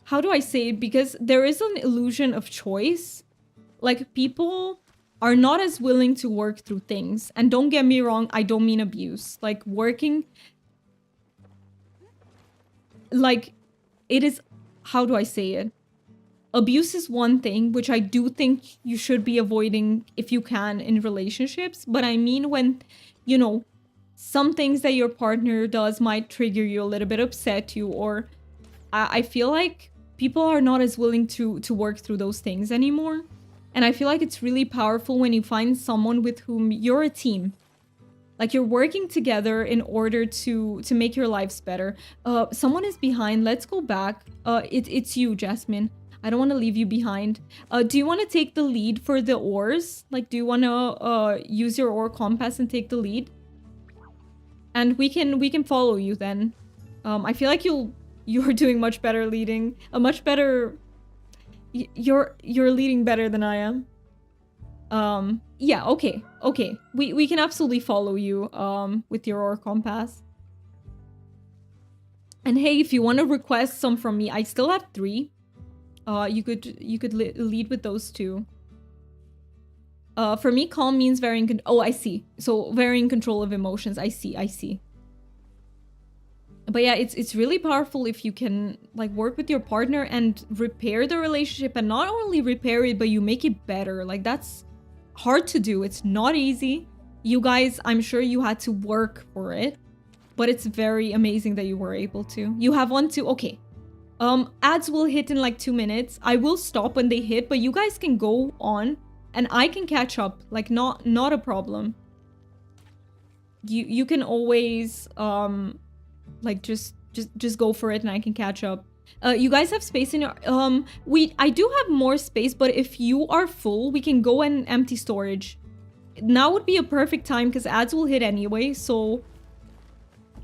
how do I say it? Because there is an illusion of choice. Like, people are not as willing to work through things. And don't get me wrong, I don't mean abuse. Like, working, like, it is, how do I say it? Abuse is one thing, which I do think you should be avoiding if you can in relationships. But I mean when, you know, some things that your partner does might trigger you a little bit, upset you, or I feel like people are not as willing to work through those things anymore. And I feel like it's really powerful when you find someone with whom you're a team. Like, you're working together in order to make your lives better. Someone is behind. Let's go back. It's you, Jasmine. I don't want to leave you behind. Do you want to take the lead for the ores? Like, do you want to use your ore compass and take the lead? And we can follow you then. I feel like you're doing much better leading. You're leading better than I am. Yeah, okay. We can absolutely follow you with your ore compass. And hey, if you want to request some from me, I still have 3. You could lead with those 2. For me, calm means very in oh, I see. So very in control of emotions. I see. But yeah, it's really powerful if you can like work with your partner and repair the relationship, and not only repair it, but you make it better. Like, that's hard to do. It's not easy. You guys, I'm sure you had to work for it. but it's very amazing that you were able to. You have one too? Okay. Ads will hit in like 2 minutes. I will stop when they hit, but you guys can go on and I can catch up. Like not a problem. You can always like just go for it and I can catch up. You guys have space in your I do have more space, but if you are full, we can go and empty storage. Now would be a perfect time because ads will hit anyway, so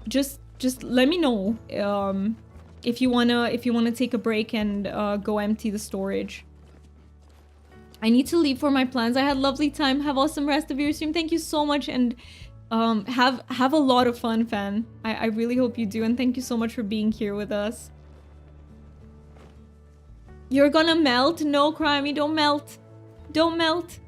just let me know if you wanna take a break and go empty the storage. I need to leave for my plans. I had lovely time. Have awesome rest of your stream. Thank you so much, and have a lot of fun, fan. I really hope you do, and thank you so much for being here with us. You're gonna melt? No, Crimey, don't melt. Don't melt.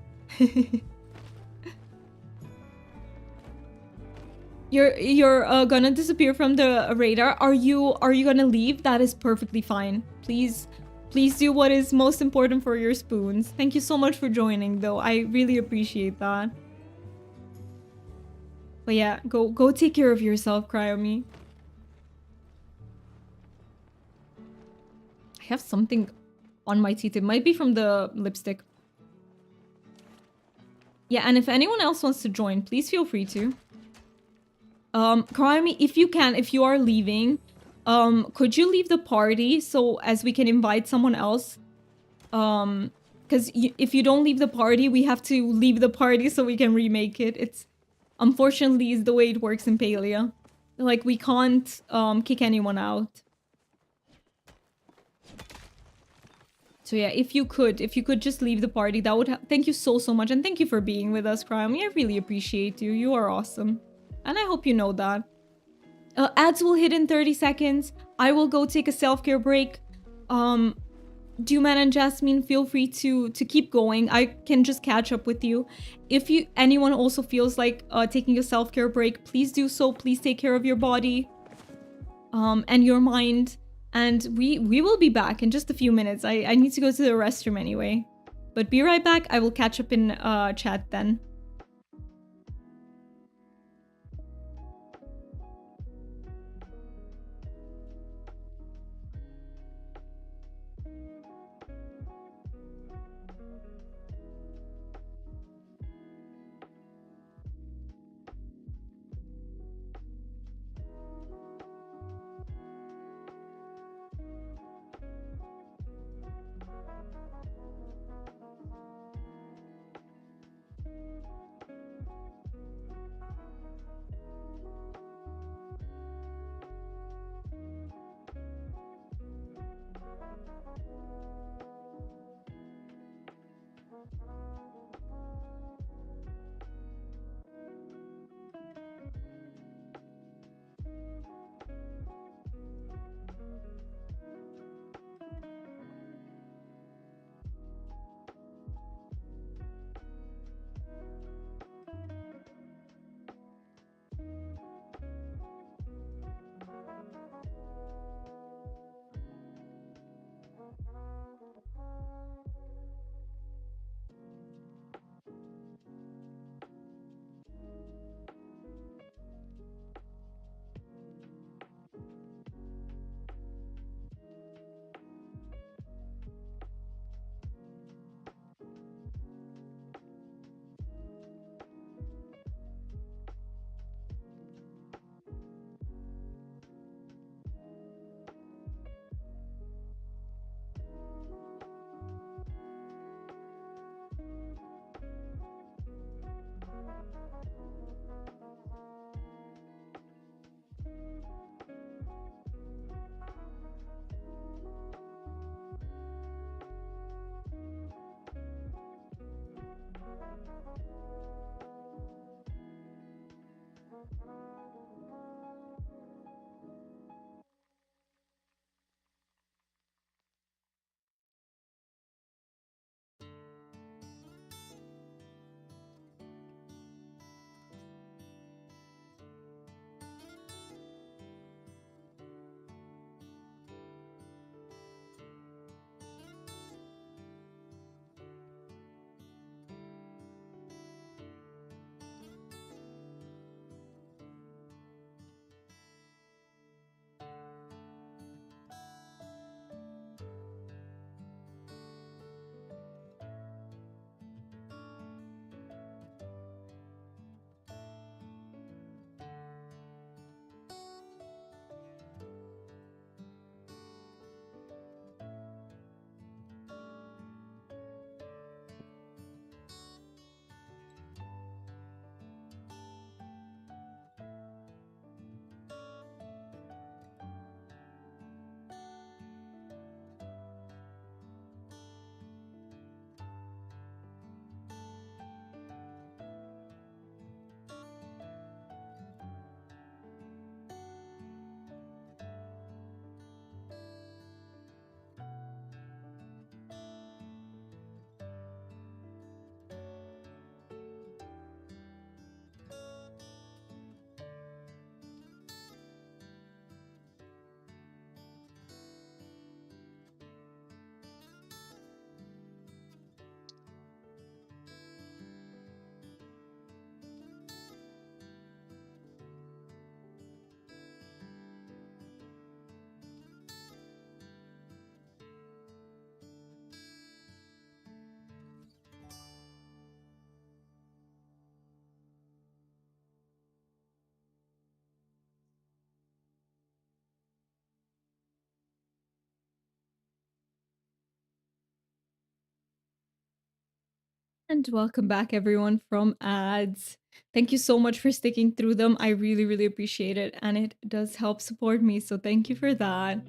You're gonna disappear from the radar. Are you gonna leave? That is perfectly fine. Please do what is most important for your spoons. Thank you so much for joining, though. I really appreciate that. But yeah, go take care of yourself, Cryomi. I have something on my teeth. It might be from the lipstick. Yeah, and if anyone else wants to join, please feel free to. Cryomi, if you are leaving, could you leave the party so as we can invite someone else? Because if you don't leave the party, we have to leave the party so we can remake it. It's unfortunately is the way it works in Palia. Like we can't kick anyone out. So yeah, if you could just leave the party, that would thank you so much, and thank you for being with us, Cryomi. I really appreciate you. You are awesome. And I hope you know that. Ads will hit in 30 seconds. I will go take a self-care break. Dewman and Jasmine, feel free to keep going. I can just catch up with you. If anyone also feels like taking a self-care break, please do so. Please take care of your body and your mind. And we will be back in just a few minutes. I need to go to the restroom anyway. But be right back. I will catch up in chat then. And welcome back, everyone, from ads. Thank you so much for sticking through them. I really, really appreciate it, and it does help support me, so thank you for that.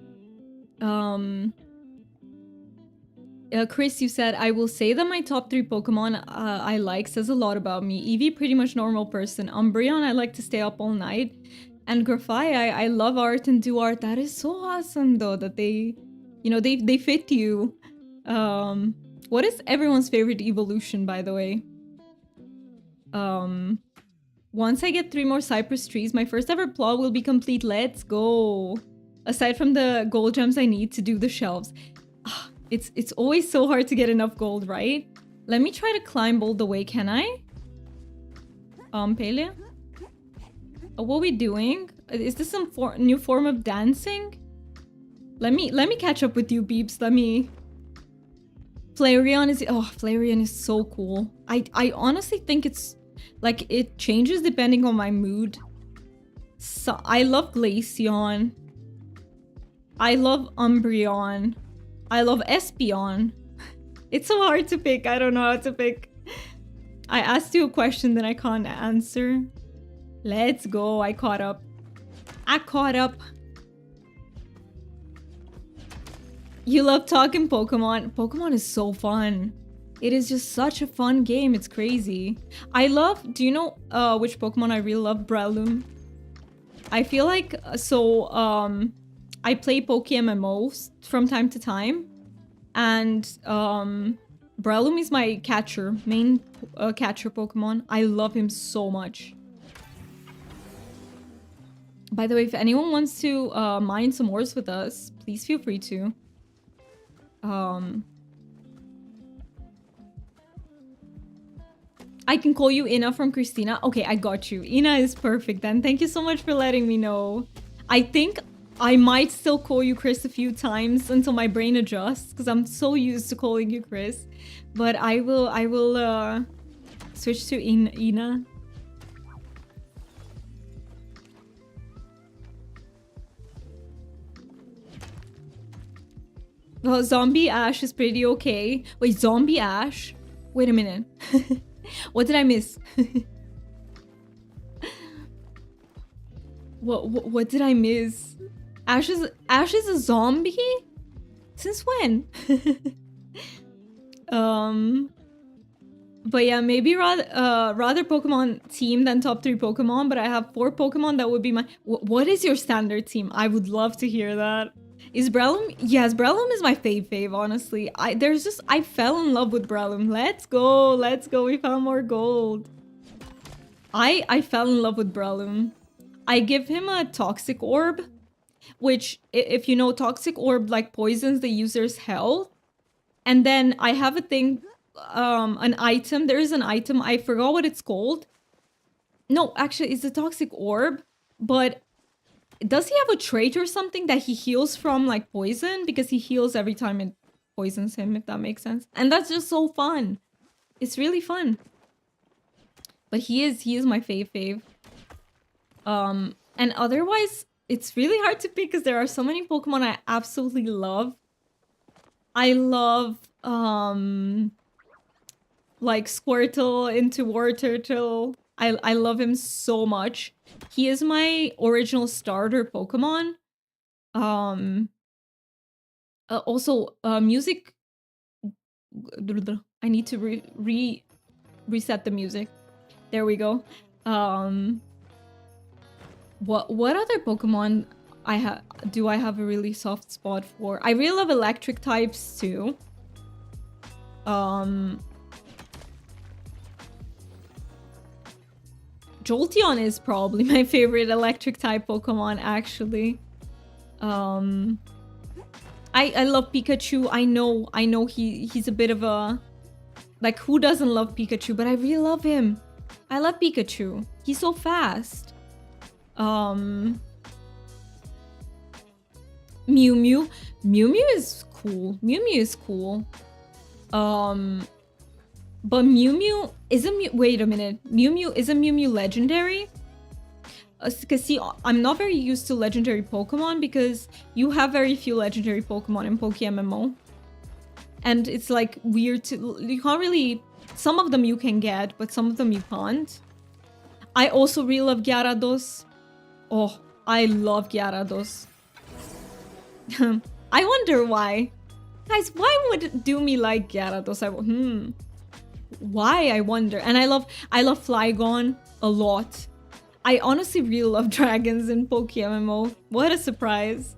Chris, you said, I will say that my top 3 Pokemon I like says a lot about me. Eevee, pretty much normal person. Umbreon, I like to stay up all night. And Grafai, I love art and do art. That is so awesome, though, that they, you know, they fit you. What is everyone's favorite evolution, by the way? Once I get 3 more cypress trees, my first ever plot will be complete. Let's go. Aside from the gold gems I need to do the shelves. It's always so hard to get enough gold, right? Let me try to climb all the way, can I? Palia? What are we doing? Is this some new form of dancing? Let me catch up with you, Beeps. Let me... Flareon is... Oh, Flareon is so cool. I honestly think it's... Like, it changes depending on my mood. So, I love Glaceon. I love Umbreon. I love Espeon. It's so hard to pick. I don't know how to pick. I asked you a question that I can't answer. Let's go. I caught up. I caught up. You love talking Pokemon. Pokemon is so fun. It is just such a fun game. It's crazy. I love... Do you know which Pokemon I really love? Breloom. I feel like... I play PokeMMOs from time to time. And Breloom is my catcher. Main catcher Pokemon. I love him so much. By the way, if anyone wants to mine some ores with us, please feel free to. I can call you Ina from Christina. Okay, I got you. Ina is perfect then. Thank you so much for letting me know. I think I might still call you Chris a few times until my brain adjusts, because I'm so used to calling you Chris. But I will switch to Ina. Well, Zombie Ash is pretty okay. Wait, Zombie Ash? Wait a minute. What did I miss? What did I miss? Ash is a zombie? Since when? But yeah, maybe rather Pokemon team than top 3 Pokemon, but I have 4 Pokemon that would be my... What is your standard team? I would love to hear that. Is Breloom? Yes, Breloom is my fave, honestly. I fell in love with Breloom. Let's go, we found more gold. I fell in love with Breloom. I give him a Toxic Orb, which, if you know, Toxic Orb, like, poisons the user's health. And then I have a thing, an item. There is an item, I forgot what it's called. No, actually, it's a Toxic Orb, but... Does he have a trait or something that he heals from, like, poison? Because he heals every time it poisons him, if that makes sense. And that's just so fun. It's really fun. But he is my fave. And otherwise, it's really hard to pick because there are so many Pokemon I absolutely love. I love, like, Squirtle into War Turtle. I love him so much. He is my original starter Pokemon. Also, music... I need to reset the music. There we go. What other Pokemon do I have a really soft spot for? I really love electric types too. Jolteon is probably my favorite electric type Pokemon, actually. I love Pikachu. I know he's a bit of a... Like, who doesn't love Pikachu? But I really love him. I love Pikachu. He's so fast. Mew Mew. Mew Mew is cool. Mew Mew is cool. But Mew Mew isn't... Wait a minute. Isn't Mew Mew legendary? Because see, I'm not very used to legendary Pokemon because you have very few legendary Pokemon in PokeMMO. And it's like weird to... You can't really... Some of them you can get, but some of them you can't. I also really love Gyarados. Oh, I love Gyarados. I wonder why. Guys, why would Doomy like Gyarados? Why, I wonder. And I love Flygon a lot. I honestly really love dragons in PokeMMO. What a surprise.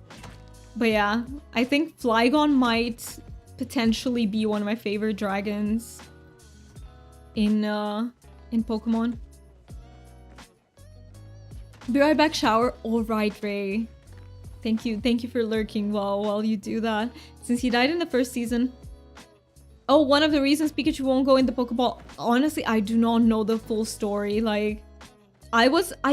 But yeah, I think Flygon might potentially be one of my favorite dragons in Pokemon. Be right back, shower. All right, Ray. Thank you for lurking while you do that. Since he died in the first season. Oh, one of the reasons Pikachu won't go in the Pokeball. Honestly, I do not know the full story. Like, I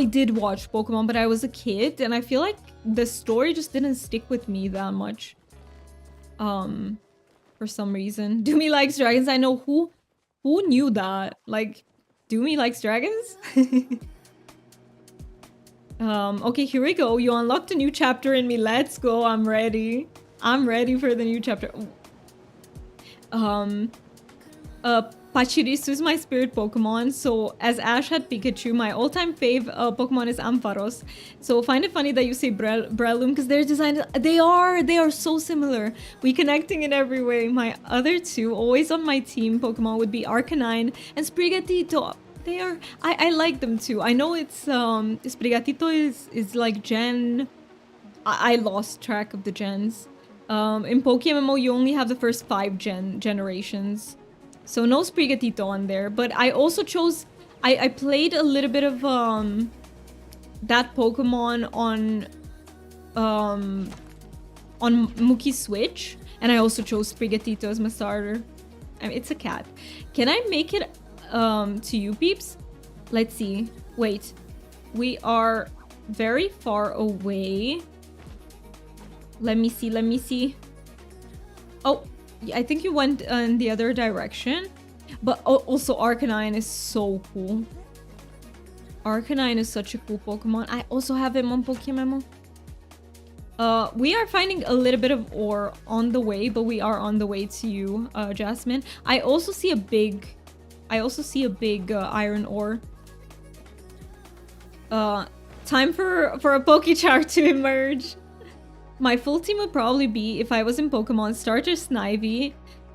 did watch Pokemon, but I was a kid, and I feel like the story just didn't stick with me that much. For some reason. Doomy likes dragons. I know who knew that. Like, Doomy likes dragons? Okay, here we go. You unlocked a new chapter in me. Let's go. I'm ready. I'm ready for the new chapter. Pachirisu is my spirit Pokemon. So as Ash had Pikachu, my all-time fave Pokemon is Ampharos. So find it funny that you say Breloom because their design, they are so similar. We connecting in every way. My other two, always on my team Pokemon, would be Arcanine and Sprigatito. They are, I like them too. I know it's Sprigatito is like gen. I lost track of the gens. In PokeMMO you only have the first 5 generations. So no Sprigatito on there. But I also chose, I played a little bit of that Pokemon on Muki's Switch, and I also chose Sprigatito as my starter. I mean, it's a cat. Can I make it to you peeps? Let's see. Wait, we are very far away. Let me see. Oh, I think you went in the other direction. But also Arcanine is so cool. Arcanine is such a cool Pokemon. I also have him on PokeMMO. We are finding a little bit of ore on the way, but we are on the way to you, Jasmine. I also see a big iron ore. Time for a Pokechar to emerge. My full team would probably be, if I was in Pokemon, starter Snivy,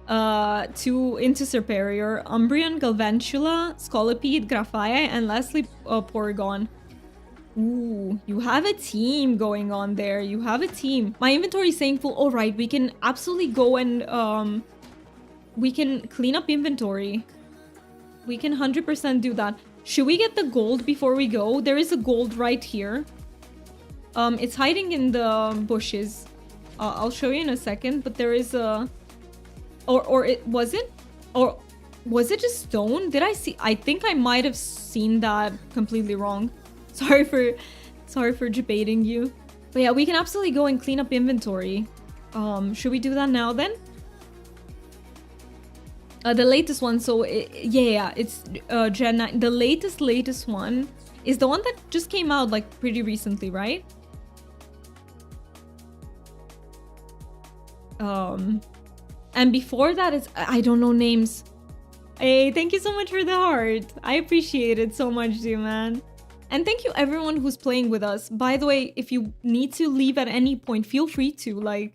into Serperior, Umbreon, Galvantula, Scolipede, Grafaiai, and lastly, Porygon. Ooh, you have a team going on there. You have a team. My inventory is saying full. All right, we can absolutely go and we can clean up inventory. We can 100% do that. Should we get the gold before we go? There is a gold right here. It's hiding in the bushes. I'll show you in a second, but there is a... Or it... Was it? Or was it just stone? Did I see... I think I might have seen that completely wrong. Sorry for debating you. But yeah, we can absolutely go and clean up inventory. Should we do that now then? The latest one, so yeah, it's Gen 9. The latest one is the one that just came out like pretty recently, right? And before that is, I don't know names. Hey, thank you so much for the heart. I appreciate it so much, dude, man. And thank you everyone who's playing with us. By the way, if you need to leave at any point, feel free to. Like,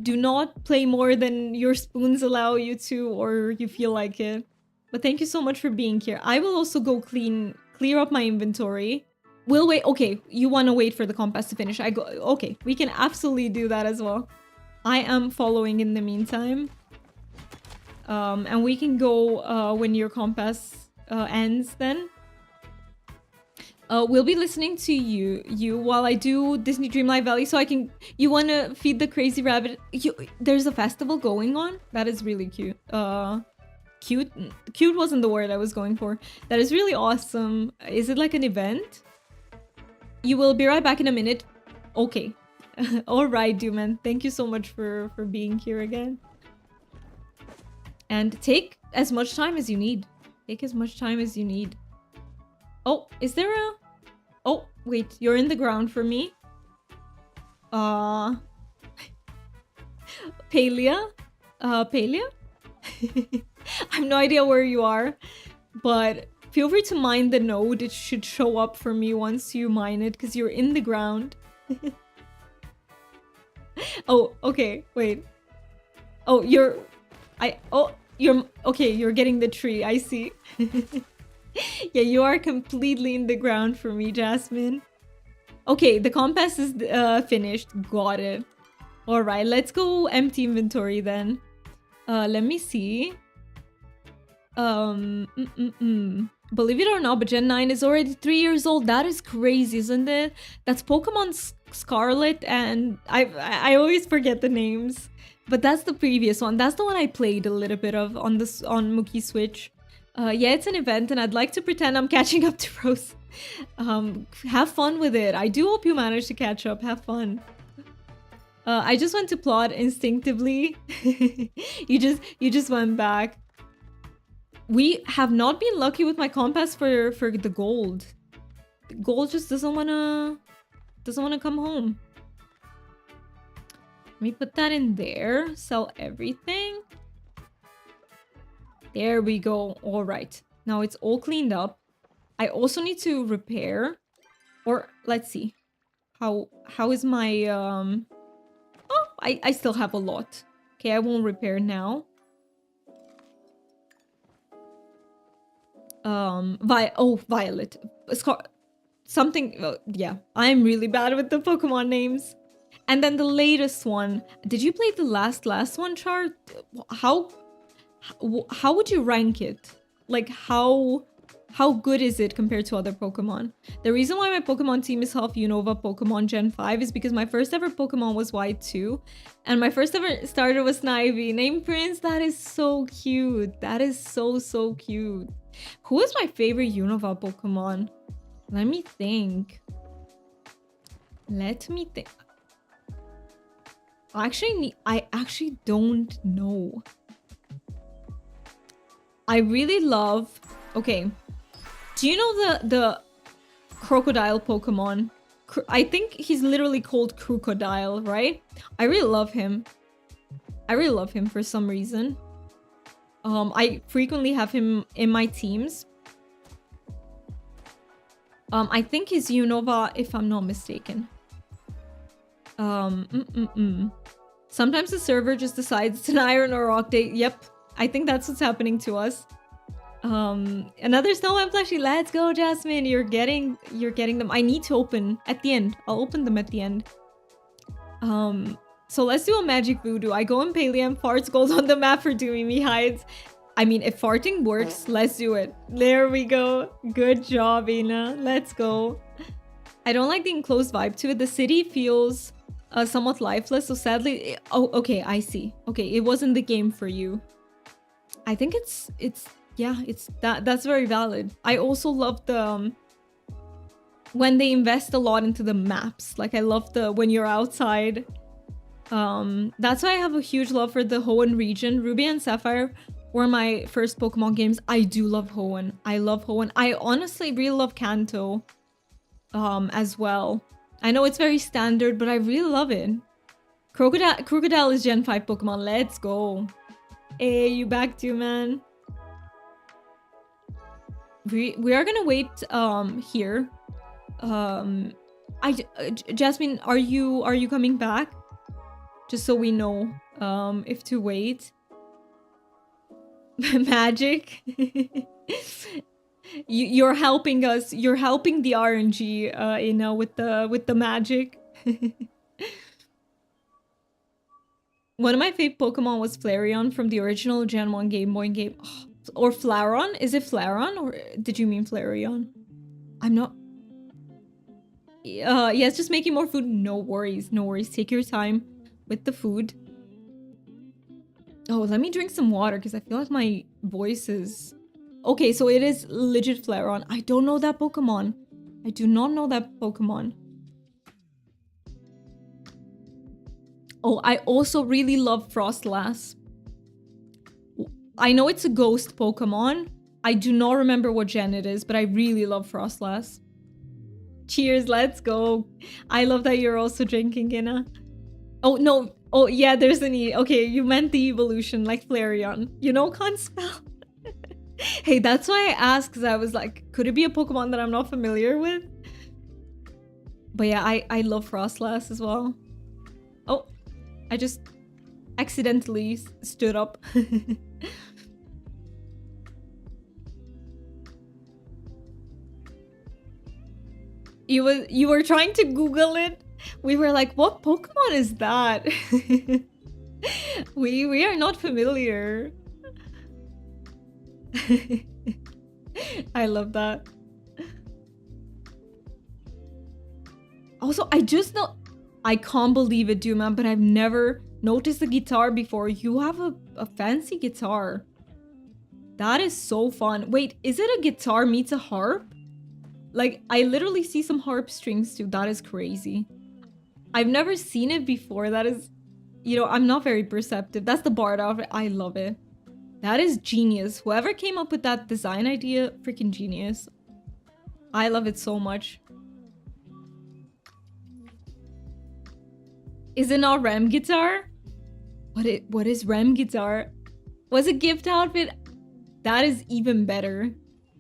do not play more than your spoons allow you to, or you feel like it. But thank you so much for being here. I will also go clear up my inventory. We'll wait. Okay, you want to wait for the compass to finish. Okay, we can absolutely do that as well. I am following in the meantime. And we can go when your compass ends then. We'll be listening to you while I do Disney Dreamlight Valley, so I can... You want to feed the crazy rabbit? There's a festival going on? That is really cute. Cute wasn't the word I was going for. That is really awesome. Is it like an event? You will be right back in a minute. Okay. Alright, Duman. Thank you so much for being here again. And take as much time as you need. Take as much time as you need. Oh, is there a... Oh, wait. You're in the ground for me. Palia? Palia? I have no idea where you are, but feel free to mine the node. It should show up for me once you mine it, because you're in the ground. Oh, okay, wait. Oh, you're okay, you're getting the tree, I see. Yeah, you are completely in the ground for me, Jasmine. Okay, the compass is finished. Got it. All right, let's go empty inventory then. Let me see. Believe it or not, but Gen 9 is already 3 years old. That is crazy, isn't it? That's Pokemon Scarlet, and I always forget the names. But that's the previous one. That's the one I played a little bit of on Mookie Switch. Yeah, it's an event, and I'd like to pretend I'm catching up to Rose. Have fun with it. I do hope you manage to catch up. Have fun. I just went to plot instinctively. you just went back. We have not been lucky with my compass for the gold. Gold just doesn't wanna come home. Let me put that in there. Sell everything. There we go. All right. Now it's all cleaned up. I also need to repair. Or let's see. How is my Oh, I still have a lot. Okay, I won't repair now. Violet. Something. Yeah, I'm really bad with the Pokemon names. And then the latest one. Did you play the last one, Char? How would you rank it? Like how good is it compared to other Pokemon? The reason why my Pokemon team is half Unova Pokemon Gen 5 is because my first ever Pokemon was Y2, and my first ever starter was Snivy. Name Prince, that is so cute. That is so cute. Who is my favorite Unova Pokemon? Let me think. I actually don't know. I really love... Okay. Do you know the crocodile Pokemon? I think he's literally called Crocodile, right? I really love him. I really love him for some reason. I frequently have him in my teams. I think he's Unova, if I'm not mistaken. Sometimes the server just decides it's an iron or rock day. Yep, I think that's what's happening to us. Another snowman plushie. Let's go, Jasmine. You're getting them. I need to open at the end. I'll open them at the end. So let's do a magic voodoo. I go in Palia, farts gold on the map for doing me hides. I mean, if farting works, let's do it. There we go. Good job, Ina. Let's go. I don't like the enclosed vibe to it. The city feels somewhat lifeless, so sadly... Oh, okay, I see. Okay, it wasn't the game for you. I think it's that's very valid. I also love the... when they invest a lot into the maps. Like, I love the... when you're outside. That's why I have a huge love for the Hoenn region. Ruby and Sapphire were my first Pokemon games. I do love Hoenn. I love Hoenn. I honestly really love Kanto as well. I know it's very standard, but I really love it. Crocodile is Gen 5 Pokemon. Let's go. Hey, you back too, man. We are gonna wait here. Jasmine, are you coming back? Just so we know if to wait. Magic. You're helping us. You're helping the RNG, you know, with the magic. One of my favorite Pokemon was Flareon from the original Gen 1 Game Boy game. Oh, or Flareon? Is it Flareon or did you mean Flareon? I'm not... yes, just making more food. No worries, no worries. Take your time with the food. Oh, let me drink some water because I feel like my voice is... Okay, so it is legit Flareon. I don't know that Pokemon. I do not know that Pokemon. Oh, I also really love Frostlass. I know it's a ghost Pokemon. I do not remember what gen it is, but I really love Frostlass. Cheers, let's go. I love that you're also drinking, Ina. Oh, no. Oh, yeah, there's an E. Okay, you meant the evolution, like Flareon. You know, can't spell. Hey, that's why I asked, because I was like, could it be a Pokemon that I'm not familiar with? But yeah, I love Frostlass as well. Oh, I just accidentally stood up. You were trying to Google it. We were like, what Pokemon is that? we are not familiar. I love that. Also, I just know, I can't believe it, Duman, but I've never noticed the guitar before. You have a fancy guitar. That is so fun. Wait, is it a guitar meets a harp? Like, I literally see some harp strings too. That is crazy. I've never seen it before. That is, you know, I'm not very perceptive. That's the Bard outfit. I love it. That is genius. Whoever came up with that design idea, freaking genius. I love it so much. Is it not Rem guitar? What is Rem guitar? Was it gift outfit? That is even better.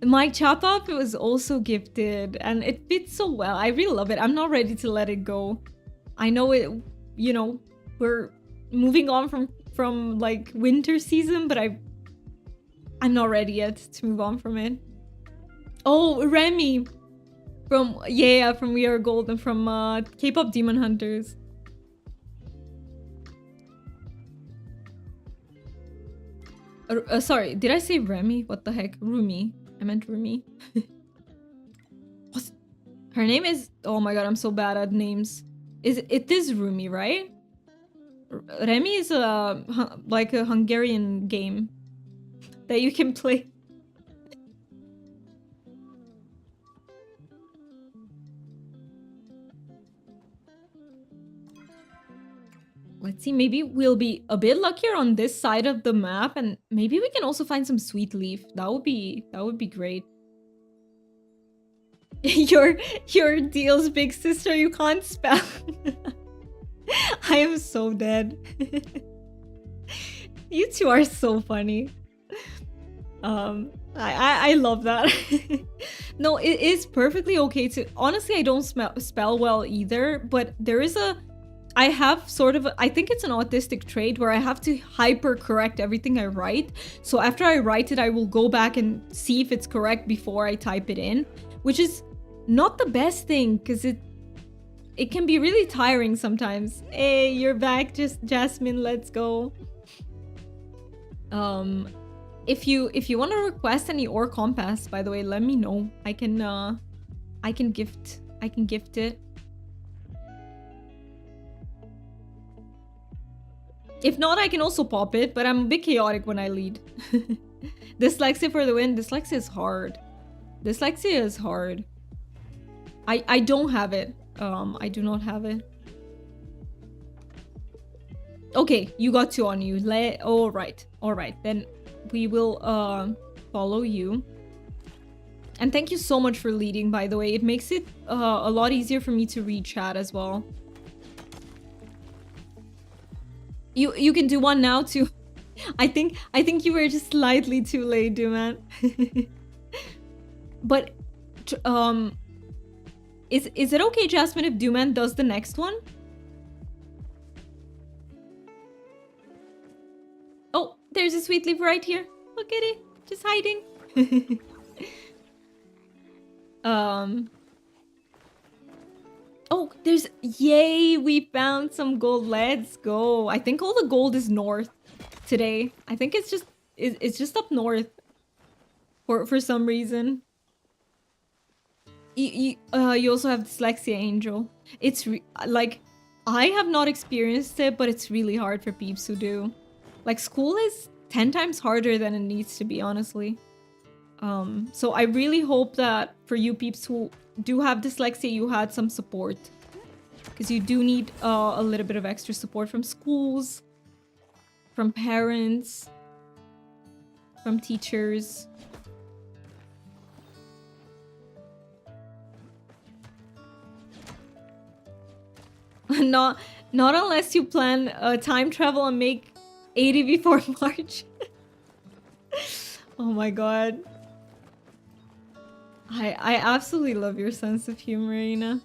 My chop outfit was also gifted and it fits so well. I really love it. I'm not ready to let it go. I know it, you know, we're moving on from like winter season, but I'm not ready yet to move on from it. Oh, Remy from from We Are Gold and from K-pop Demon Hunters. Sorry, did I say Remy? What the heck? Rumi. I meant Rumi. What's her name is? Oh my god, I'm so bad at names. It is Rumi, right? Remy is like a Hungarian game that you can play. Let's see, maybe we'll be a bit luckier on this side of the map and maybe we can also find some sweet leaf. That would be great. your deals, big sister, you can't spell. I am so dead. You two are so funny. I love that. No, it is perfectly okay to, honestly, I don't spell well either, but there is I have sort of, I think it's an autistic trait where I have to hyper correct everything I write. So after I write it, I will go back and see if it's correct before I type it in, which is not the best thing because it can be really tiring sometimes. Hey, you're back, just Jasmine, let's go. If you want to request any ore compass, by the way, let me know. I can gift it. If not, I can also pop it, but I'm a bit chaotic when I lead. Dyslexia for the win. Dyslexia is hard. Dyslexia is hard. I don't have it. I do not have it. Okay, you got two on you. All right. Then we will follow you. And thank you so much for leading, by the way. It makes it a lot easier for me to read chat as well. You can do one now too. I think you were just slightly too late, Duman. But is it okay, Jasmine, if Duman does the next one? Oh, there's a sweet leaf right here. Look at it, just hiding. Oh, yay, we found some gold. Let's go. I think all the gold is north today. I think it's just up north for some reason. You also have dyslexia, Angel. It's like, I have not experienced it, but it's really hard for peeps who do. Like, school is 10 times harder than it needs to be, honestly. So I really hope that for you peeps who do have dyslexia, you had some support. Because you do need a little bit of extra support from schools, from parents, from teachers. Not unless you plan time travel and make 80 before March. Oh my god. I absolutely love your sense of humor, Ina.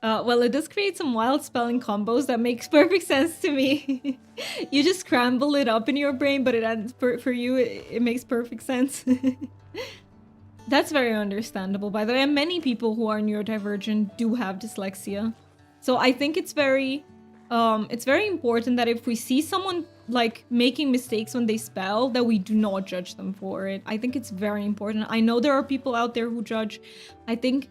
Well, it does create some wild spelling combos that makes perfect sense to me. You just scramble it up in your brain, but for you, it makes perfect sense. That's very understandable, by the way. And many people who are neurodivergent do have dyslexia. So I think it's very important that if we see someone like making mistakes when they spell, that we do not judge them for it. I think it's very important. I know there are people out there who judge. I think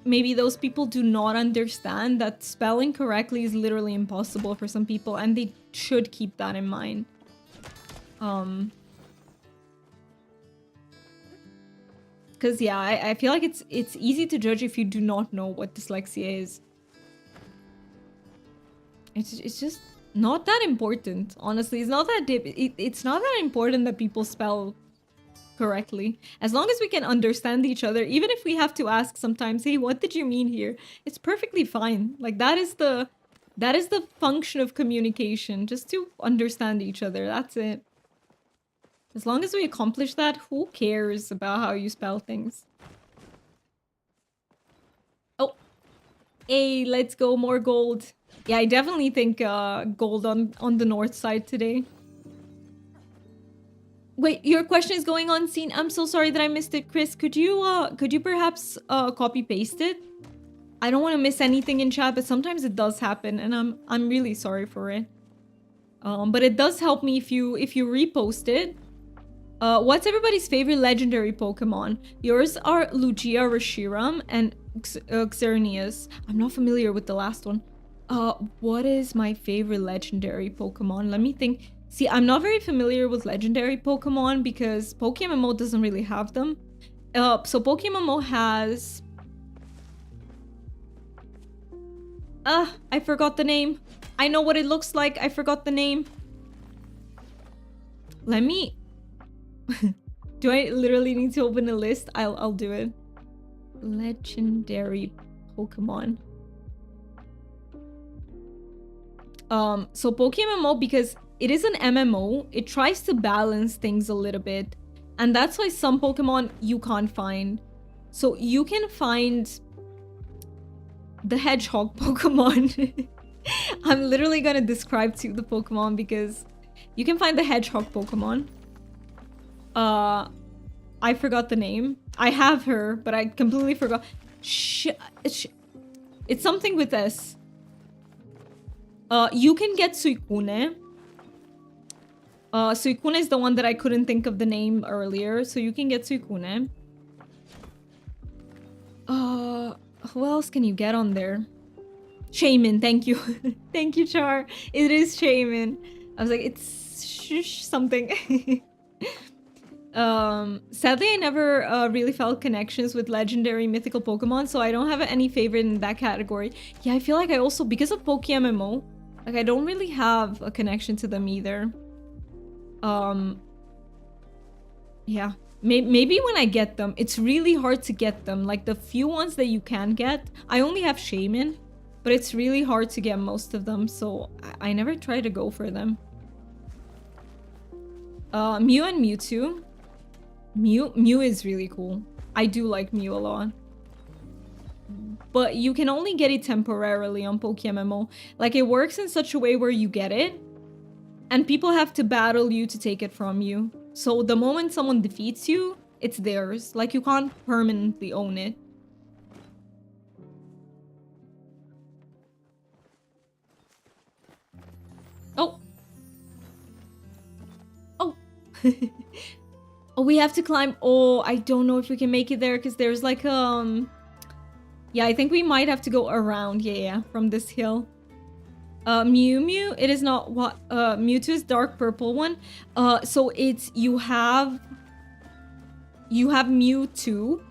maybe those people do not understand that spelling correctly is literally impossible for some people, and they should keep that in mind. Because yeah, I feel like it's easy to judge if you do not know what dyslexia is. It's just not that important, honestly. It's not that it's not that important that people spell correctly. As long as we can understand each other, even if we have to ask sometimes, hey, what did you mean here? It's perfectly fine. Like that is the function of communication, just to understand each other. That's it. As long as we accomplish that, who cares about how you spell things? Oh, hey, let's go, more gold. Yeah, I definitely think gold on the north side today. Wait, your question is going on scene. I'm so sorry that I missed it, Chris. Could you perhaps copy paste it? I don't want to miss anything in chat, but sometimes it does happen, and I'm really sorry for it. But it does help me if you repost it. What's everybody's favorite legendary Pokemon? Yours are Lugia, Reshiram, and Xerneas. I'm not familiar with the last one. What is my favorite legendary Pokemon? Let me think. See, I'm not very familiar with legendary Pokemon because PokeMMO doesn't really have them. So PokeMMO has... I forgot the name. I know what it looks like. I forgot the name. Let me... Do I literally need to open a list? I'll do it. Legendary Pokemon. So PokeMMO, because it is an MMO, it tries to balance things a little bit. And that's why some Pokemon you can't find. So you can find the Hedgehog Pokemon. I'm literally gonna describe to you the Pokemon because you can find the Hedgehog Pokemon. I forgot the name. I have her, but I completely forgot. It's something with S. You can get Suicune. Suicune is the one that I couldn't think of the name earlier, so you can get Suicune. Who else can you get on there? Shaman, thank you. Thank you, Char. It is Shaman. I was like, it's something. Sadly, I never really felt connections with legendary mythical Pokemon, so I don't have any favorite in that category. Yeah, I feel like I also, because of PokeMMO, like I don't really have a connection to them either. Yeah, maybe when I get them, it's really hard to get them. Like the few ones that you can get, I only have Shaman, but it's really hard to get most of them, so I never try to go for them. Mew and Mewtwo. Mew is really cool. I do like Mew a lot. But you can only get it temporarily on PokeMMO. Like it works in such a way where you get it, and people have to battle you to take it from you. So the moment someone defeats you, it's theirs. Like you can't permanently own it. Oh. Oh. Oh, we have to climb. Oh, I don't know if we can make it there because there's like yeah, I think we might have to go around. Yeah, from this hill. Mew, it is not what Mewtwo is dark purple one. So it's you have Mewtwo.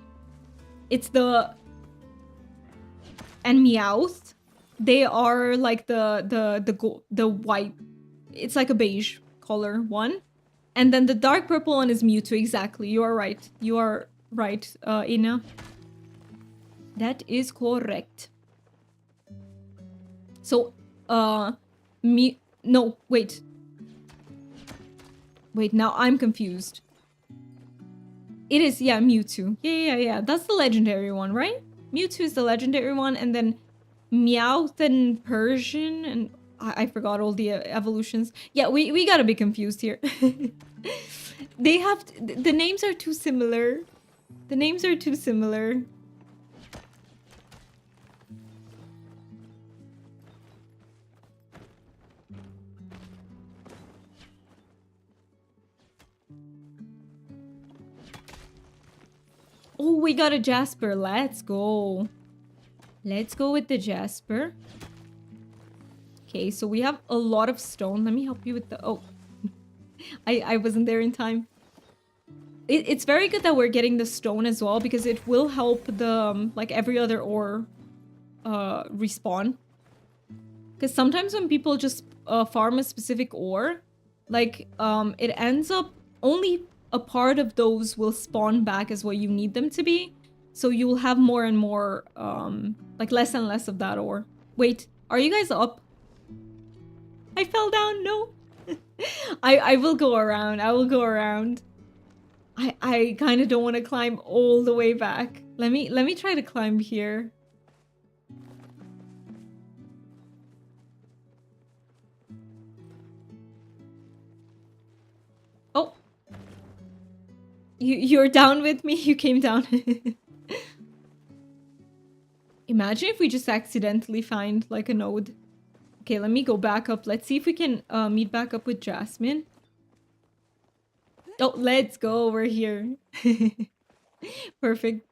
It's the and Meowth. They are like the white. It's like a beige color one. And then the dark purple one is Mewtwo, exactly. You are right. You are right, Ina. That is correct. So, no, wait. Wait, now I'm confused. It is, yeah, Mewtwo. Yeah. That's the legendary one, right? Mewtwo is the legendary one, and then Meowth and Persian, and I forgot all the evolutions. Yeah, we gotta be confused here. They have the names are too similar. The names are too similar. Oh, we got a Jasper. Let's go. Let's go with the Jasper. Okay, so we have a lot of stone. Let me help you with the... Oh, I wasn't there in time. It's very good that we're getting the stone as well, because it will help the, like, every other ore respawn. Because sometimes when people just farm a specific ore, like, it ends up only a part of those will spawn back as what you need them to be. So you'll have more and more, like, less and less of that ore. Wait, are you guys up? I fell down, no. I will go around, I will go around. I kind of don't want to climb all the way back. Let me try to climb here. Oh. You're down with me? You came down. Imagine if we just accidentally find like a node. Okay, let me go back up. Let's see if we can meet back up with Jasmine. Oh, let's go. We're here. Perfect.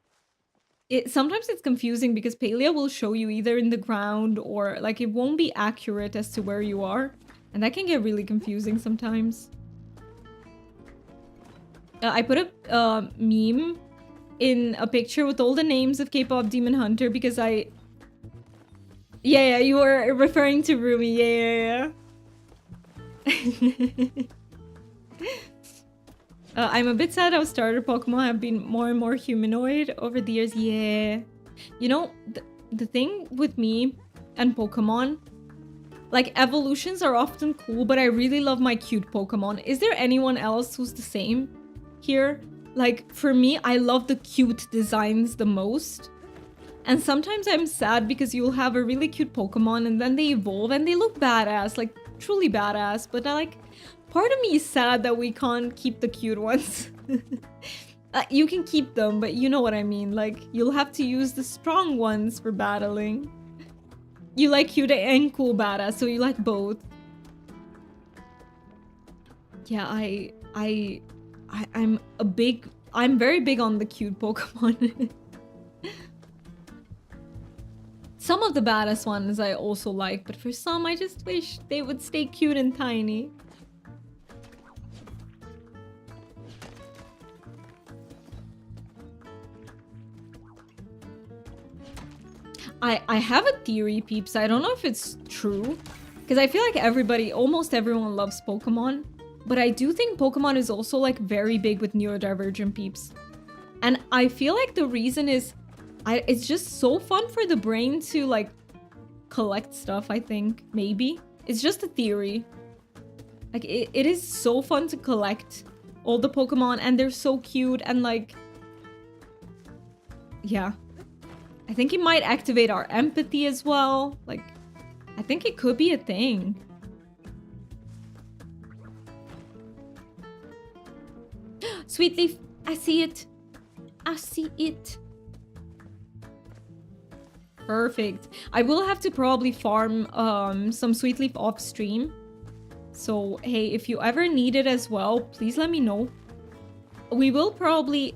Sometimes it's confusing because Palia will show you either in the ground or like it won't be accurate as to where you are. And that can get really confusing sometimes. I put a meme in a picture with all the names of K-pop Demon Hunter because I... Yeah, you were referring to Rumi. Yeah. I'm a bit sad how starter Pokemon have been more and more humanoid over the years. Yeah. You know, the thing with me and Pokemon, like, evolutions are often cool, but I really love my cute Pokemon. Is there anyone else who's the same here? Like, for me, I love the cute designs the most. And sometimes I'm sad because you'll have a really cute Pokemon and then they evolve and they look badass, like, truly badass. But, like, part of me is sad that we can't keep the cute ones. You can keep them, but you know what I mean. Like, you'll have to use the strong ones for battling. You like cute and cool badass, so you like both. Yeah, I'm very big on the cute Pokemon. Some of the badass ones I also like, but for some I just wish they would stay cute and tiny. I have a theory, peeps. I don't know if it's true, because I feel like almost everyone loves Pokemon. But I do think Pokemon is also like very big with neurodivergent peeps. And I feel like the reason is it's just so fun for the brain to like collect stuff, I think. Maybe. It's just a theory. Like it is so fun to collect all the Pokemon and they're so cute and like... Yeah. I think it might activate our empathy as well. Like, I think it could be a thing. Sweet Leaf, I see it. I see it. Perfect. I will have to probably farm some Sweet Leaf off stream. So, hey, if you ever need it as well, please let me know. We will probably...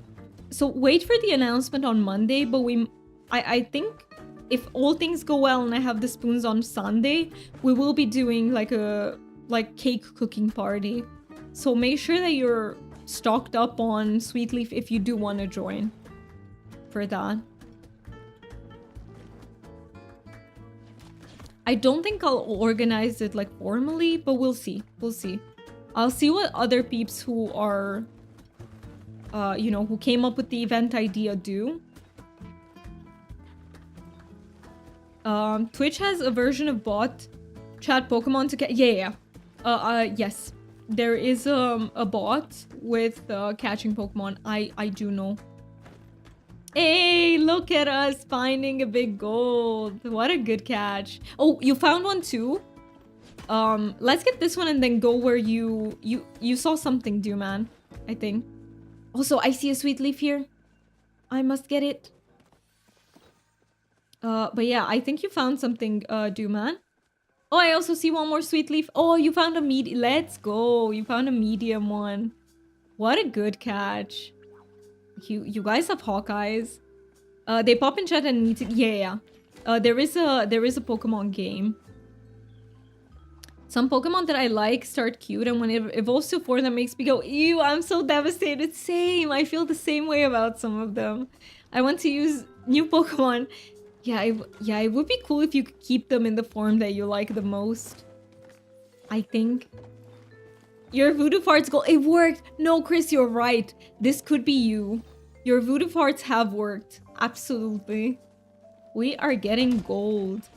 So, wait for the announcement on Monday, but I think if all things go well and I have the spoons on Sunday, we will be doing like a cake cooking party. So make sure that you're stocked up on Sweet Leaf if you do want to join for that. I don't think I'll organize it like formally, but we'll see. We'll see. I'll see what other peeps who are, you know, who came up with the event idea do. Twitch has a version of bot chat Pokemon to catch. Yeah. Yes. There is a bot with catching Pokemon. I do know. Hey, look at us finding a big gold. What a good catch. Oh, you found one too? Let's get this one and then go where you saw something, man. I think. Also, I see a sweet leaf here. I must get it. But yeah, I think you found something, man. Oh, I also see one more sweet leaf. Oh, you found a let's go. You found a medium one. What a good catch. You guys have Hawkeyes. They pop in chat and need to... Yeah. There is a Pokemon game. Some Pokemon that I like start cute, and when it evolves to form, that makes me go, ew, I'm so devastated. Same. I feel the same way about some of them. I want to use new Pokemon. Yeah, it would be cool if you could keep them in the form that you like the most. I think. Your voodoo farts go. It worked. No, Chris, you're right. This could be you. Your voodoo farts have worked. Absolutely. We are getting gold.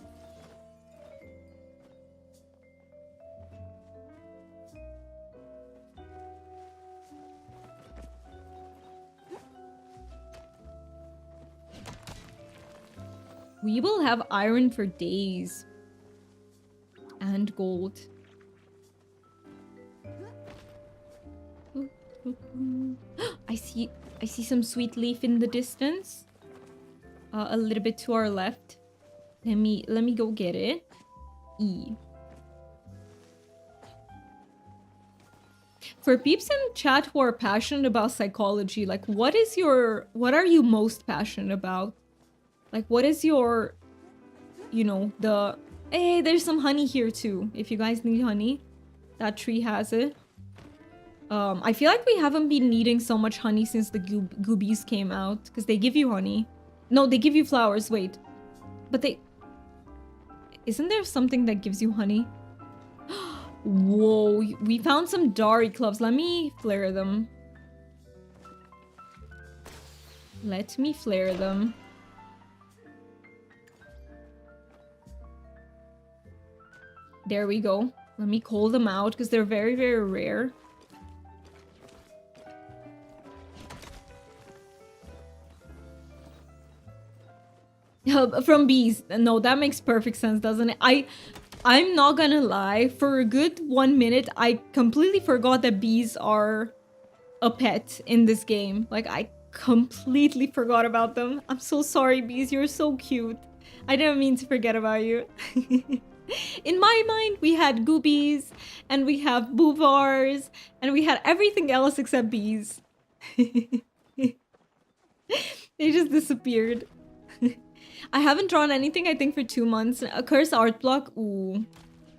We will have iron for days. And gold. I see some sweet leaf in the distance. A little bit to our left. Let me go get it. E. For peeps in chat who are passionate about psychology, like what are you most passionate about? Like what is your, hey, there's some honey here too. If you guys need honey, that tree has it. I feel like we haven't been needing so much honey since the goobies came out, because they give you honey. No, they give you flowers, wait. But isn't there something that gives you honey? Whoa, we found some Dari clubs. Let me flare them. Let me flare them. There we go. Let me call them out because they're very, very rare. From bees. No, that makes perfect sense, doesn't it? I'm not gonna lie. For a good 1 minute, I completely forgot that bees are a pet in this game. Like, I completely forgot about them. I'm so sorry, bees. You're so cute. I didn't mean to forget about you. In my mind, we had goobies, and we have bouvars, and we had everything else except bees. They just disappeared. I haven't drawn anything, I think, for 2 months. A cursed art block? Ooh.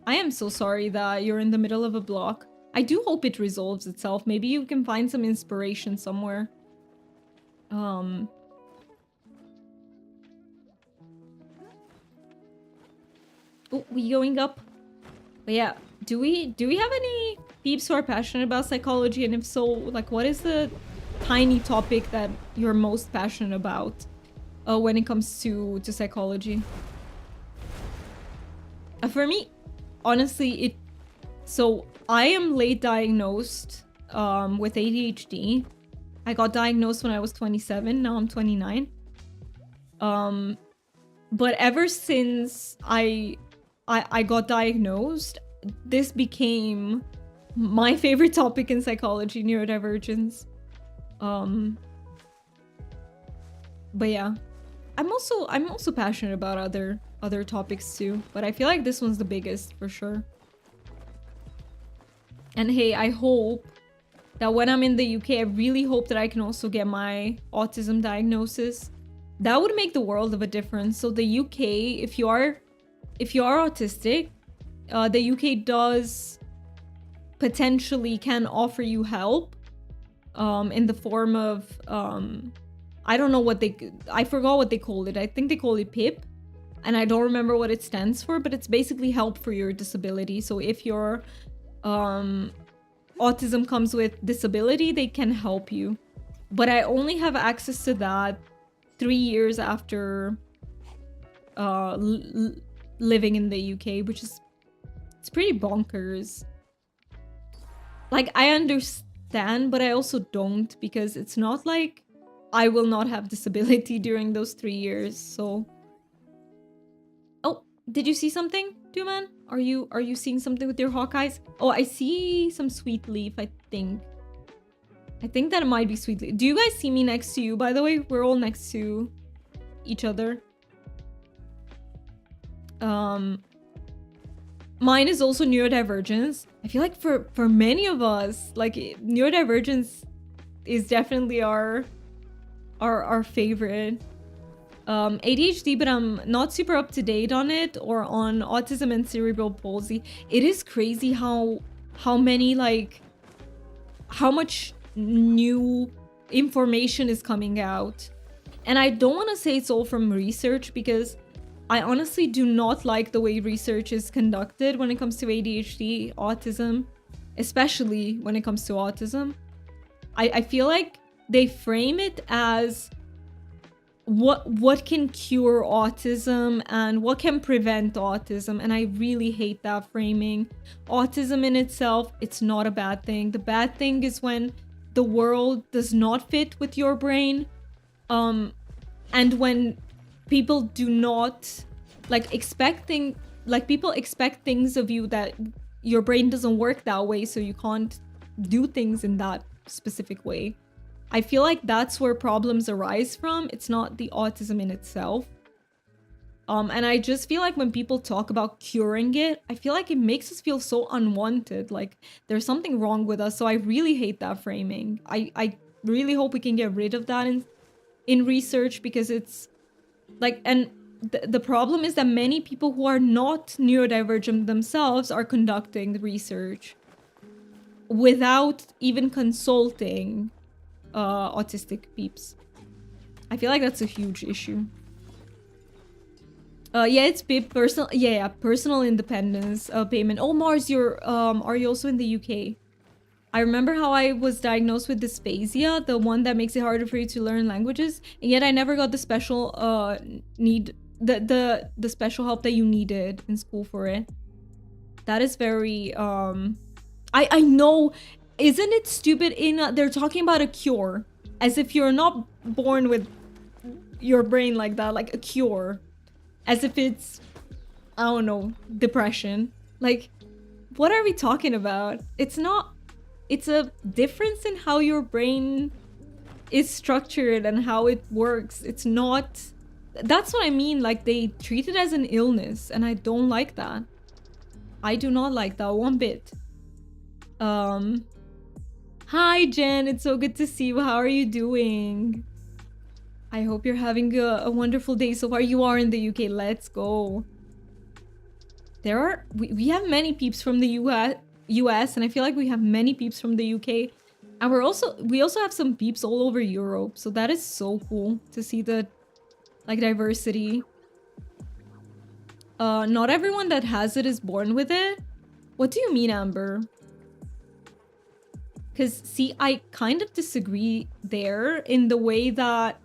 I am so sorry that you're in the middle of a block. I do hope it resolves itself. Maybe you can find some inspiration somewhere. Oh, we going up? But yeah, do we have any peeps who are passionate about psychology? And if so, like, what is the tiny topic that you're most passionate about when it comes to psychology? For me, honestly, so I am late diagnosed with ADHD. I got diagnosed when I was 27. Now I'm 29. But ever since I got diagnosed, this became my favorite topic in psychology, neurodivergence. But yeah, I'm also passionate about other topics too, but I feel like this one's the biggest for sure. And hey, I hope that when I'm in the UK, I really hope that I can also get my autism diagnosis. That would make the world of a difference. So the UK, if you are autistic, the UK does potentially can offer you help in the form of I don't know I forgot what they called it. I think they call it PIP, and I don't remember what it stands for, but it's basically help for your disability. So if your autism comes with disability, they can help you. But I only have access to that 3 years after living in the UK, which is, it's pretty bonkers. Like, I understand, but I also don't, because it's not like I will not have disability during those 3 years. So, oh, did you see something, Duman? Are you seeing something with your hawk eyes? Oh, I see some sweet leaf, I think. I think that it might be sweet leaf. Do you guys see me next to you? By the way, we're all next to each other. Mine is also neurodivergence. I feel like for many of us, like, neurodivergence is definitely our favorite. ADHD, but I'm not super up to date on it, or on autism and cerebral palsy. It is crazy how many, like, how much new information is coming out. And I don't want to say it's all from research, because I honestly do not like the way research is conducted when it comes to ADHD, autism, especially when it comes to autism. I feel like they frame it as what can cure autism and what can prevent autism, and I really hate that framing. Autism in itself, it's not a bad thing. The bad thing is when the world does not fit with your brain, and when people do not, like, people expect things of you that your brain doesn't work that way, so you can't do things in that specific way. I feel like that's where problems arise from. It's not the autism in itself. And I just feel like when people talk about curing it, I feel like it makes us feel so unwanted, like there's something wrong with us. So I really hate that framing. I really hope we can get rid of that in research, because it's like, and the problem is that many people who are not neurodivergent themselves are conducting the research without even consulting autistic peeps. I feel like that's a huge issue. Yeah, it's personal. Yeah, personal independence payment. Oh, Mars, are you also in the UK? I remember how I was diagnosed with dysphasia, the one that makes it harder for you to learn languages, and yet I never got the special the special help that you needed in school for it. That is very I know. Isn't it stupid? They're talking about a cure, as if you're not born with your brain like that, like a cure, as if it's, I don't know, depression. Like, what are we talking about? It's not. It's a difference in how your brain is structured and how it works. It's not. That's what I mean. Like, they treat it as an illness, and I don't like that. I do not like that one bit. Hi, Jen. It's so good to see you. How are you doing? I hope you're having a wonderful day so far. You are in the UK. Let's go. We have many peeps from the US, and I feel like we have many peeps from the UK. And we also have some peeps all over Europe. So that is so cool to see the, like, diversity. Not everyone that has it is born with it. What do you mean, Amber? Because, see, I kind of disagree there in the way that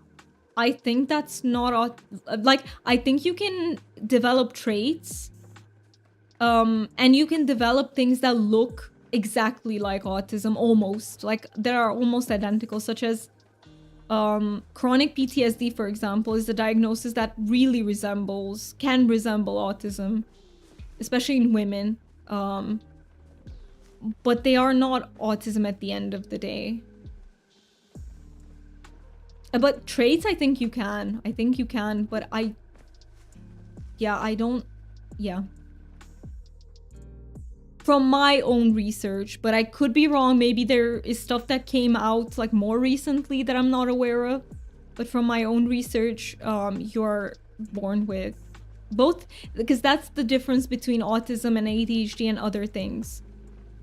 I think that's not... Like, I think you can develop traits. And you can develop things that look exactly like autism, almost. Like, they are almost identical, such as... chronic PTSD, for example, is a diagnosis that really can resemble autism. Especially in women. But they are not autism at the end of the day. But traits, I think you can. I think you can, but I don't... Yeah. From my own research, but I could be wrong. Maybe there is stuff that came out, like, more recently that I'm not aware of. But from my own research, you're born with both, because that's the difference between autism and ADHD and other things.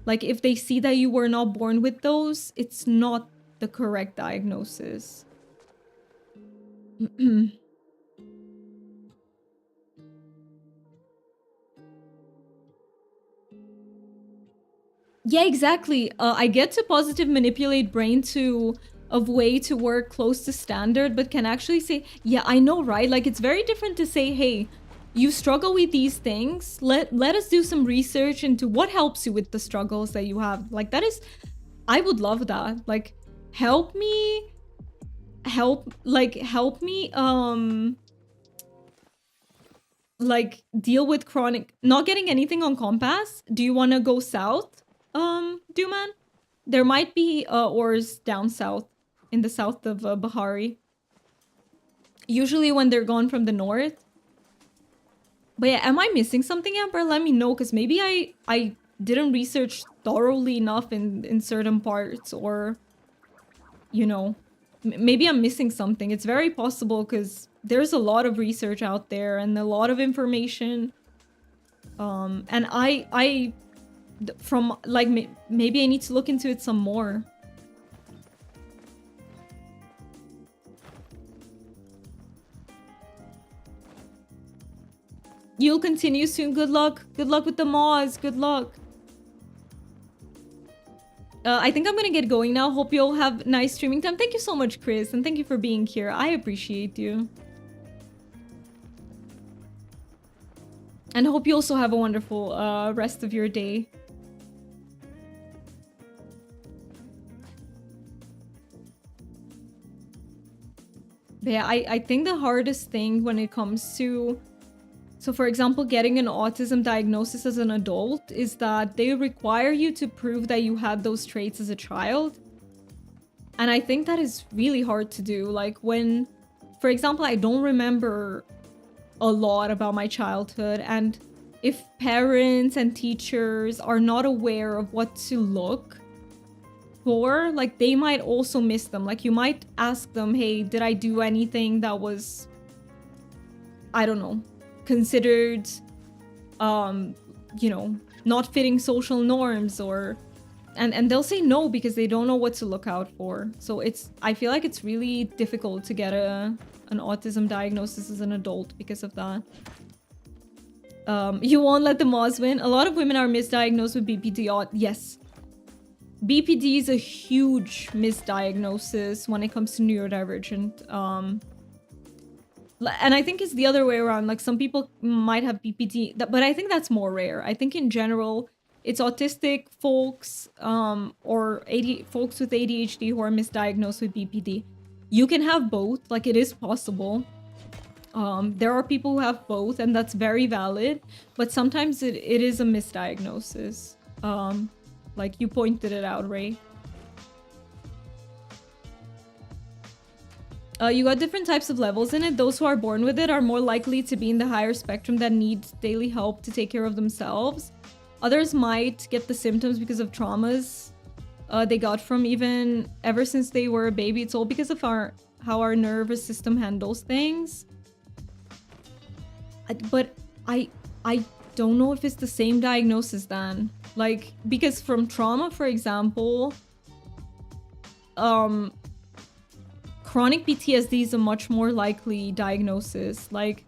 Like, if they see that you were not born with those, it's not the correct diagnosis. Yeah, exactly. I get to positive manipulate brain to of way to work close to standard, but can actually say, yeah, I know, right? Like, it's very different to say, hey, you struggle with these things. Let us do some research into what helps you with the struggles that you have. Like, that is, I would love that. Like, help me, like, deal with chronic, not getting anything on Compass. Do you want to go south, Duman? There might be ores down south, in the south of Bahari. Usually when they're gone from the north. But yeah, am I missing something, Amber? Let me know, because maybe I didn't research thoroughly enough in certain parts, or, you know, maybe I'm missing something. It's very possible, because there's a lot of research out there and a lot of information. And I from, like, maybe I need to look into it some more. You'll continue soon. Good luck. Good luck with the mods. Good luck. I think I'm gonna get going now. Hope you all have nice streaming time. Thank you so much, Chris, and thank you for being here. I appreciate you. And hope you also have a wonderful rest of your day. But yeah, I think the hardest thing when it comes to... So for example, getting an autism diagnosis as an adult is that they require you to prove that you had those traits as a child. And I think that is really hard to do. Like when, for example, I don't remember a lot about my childhood, and if parents and teachers are not aware of what to look for, like they might also miss them. Like you might ask them, hey, did I do anything that was, I don't know, considered you know, not fitting social norms, or and they'll say no because they don't know what to look out for. So it's, I feel like it's really difficult to get an autism diagnosis as an adult because of that. You won't let the Moz win. A lot of women are misdiagnosed with BPD. Yes, BPD is a huge misdiagnosis when it comes to neurodivergent. And I think it's the other way around. Like some people might have BPD, but I think that's more rare. I think in general, it's autistic folks or folks with ADHD who are misdiagnosed with BPD. You can have both, like it is possible. There are people who have both, and that's very valid, but sometimes it is a misdiagnosis. Like you pointed it out, Ray. You got different types of levels in it. Those who are born with it are more likely to be in the higher spectrum that need daily help to take care of themselves. Others might get the symptoms because of traumas they got from ever since they were a baby. It's all because of how our nervous system handles things. But I don't know if it's the same diagnosis then. Like, because from trauma, for example, chronic PTSD is a much more likely diagnosis. Like,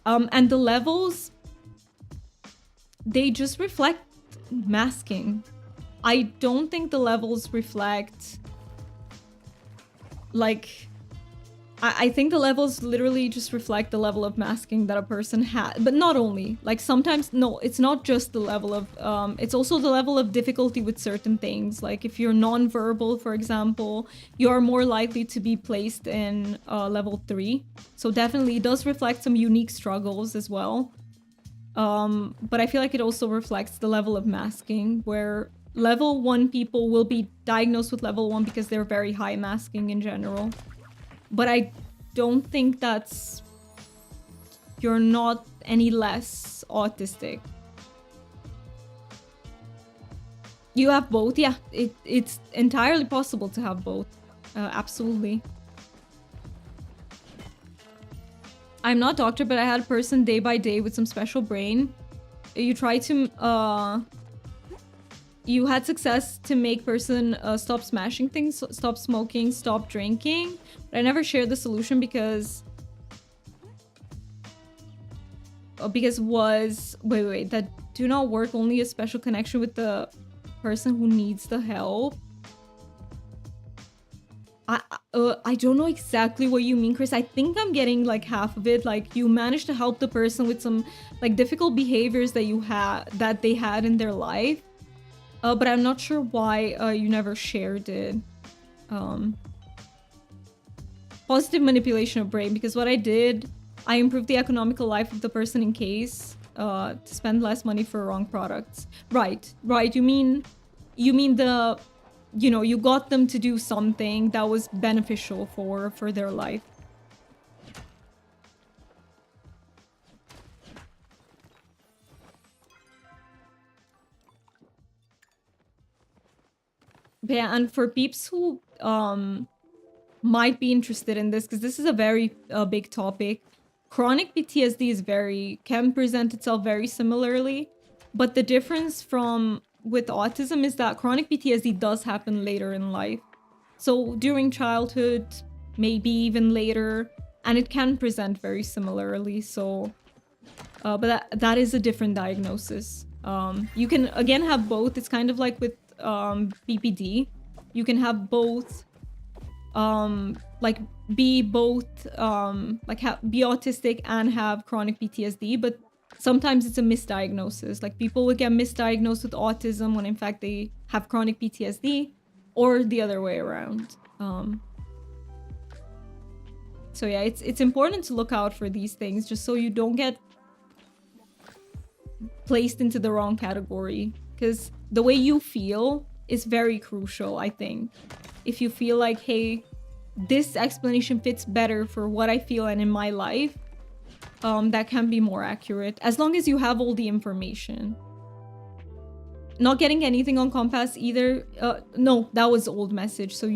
and the levels, they just reflect masking. I don't think the levels reflect, like, I think the levels literally just reflect the level of masking that a person had. But not only, like sometimes, no, it's not just the level of, it's also the level of difficulty with certain things. Like if you're non-verbal, for example, you are more likely to be placed in level 3. So definitely it does reflect some unique struggles as well. But I feel like it also reflects the level of masking, where level 1 people will be diagnosed with level 1 because they're very high masking in general. But I don't think that's... You're not any less autistic. You have both? Yeah, it's entirely possible to have both. Absolutely. I'm not a doctor, but I had a person day by day with some special brain. You try to... You had success to make person stop smashing things, stop smoking, stop drinking. But I never shared the solution because wait, that do not work, only a special connection with the person who needs the help. I don't know exactly what you mean, Chris. I think I'm getting like half of it. Like you managed to help the person with some like difficult behaviors that they had in their life. But I'm not sure why you never shared it. Um, Positive manipulation of brain, because what I did, I improved the economical life of the person in case to spend less money for wrong products. Right. You mean the, you got them to do something that was beneficial for their life. But yeah, and for peeps who might be interested in this, because this is a very big topic, chronic PTSD can present itself very similarly, but the difference with autism is that chronic PTSD does happen later in life. So during childhood, maybe even later, and it can present very similarly. So, but that is a different diagnosis. You can again have both. It's kind of like with BPD. You can have both, like be autistic and have chronic PTSD, but sometimes it's a misdiagnosis. Like people would get misdiagnosed with autism when in fact they have chronic PTSD, or the other way around. So yeah, it's important to look out for these things just so you don't get placed into the wrong category, because the way you feel is very crucial. I think if you feel like, hey, this explanation fits better for what I feel and in my life, that can be more accurate as long as you have all the information. Not getting anything on Compass either. No, that was old message. So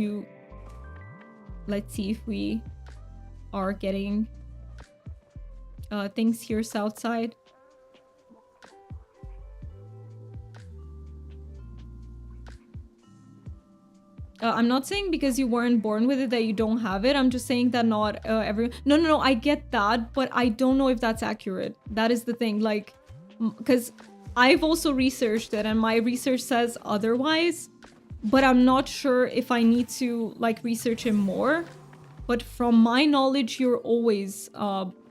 let's see if we are getting things here south side. I'm not saying because you weren't born with it that you don't have it. I'm just saying that not everyone... No, I get that, but I don't know if that's accurate. That is the thing, like, because I've also researched it and my research says otherwise, but I'm not sure if I need to, like, research it more. But from my knowledge, you're always born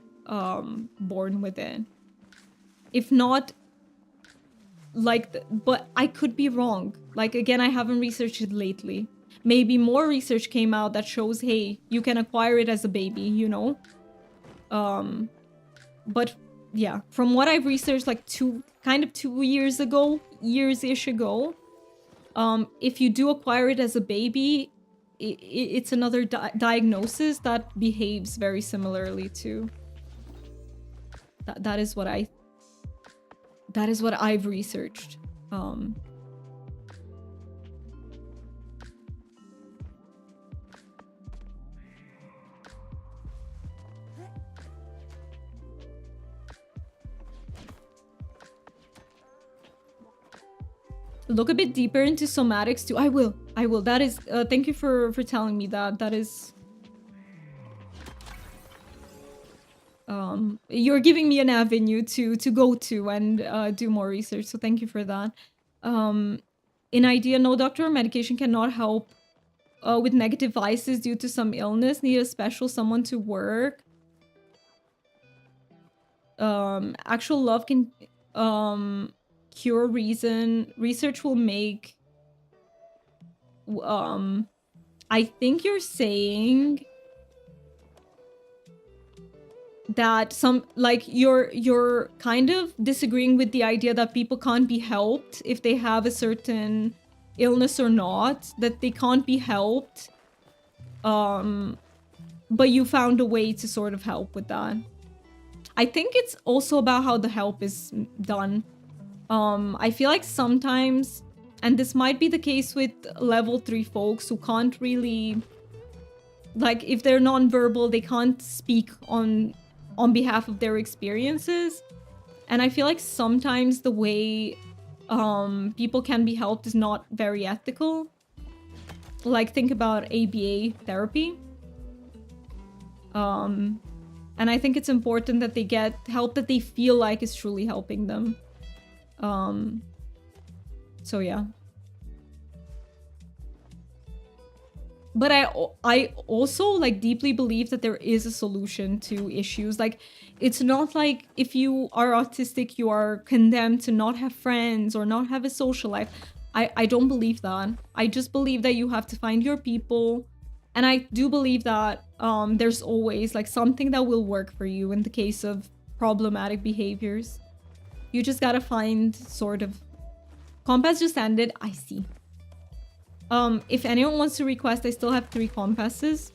with it. If not, like, but I could be wrong. Like, again, I haven't researched it lately. Maybe more research came out that shows, hey, you can acquire it as a baby, you know? But yeah, from what I've researched, like 2 years ago, years-ish ago, if you do acquire it as a baby, it's another diagnosis that behaves very similarly to... That is what I've researched. Look a bit deeper into somatics too. I will. That is, thank you for telling me that. That is... you're giving me an avenue to go to and do more research, so thank you for that. In idea, no doctor or medication cannot help with negative vices due to some illness. Need a special someone to work. Actual love can cure reason. Research will make... I think you're saying that you're kind of disagreeing with the idea that people can't be helped if they have a certain illness or not, that they can't be helped, but you found a way to sort of help with that. I think it's also about how the help is done. I feel like sometimes, and this might be the case with level 3 folks who can't really, like, if they're non-verbal, they can't speak on behalf of their experiences. And I feel like sometimes the way people can be helped is not very ethical. Like, think about ABA therapy. And I think it's important that they get help that they feel like is truly helping them. So yeah. but I also like deeply believe that there is a solution to issues. Like, it's not like if you are autistic, you are condemned to not have friends or not have a social life. I don't believe that. I just believe that you have to find your people. And I do believe that there's always like something that will work for you in the case of problematic behaviors. You just gotta find sort of... Compass just ended. I see. If anyone wants to request, I still have 3 compasses.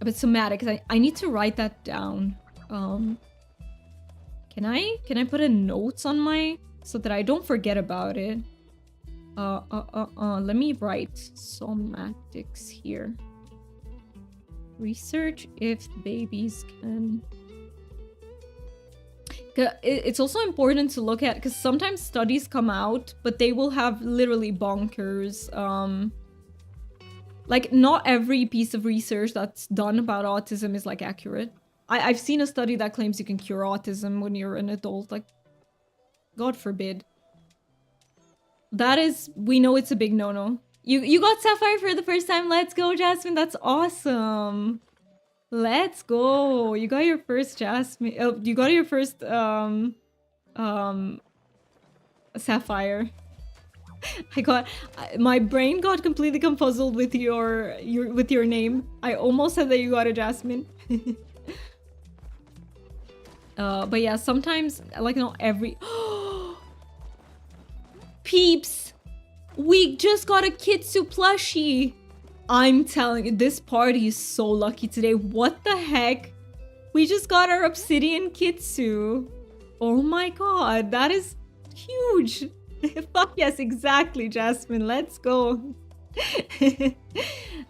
But somatic, I need to write that down. Can I put a notes on my... so that I don't forget about it? Let me write somatics here. Research if babies can... It's also important to look at, because sometimes studies come out, but they will have literally bonkers. Like, not every piece of research that's done about autism is like accurate. I've seen a study that claims you can cure autism when you're an adult. Like, God forbid. That is, we know it's a big no-no. You got Sapphire for the first time. Let's go, Jasmine. That's awesome. Let's go. You got your first Jasmine. Oh, you got your first Sapphire. My brain got completely confuzzled with your name. I almost said that you got a Jasmine. But yeah, sometimes, like, not every... Peeps! We just got a Kitsu plushie! I'm telling you, this party is so lucky today. What the heck? We just got our Obsidian Kitsu. Oh my god, that is huge! Fuck yes, exactly, Jasmine. Let's go.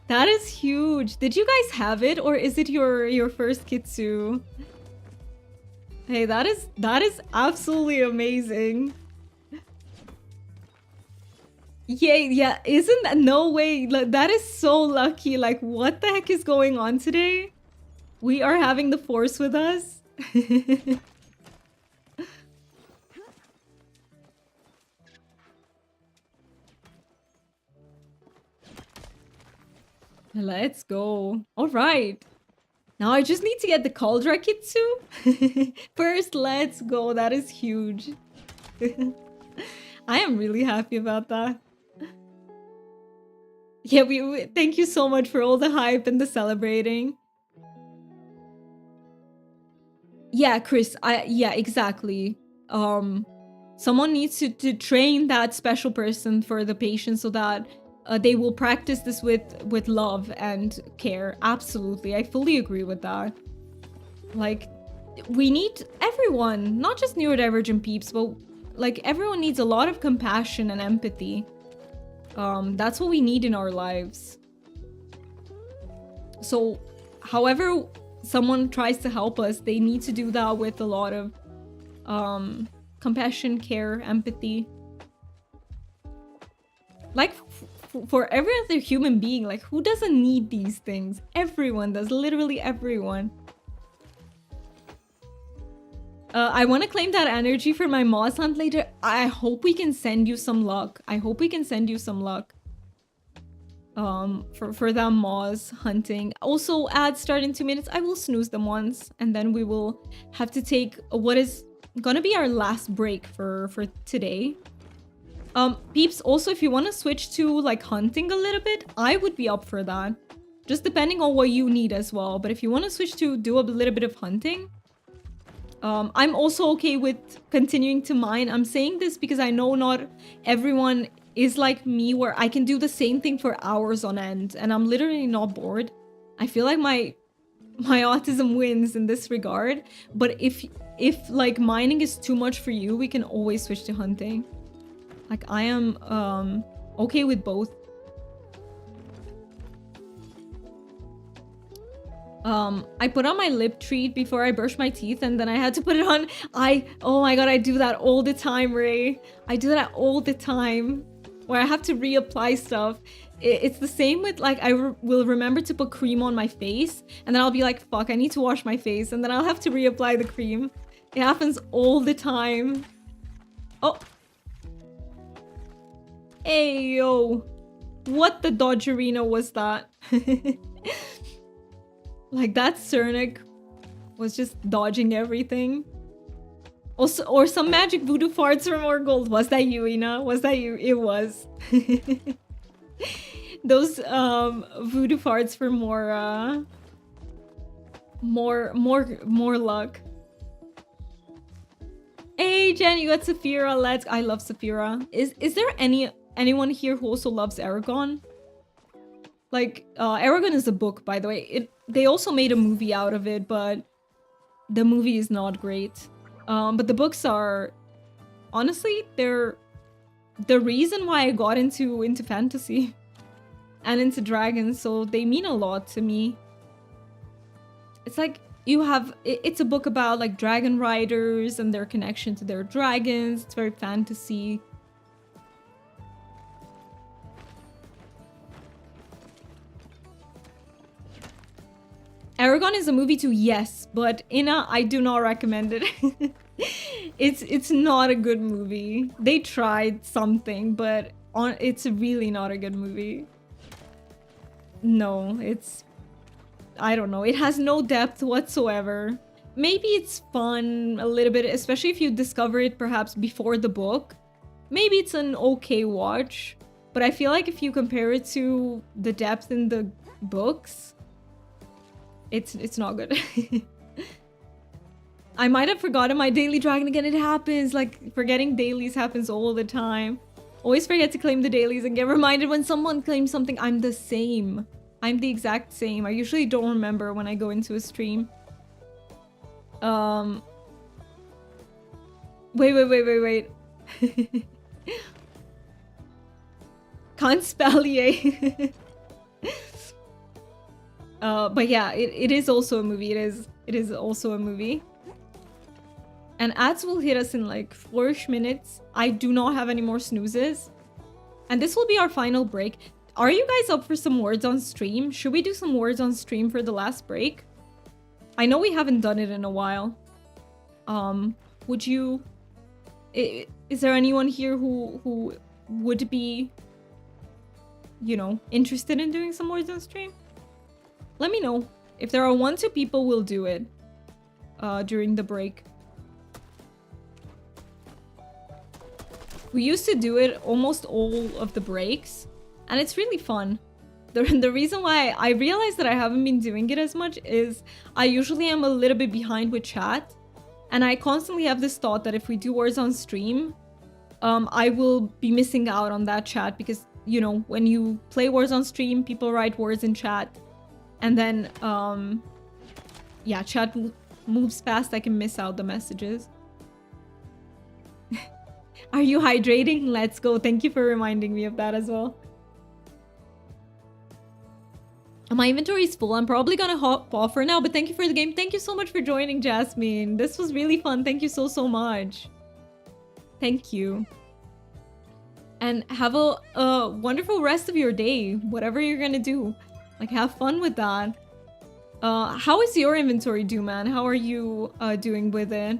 That is huge. Did you guys have it, or is it your first Kitsu? Hey, that is absolutely amazing. Yeah, isn't that... No way. Like, that is so lucky. Like, what the heck is going on today? We are having the force with us. Let's go. All right. Now I just need to get the Cauldra Kitsu. First, let's go. That is huge. I am really happy about that. Yeah, we thank you so much for all the hype and the celebrating. Yeah, Chris, yeah, exactly. Someone needs to train that special person for the patient so that they will practice this with love and care. Absolutely, I fully agree with that. Like, we need everyone, not just neurodivergent peeps, but like everyone needs a lot of compassion and empathy. That's what we need in our lives. So, however someone tries to help us, they need to do that with a lot of compassion, care, empathy. Like, for every other human being, like, who doesn't need these things? Everyone does, literally everyone. I want to claim that energy for my Moz hunt later. I hope we can send you some luck. I hope we can send you some luck. For that Moz hunting. Also, ads start in 2 minutes. I will snooze them once, and then we will have to take what is gonna be our last break for today. Peeps, also, if you want to switch to, like, hunting a little bit, I would be up for that. Just depending on what you need as well. But if you want to switch to do a little bit of hunting... I'm also okay with continuing to mine. I'm saying this because I know not everyone is like me, where I can do the same thing for hours on end and I'm literally not bored. I feel like my autism wins in this regard. But if like mining is too much for you, we can always switch to hunting. Like, I am okay with both. I put on my lip treat before I brush my teeth, and then I had to put it on. Oh my god, I do that all the time, Ray. I do that all the time, where I have to reapply stuff. It's the same with, like, I will remember to put cream on my face, and then I'll be like, fuck, I need to wash my face, and then I'll have to reapply the cream. It happens all the time. Oh. Hey, yo. What the dodge arena was that? Like, that Cernic was just dodging everything. Also, or some magic voodoo farts for more gold. Was that you, Ina? Was that you? It was. Those voodoo farts for more luck. Hey Jen, you got Saphira. I love Saphira. Is there anyone here who also loves Aragon? Like, Aragon is a book, by the way. They also made a movie out of it, but the movie is not great. But the books are, honestly, they're the reason why I got into fantasy and into dragons, so they mean a lot to me. It's like it's a book about like dragon riders and their connection to their dragons. It's very fantasy. Aragon is a movie too, yes, but Ina, I do not recommend it. It's not a good movie. They tried something, but it's really not a good movie. No, I don't know. It has no depth whatsoever. Maybe it's fun a little bit, especially if you discover it perhaps before the book. Maybe it's an okay watch, but I feel like if you compare it to the depth in the books, it's not good. I might have forgotten my daily dragon again. It happens. Like, forgetting dailies happens all the time. Always forget to claim the dailies and get reminded when someone claims something. I'm the same. I'm the exact same. I usually don't remember when I go into a stream. Wait. Can't spell yay. But yeah, it is also a movie. It is also a movie. And ads will hit us in like 4-ish minutes. I do not have any more snoozes. And this will be our final break. Are you guys up for some words on stream? Should we do some words on stream for the last break? I know we haven't done it in a while. Would you... Is there anyone here who would be, you know, interested in doing some words on stream? Let me know. If there are 1-2 people, we'll do it during the break. We used to do it almost all of the breaks, and it's really fun. The reason why I realized that I haven't been doing it as much is I usually am a little bit behind with chat, and I constantly have this thought that if we do words on stream, I will be missing out on that chat because, you know, when you play words on stream, people write words in chat, and then, yeah, chat moves fast, I can miss out the messages. Are you hydrating? Let's go. Thank you for reminding me of that as well. My inventory is full. I'm probably gonna hop off for now, but thank you for the game. Thank you so much for joining, Jasmine. This was really fun. Thank you so much. Thank you. And have a wonderful rest of your day, whatever you're gonna do. Like, have fun with that. How is your inventory, man? How are you doing with it?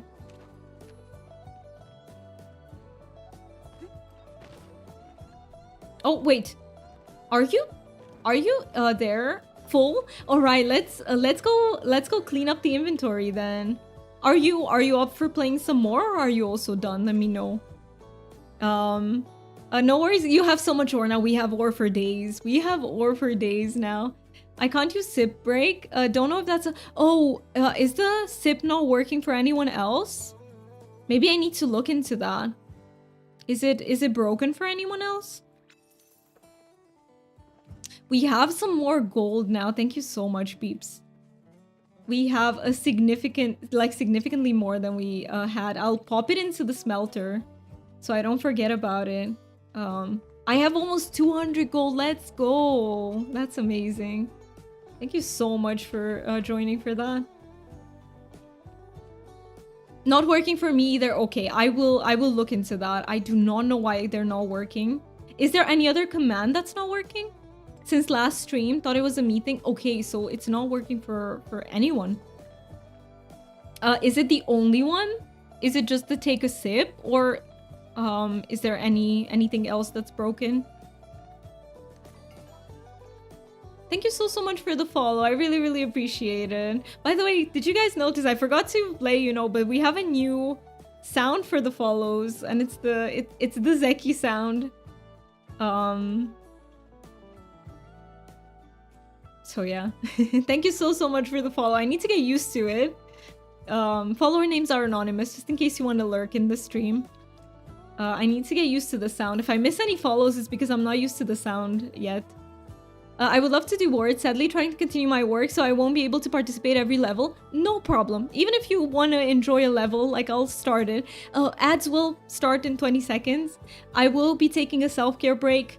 Oh, wait. Are you there? Full? All right, let's go clean up the inventory then. Are you up for playing some more, or are you also done? Let me know. No worries. You have so much ore now. We have ore for days. We have ore for days now. I can't use sip break. Don't know if that's a... Oh, is the sip not working for anyone else? Maybe I need to look into that. Is it broken for anyone else? We have some more gold now. Thank you so much, peeps. We have a significantly more than we had. I'll pop it into the smelter so I don't forget about it. I have almost 200 gold. Let's go. That's amazing. Thank you so much for joining for that. Not working for me either. Okay, I will look into that. I do not know why they're not working. Is there any other command that's not working? Since last stream, thought it was a me thing. Okay, so it's not working for anyone. Is it the only one? is it just the take a sip, or is there anything else that's broken? Thank you so much for the follow. I really appreciate it. By the way, did you guys notice I forgot to play, you know, but we have a new sound for the follows, and it's the Zeki sound. So yeah. Thank you so much for the follow. I need to get used to it. Follower names are anonymous, just in case you want to lurk in the stream. I need to get used to the sound. If I miss any follows, it's because I'm not used to the sound yet. I would love to do words, sadly trying to continue my work, so I won't be able to participate every level. No problem. Even if you want to enjoy a level, like, I'll start it. Ads will start in 20 seconds. I will be taking a self-care break.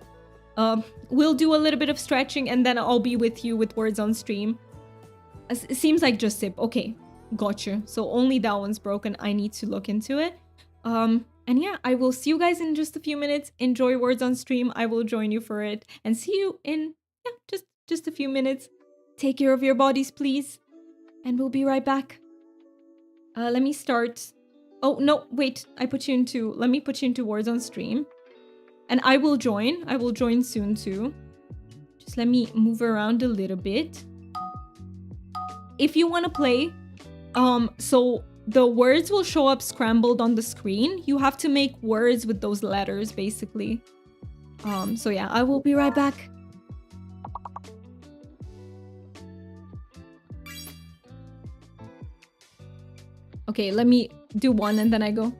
We'll do a little bit of stretching, and then I'll be with you with words on stream. It seems like just sip. Okay, gotcha. So only that one's broken. I need to look into it. And yeah, I will see you guys in just a few minutes. Enjoy words on stream. I will join you for it. And see you in... yeah, just a few minutes. Take care of your bodies, please. And we'll be right back. Let me start. Oh, no, wait. Let me put you into words on stream. And I will join. I will join soon too. Just let me move around a little bit. If you want to play, so the words will show up scrambled on the screen. You have to make words with those letters, basically. So yeah, I will be right back. Okay, let me do one and then I go.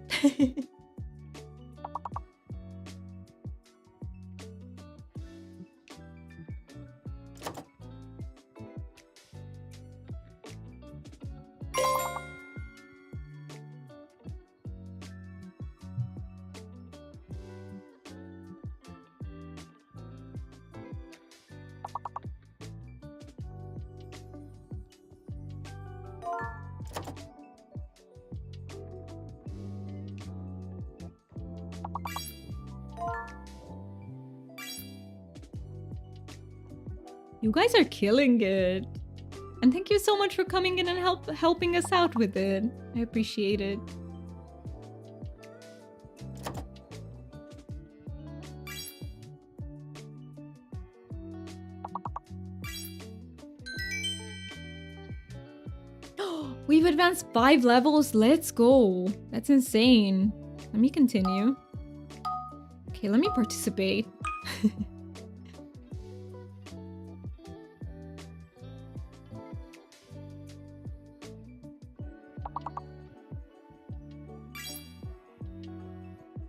You guys are killing it. And thank you so much for coming in and helping us out with it. I appreciate it. We've advanced 5 levels. Let's go. That's insane. Let me continue. Okay, let me participate.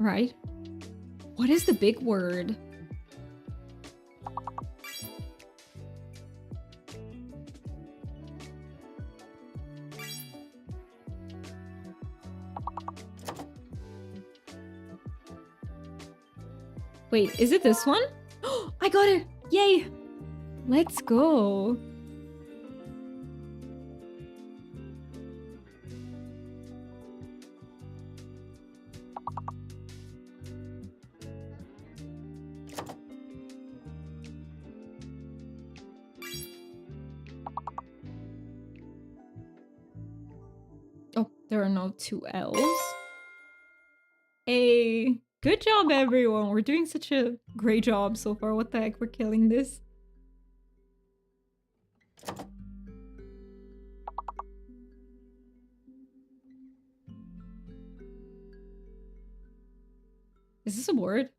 Right. What is the big word? Wait, is it this one? Oh, I got it! Yay! Let's go. There are no 2 L's. Hey, good job everyone. We're doing such a great job so far. What the heck, we're killing this. Is this a word?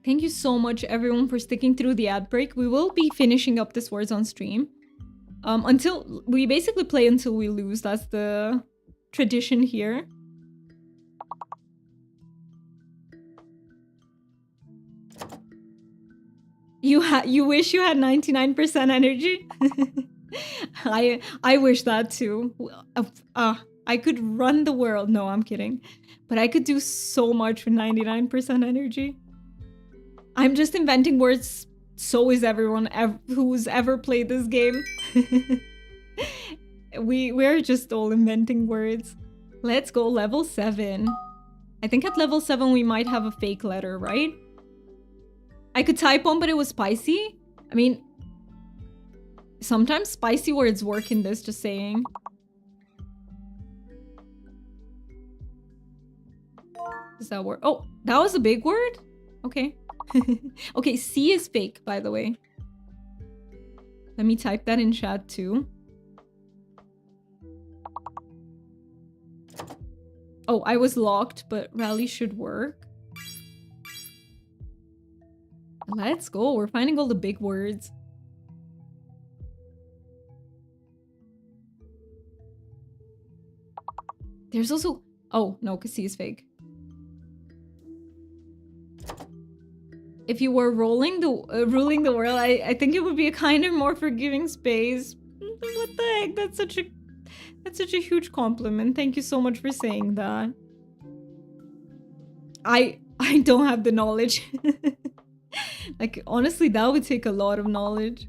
Thank you so much, everyone, for sticking through the ad break. We will be finishing up this words on stream. Until we basically play until we lose. That's the tradition here. You wish you had 99% energy? I wish that too. I could run the world. No, I'm kidding. But I could do so much with 99% energy. I'm just inventing words. So is everyone who's ever played this game. We're just all inventing words. Let's go level 7. I think at level 7 we might have a fake letter, right? I could type one, but it was spicy. I mean, sometimes spicy words work in this, just saying. Does that work? Oh, that was a big word? Okay. Okay, C is fake, by the way. Let me type that in chat too. Oh, I was locked, but rally should work. Let's go. We're finding all the big words. There's also... Oh, no, because C is fake. If you were ruling the world, I think it would be a kinder, more forgiving space. What the heck? That's such a huge compliment. Thank you so much for saying that. I don't have the knowledge. Like, honestly, that would take a lot of knowledge.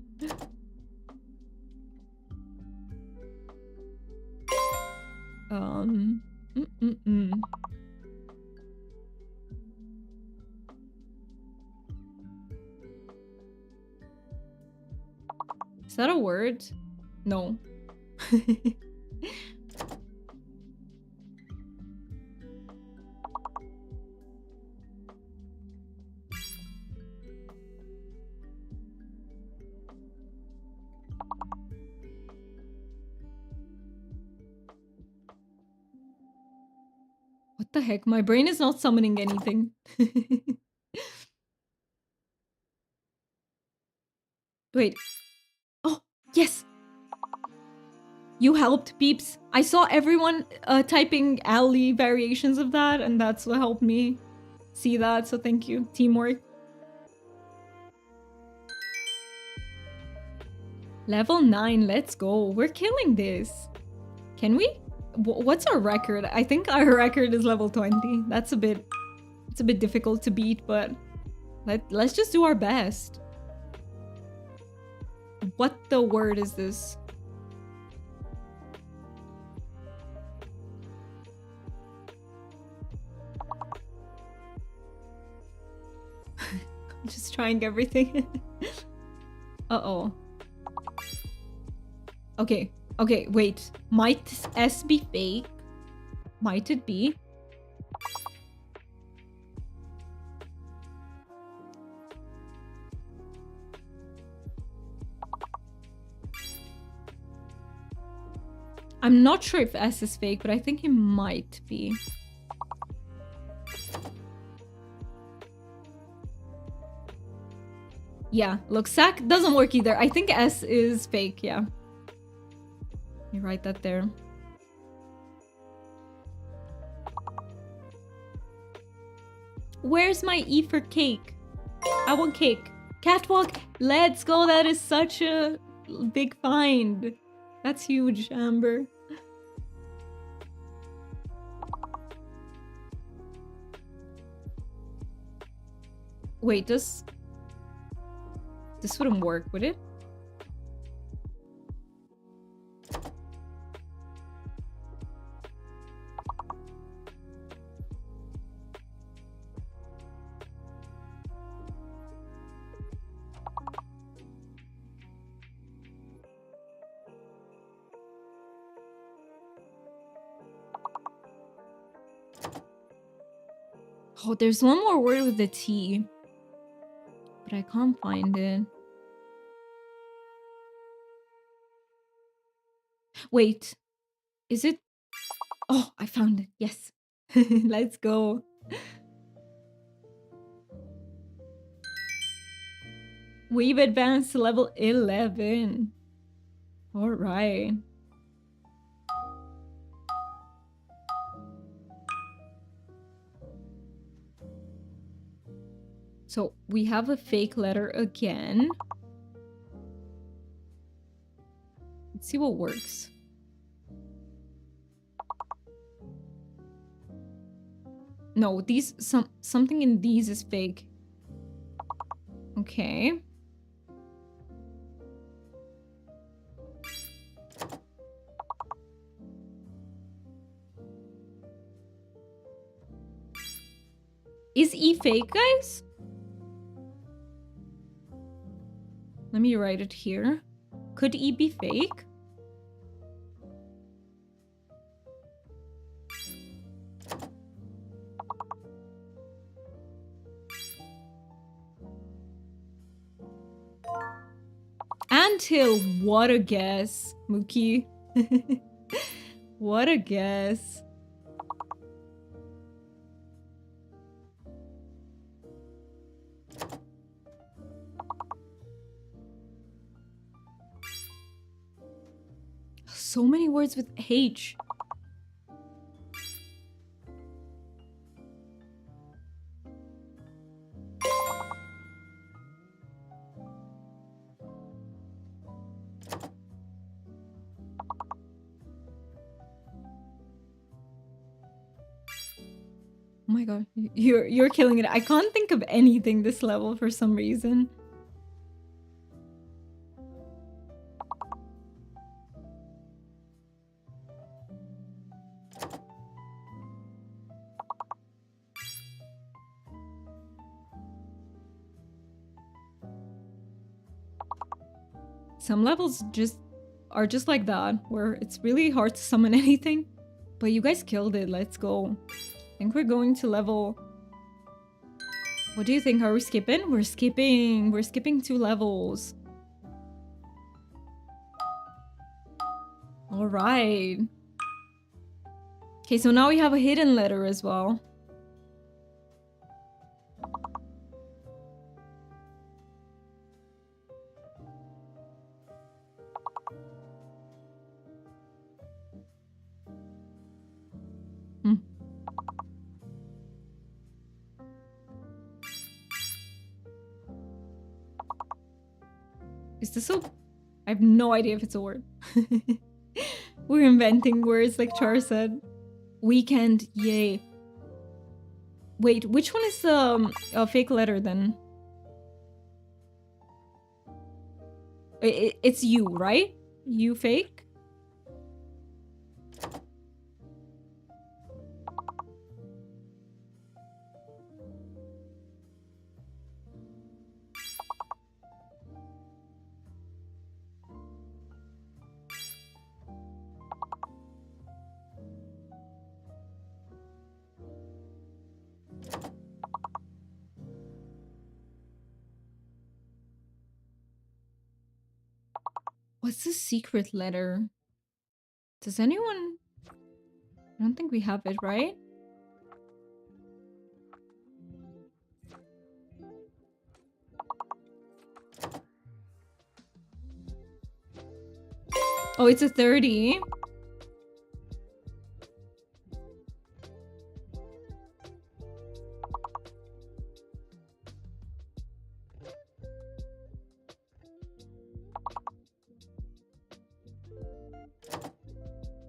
Is that a word? No. What the heck? My brain is not summoning anything. Wait. Oh, yes! You helped, peeps. I saw everyone typing alley variations of that, and that's what helped me see that, so thank you. Teamwork. Level 9, let's go. We're killing this. Can we? What's our record? I think our record is level 20. It's a bit difficult to beat, but let's just do our best. What the word is this? I'm just trying everything. Uh-oh. Okay. Okay, wait. Might S be fake? Might it be? I'm not sure if S is fake, but I think it might be. Yeah, look, SAC doesn't work either. I think S is fake, yeah. You write that there. Where's my E for cake? I want cake. Catwalk, let's go. That is such a big find. That's huge, Amber. Wait, this wouldn't work, would it? Oh, there's one more word with a T, but I can't find it. Wait, is it? Oh, I found it. Yes. Let's go. We've advanced to level 11. All right. So we have a fake letter again. Let's see what works. No, these something in these is fake. Okay. Is E fake, guys? Let me write it here. Could E be fake? Anthill, what a guess, Mookie. What a guess. So many words with H. Oh my god, you're killing it. I can't think of anything this level for some reason. Some levels are just like that, where it's really hard to summon anything. But you guys killed it. Let's go. I think we're going to level... What do you think? Are we skipping? We're skipping. We're skipping 2 levels. All right. Okay, so now we have a hidden letter as well. Is this a... I have no idea if it's a word. We're inventing words like Char said. Weekend, yay. Wait, which one is the fake letter then? It's you, right? You fake? What's the secret letter? Does anyone... I don't think we have it, right? Oh, it's a 30.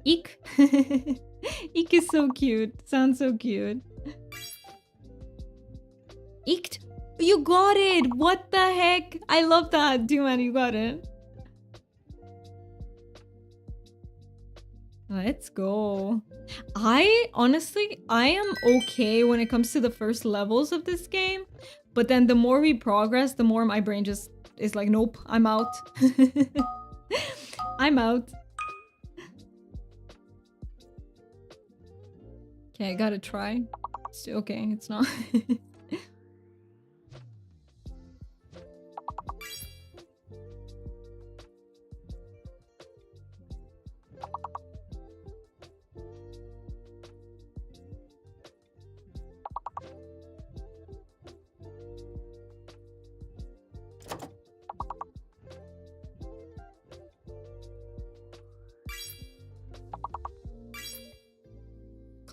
Eek. Eek is so cute. Sounds so cute. Eeked. You got it. What the heck? I love that. Duman, you got it. Let's go. I am okay when it comes to the first levels of this game. But then the more we progress, the more my brain just is like, nope, I'm out. I'm out. Okay, I gotta try. Okay, it's not.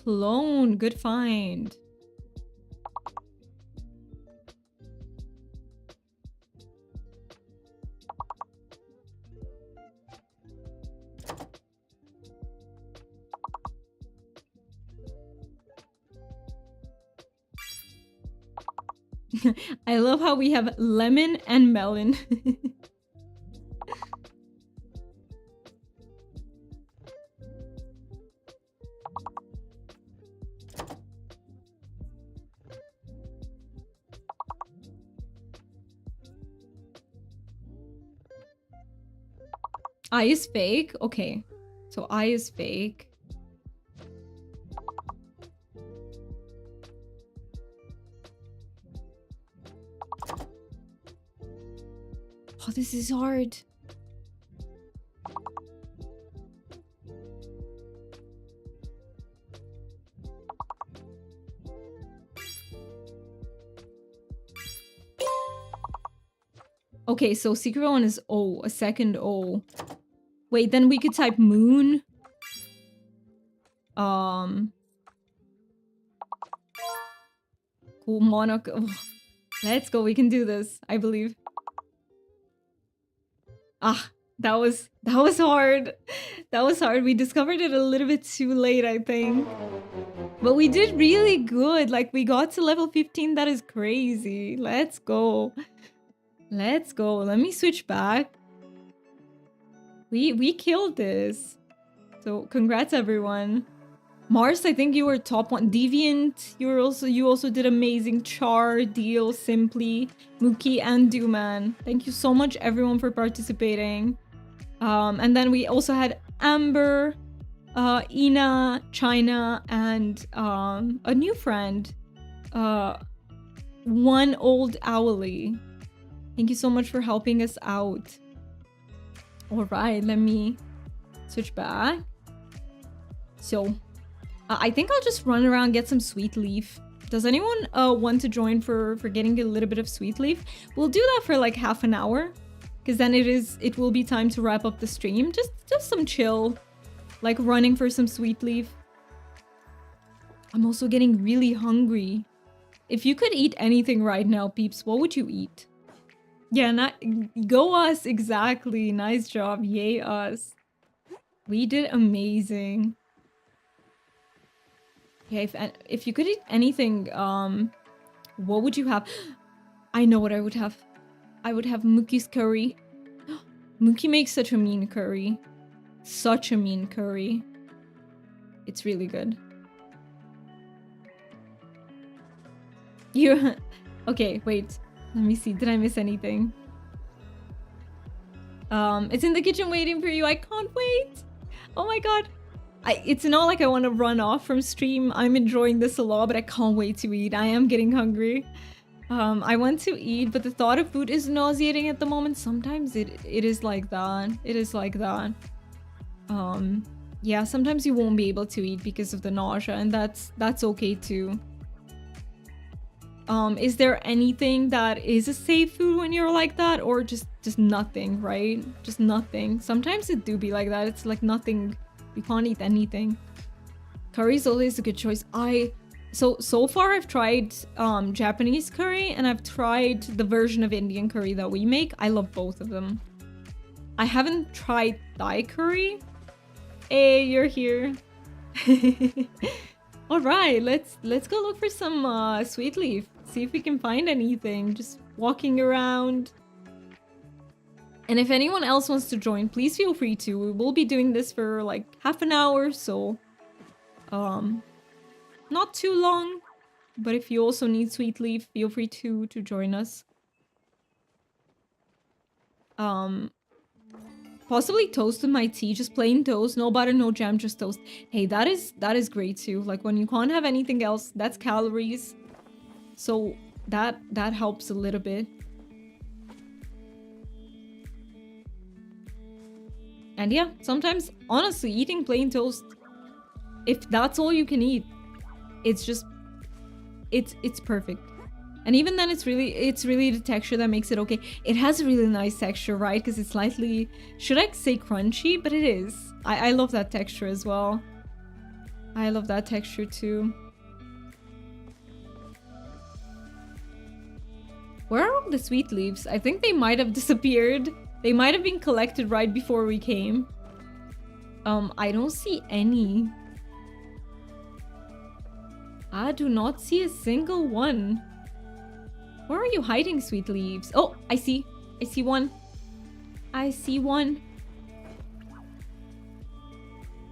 Clone, good find. I love how we have lemon and melon. I is fake? Okay. So I is fake. Oh, this is hard. Okay, so secret one is O, a second O. Wait, then we could type moon. Cool, monarch. Oh, let's go, we can do this, I believe. Ah, that was hard. That was hard. We discovered it a little bit too late, I think. But we did really good. Like, we got to level 15. That is crazy. Let's go. Let's go. Let me switch back. We killed this. So congrats everyone. Mars, I think you were top one. Deviant, you also did amazing. Char, Deal, Simply, Mookie, and Dooman. Thank you so much everyone for participating. And then we also had Amber, Ina, China, and a new friend. One Old Owly. Thank you so much for helping us out. Alright, let me switch back. So, I think I'll just run around, get some sweet leaf. Does anyone want to join for getting a little bit of sweet leaf? We'll do that for like half an hour. Because then it will be time to wrap up the stream. Just some chill. Like running for some sweet leaf. I'm also getting really hungry. If you could eat anything right now, peeps, what would you eat? Yeah, go us, exactly. Nice job. Yay us. We did amazing. Okay, if you could eat anything, what would you have? I know what I would have. I would have Mookie's curry. Mookie makes such a mean curry. Such a mean curry. It's really good. You... Okay, wait. Let me see. Did I miss anything? It's in the kitchen waiting for you. I can't wait. Oh my god. It's not like I want to run off from stream. I'm enjoying this a lot, but I can't wait to eat. I am getting hungry. I want to eat, but the thought of food is nauseating at the moment. Sometimes it is like that. It is like that. Yeah, sometimes you won't be able to eat because of the nausea, and that's okay too. Is there anything that is a safe food when you're like that, or just nothing, right? Just nothing. Sometimes it do be like that. It's like nothing. You can't eat anything. Curry is always a good choice. So far I've tried Japanese curry, and I've tried the version of Indian curry that we make. I love both of them. I haven't tried Thai curry. Hey, you're here. All right, let's go look for some sweet leaf. See if we can find anything. Just walking around. And if anyone else wants to join, please feel free to. We will be doing this for like half an hour, so not too long. But if you also need sweet leaf, feel free to join us. Possibly toast with my tea, just plain toast, no butter, no jam, just toast. Hey, that is great too. Like when you can't have anything else, that's calories. So that helps a little bit. And yeah, sometimes honestly eating plain toast, if that's all you can eat, it's just it's perfect. And even then it's really the texture that makes it okay. It has a really nice texture, right? Because it's slightly, should I say crunchy? But it is. I love that texture as well. I love that texture too. Where are all the sweet leaves? I think they might have disappeared. They might have been collected right before we came. I don't see any. I do not see a single one. Where are you hiding, sweet leaves? Oh, I see one. I see one.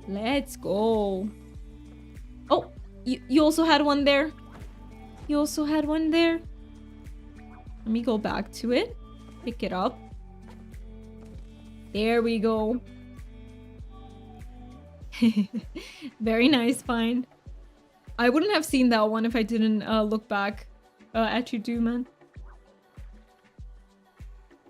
Let's go. Oh, you also had one there. You also had one there. Let me go back to it. Pick it up. There we go. Very nice find. I wouldn't have seen that one if I didn't look back at you too, man.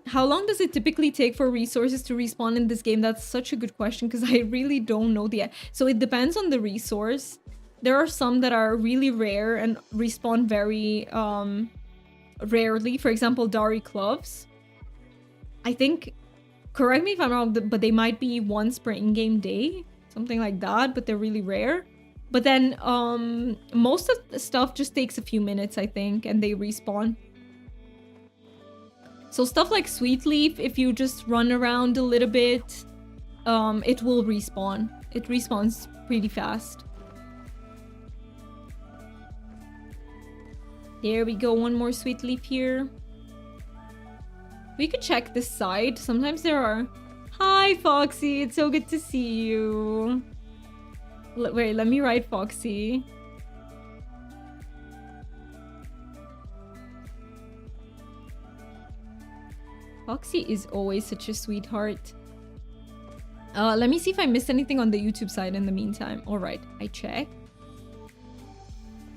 How long does it typically take for resources to respawn in this game? That's such a good question because I really don't know the... So it depends on the resource. There are some that are really rare and respawn very rarely. For example, Dari Gloves. I think, correct me if I'm wrong, but they might be once per in-game day. Something like that, but they're really rare. But then most of the stuff just takes a few minutes, I think, and they respawn. So stuff like Sweet Leaf, if you just run around a little bit, it will respawn. It respawns pretty fast. There we go, one more Sweet Leaf here. We could check this side. Sometimes there are... Hi, Foxy. It's so good to see you. Wait, let me write Foxy. Foxy is always such a sweetheart. Let me see if I missed anything on the YouTube side in the meantime. Alright, I check.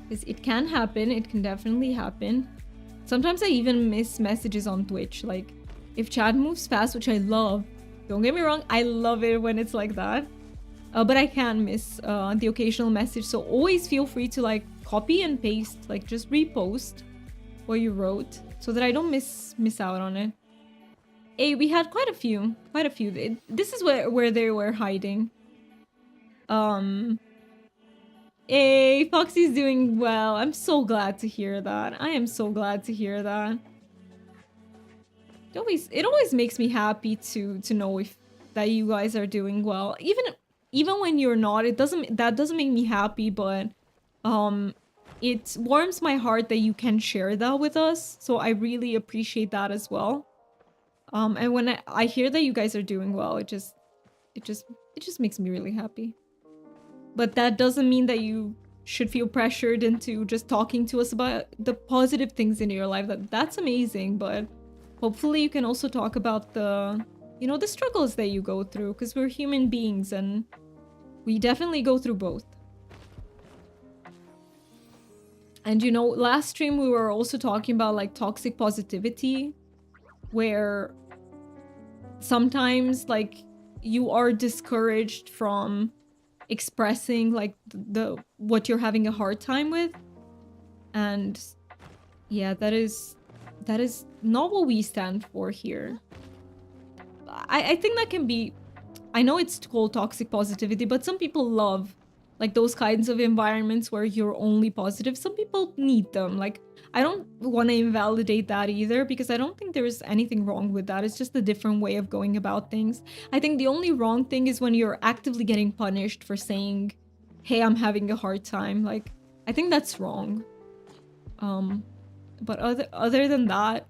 Because it can happen. It can definitely happen. Sometimes I even miss messages on Twitch. Like, if chat moves fast, which I love. Don't get me wrong, I love it when it's like that. But I can miss the occasional message. So always feel free to like copy and paste. Like just repost what you wrote. So that I don't miss out on it. Hey, we had quite a few. This is where they were hiding. Hey, Foxy's doing well. I'm so glad to hear that. I am so glad to hear that. It always makes me happy to know that you guys are doing well. Even when you're not, that doesn't make me happy, but it warms my heart that you can share that with us. So I really appreciate that as well. And when I hear that you guys are doing well, it just makes me really happy. But that doesn't mean that you should feel pressured into just talking to us about the positive things in your life. That's amazing, but hopefully you can also talk about the struggles that you go through, because we're human beings and we definitely go through both. And last stream we were also talking about like toxic positivity, where sometimes like you are discouraged from expressing like what you're having a hard time with. And yeah, that is not what we stand for here. I think that can be, I know it's called toxic positivity, but some people love like those kinds of environments where you're only positive. Some people need them. Like, I don't want to invalidate that either, because I don't think there's anything wrong with that. It's just a different way of going about things. I think the only wrong thing is when you're actively getting punished for saying, hey, I'm having a hard time. Like, I think that's wrong. But other than that,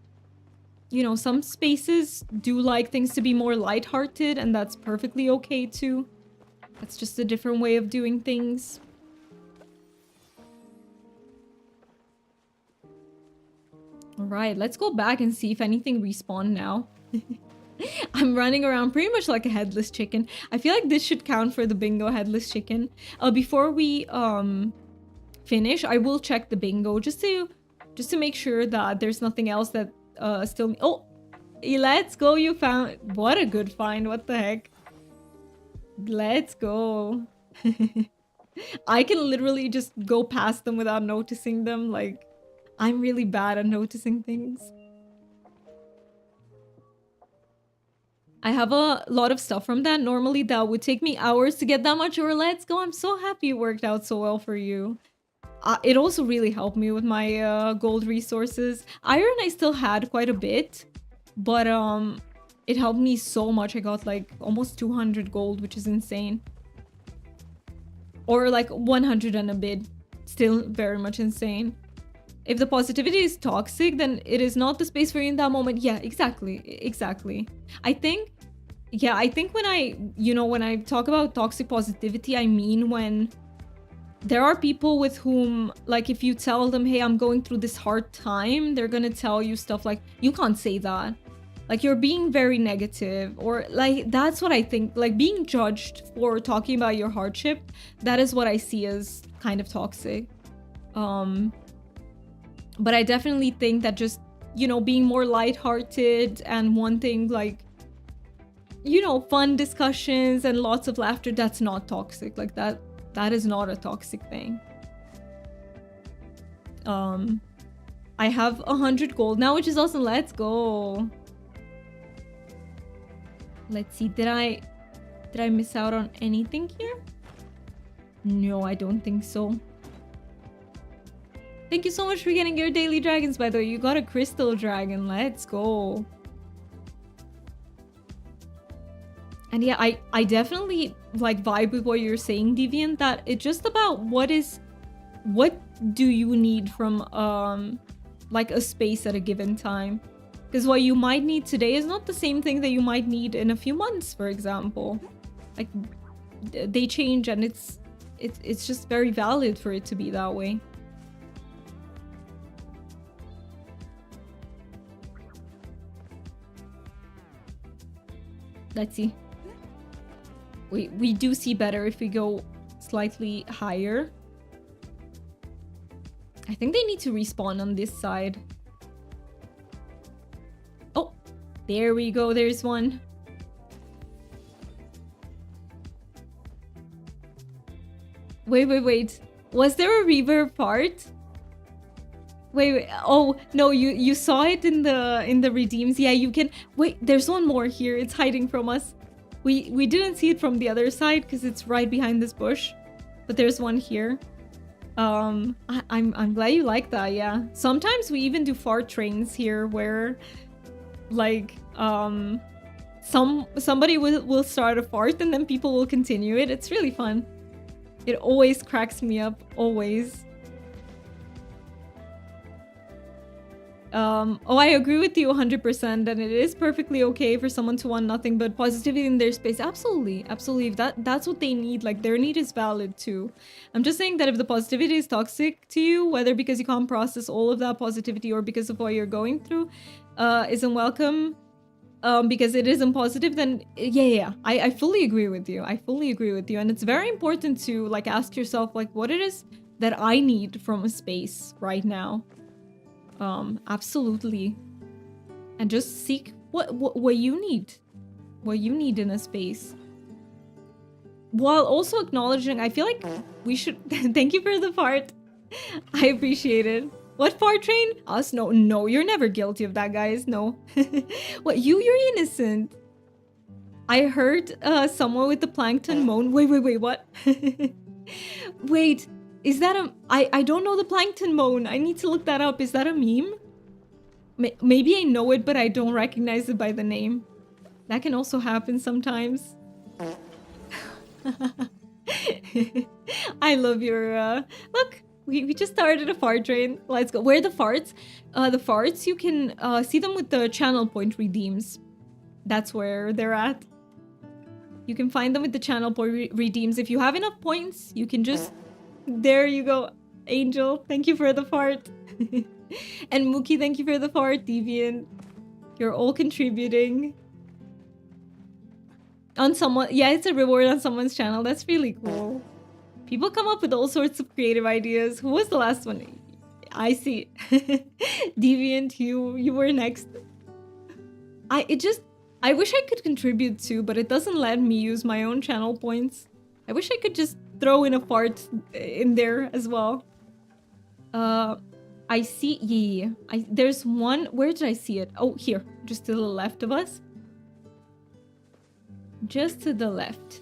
some spaces do like things to be more lighthearted, and that's perfectly okay too. That's just a different way of doing things. Alright, let's go back and see if anything respawned now. I'm running around pretty much like a headless chicken. I feel like this should count for the bingo headless chicken. Before we finish, I will check the bingo just to make sure that there's nothing else that still... Oh! Let's go, you found... What a good find, what the heck. Let's go. I can literally just go past them without noticing them. Like, I'm really bad at noticing things. I have a lot of stuff from that. Normally that would take me hours to get that much. Or let's go. I'm so happy it worked out so well for you. It also really helped me with my gold resources. Iron I still had quite a bit, but it helped me so much. I got like almost 200 gold, which is insane. Or like 100 and a bit. Still very much insane. If the positivity is toxic, then it is not the space for you in that moment. Yeah, exactly. I think when I talk about toxic positivity, I mean when there are people with whom, like, if you tell them, hey, I'm going through this hard time, they're gonna tell you stuff like, you can't say that. Like you're being very negative, or like that's what I think, like being judged for talking about your hardship, that is what I see as kind of toxic. But I definitely think that just, you know, being more lighthearted and wanting like, you know, fun discussions and lots of laughter, that's not toxic. Like that is not a toxic thing. I have 100 gold now, which is awesome. Let's go. Let's see, did I miss out on anything here? No, I don't think so. Thank you so much for getting your daily dragons, by the way. You got a crystal dragon. Let's go. And yeah, I definitely like vibe with what you're saying, Deviant, that it's just about what do you need from like a space at a given time. Because what you might need today is not the same thing that you might need in a few months, for example. Like they change, and it's just very valid for it to be that way. Let's see. We do see better if we go slightly higher. I think they need to respawn on this side. Oh, there we go. There's one. Wait. Was there a reverb part? Wait. Oh, no, you saw it in the redeems. Yeah, you can. Wait, there's one more here. It's hiding from us. We didn't see it from the other side because it's right behind this bush. But there's one here. I'm glad you like that. Yeah. Sometimes we even do fart trains here where like somebody will start a fart and then people will continue it. It's really fun. It always cracks me up, always. Oh, I agree with you 100%, and it is perfectly okay for someone to want nothing but positivity in their space. Absolutely, absolutely. If that's what they need, like their need is valid too. I'm just saying that if the positivity is toxic to you, whether because you can't process all of that positivity or because of what you're going through, isn't welcome, because it isn't positive, then yeah, I fully agree with you. I fully agree with you, and it's very important to like ask yourself like what it is that I need from a space right now. Absolutely. And just seek what you need. What you need in a space. While also acknowledging, I feel like we should thank you for the fart. I appreciate it. What fart train? Us? No, you're never guilty of that, guys. No. What, you're innocent. I heard someone with the plankton moan. Wait, what? Wait. Is that a... I don't know the plankton moan. I need to look that up. Is that a meme? Maybe I know it, but I don't recognize it by the name. That can also happen sometimes. I love your... Look, we just started a fart train. Let's go. Where are the farts? The farts, you can see them with the channel point redeems. That's where they're at. You can find them with the channel point redeems. If you have enough points, you can just... There you go, Angel. Thank you for the fart. And Mookie, thank you for the fart. Deviant, you're all contributing. On someone, yeah, it's a reward on someone's channel. That's really cool. People come up with all sorts of creative ideas. Who was the last one? I see. Deviant, you were next. I wish I could contribute too, but it doesn't let me use my own channel points. I wish I could just throw in a fart in there as well. I see, yeah. There's one, where did I see it? Oh, here, just to the left of us. Just to the left.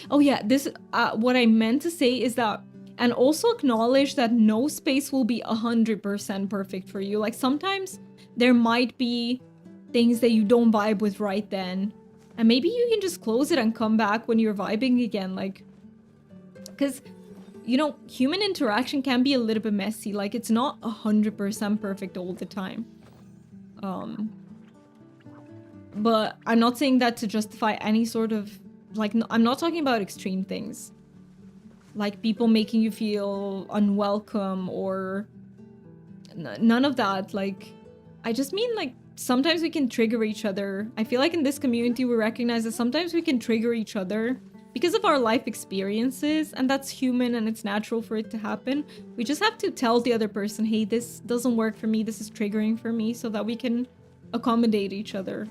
Oh yeah, this, what I meant to say is that, and also acknowledge that no space will be 100% perfect for you. Like sometimes there might be things that you don't vibe with right then. And maybe you can just close it and come back when you're vibing again, like... Because, you know, human interaction can be a little bit messy. Like, it's not 100% perfect all the time. But I'm not saying that to justify any sort of... Like, no, I'm not talking about extreme things. Like, people making you feel unwelcome or... None of that. Like, I just mean like sometimes we can trigger each other. I feel like in this community we recognize that sometimes we can trigger each other because of our life experiences, and that's human and it's natural for it to happen. We just have to tell the other person, hey, this doesn't work for me, this is triggering for me, so that we can accommodate each other.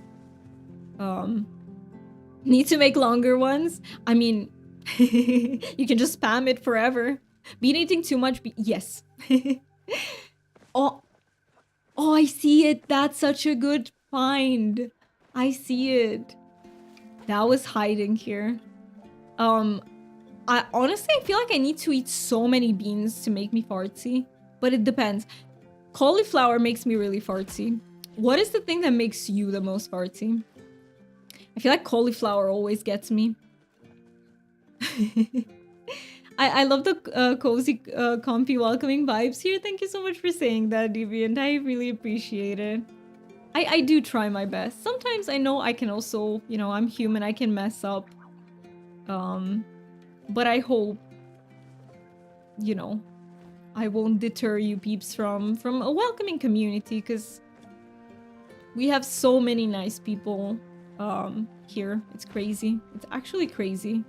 Need to make longer ones? I mean, you can just spam it forever. Been eating too much? Yes. Oh, I see it. That's such a good find. I see it. That was hiding here. I honestly feel like I need to eat so many beans to make me fartsy, but it depends. Cauliflower makes me really fartsy. What is the thing that makes you the most fartsy? I feel like cauliflower always gets me. I love the cozy, comfy, welcoming vibes here. Thank you so much for saying that, Deviant. I really appreciate it. I do try my best. Sometimes I know I can also, you know, I'm human, I can mess up. But I hope, you know, I won't deter you peeps from a welcoming community, because we have so many nice people here. It's crazy. It's actually crazy.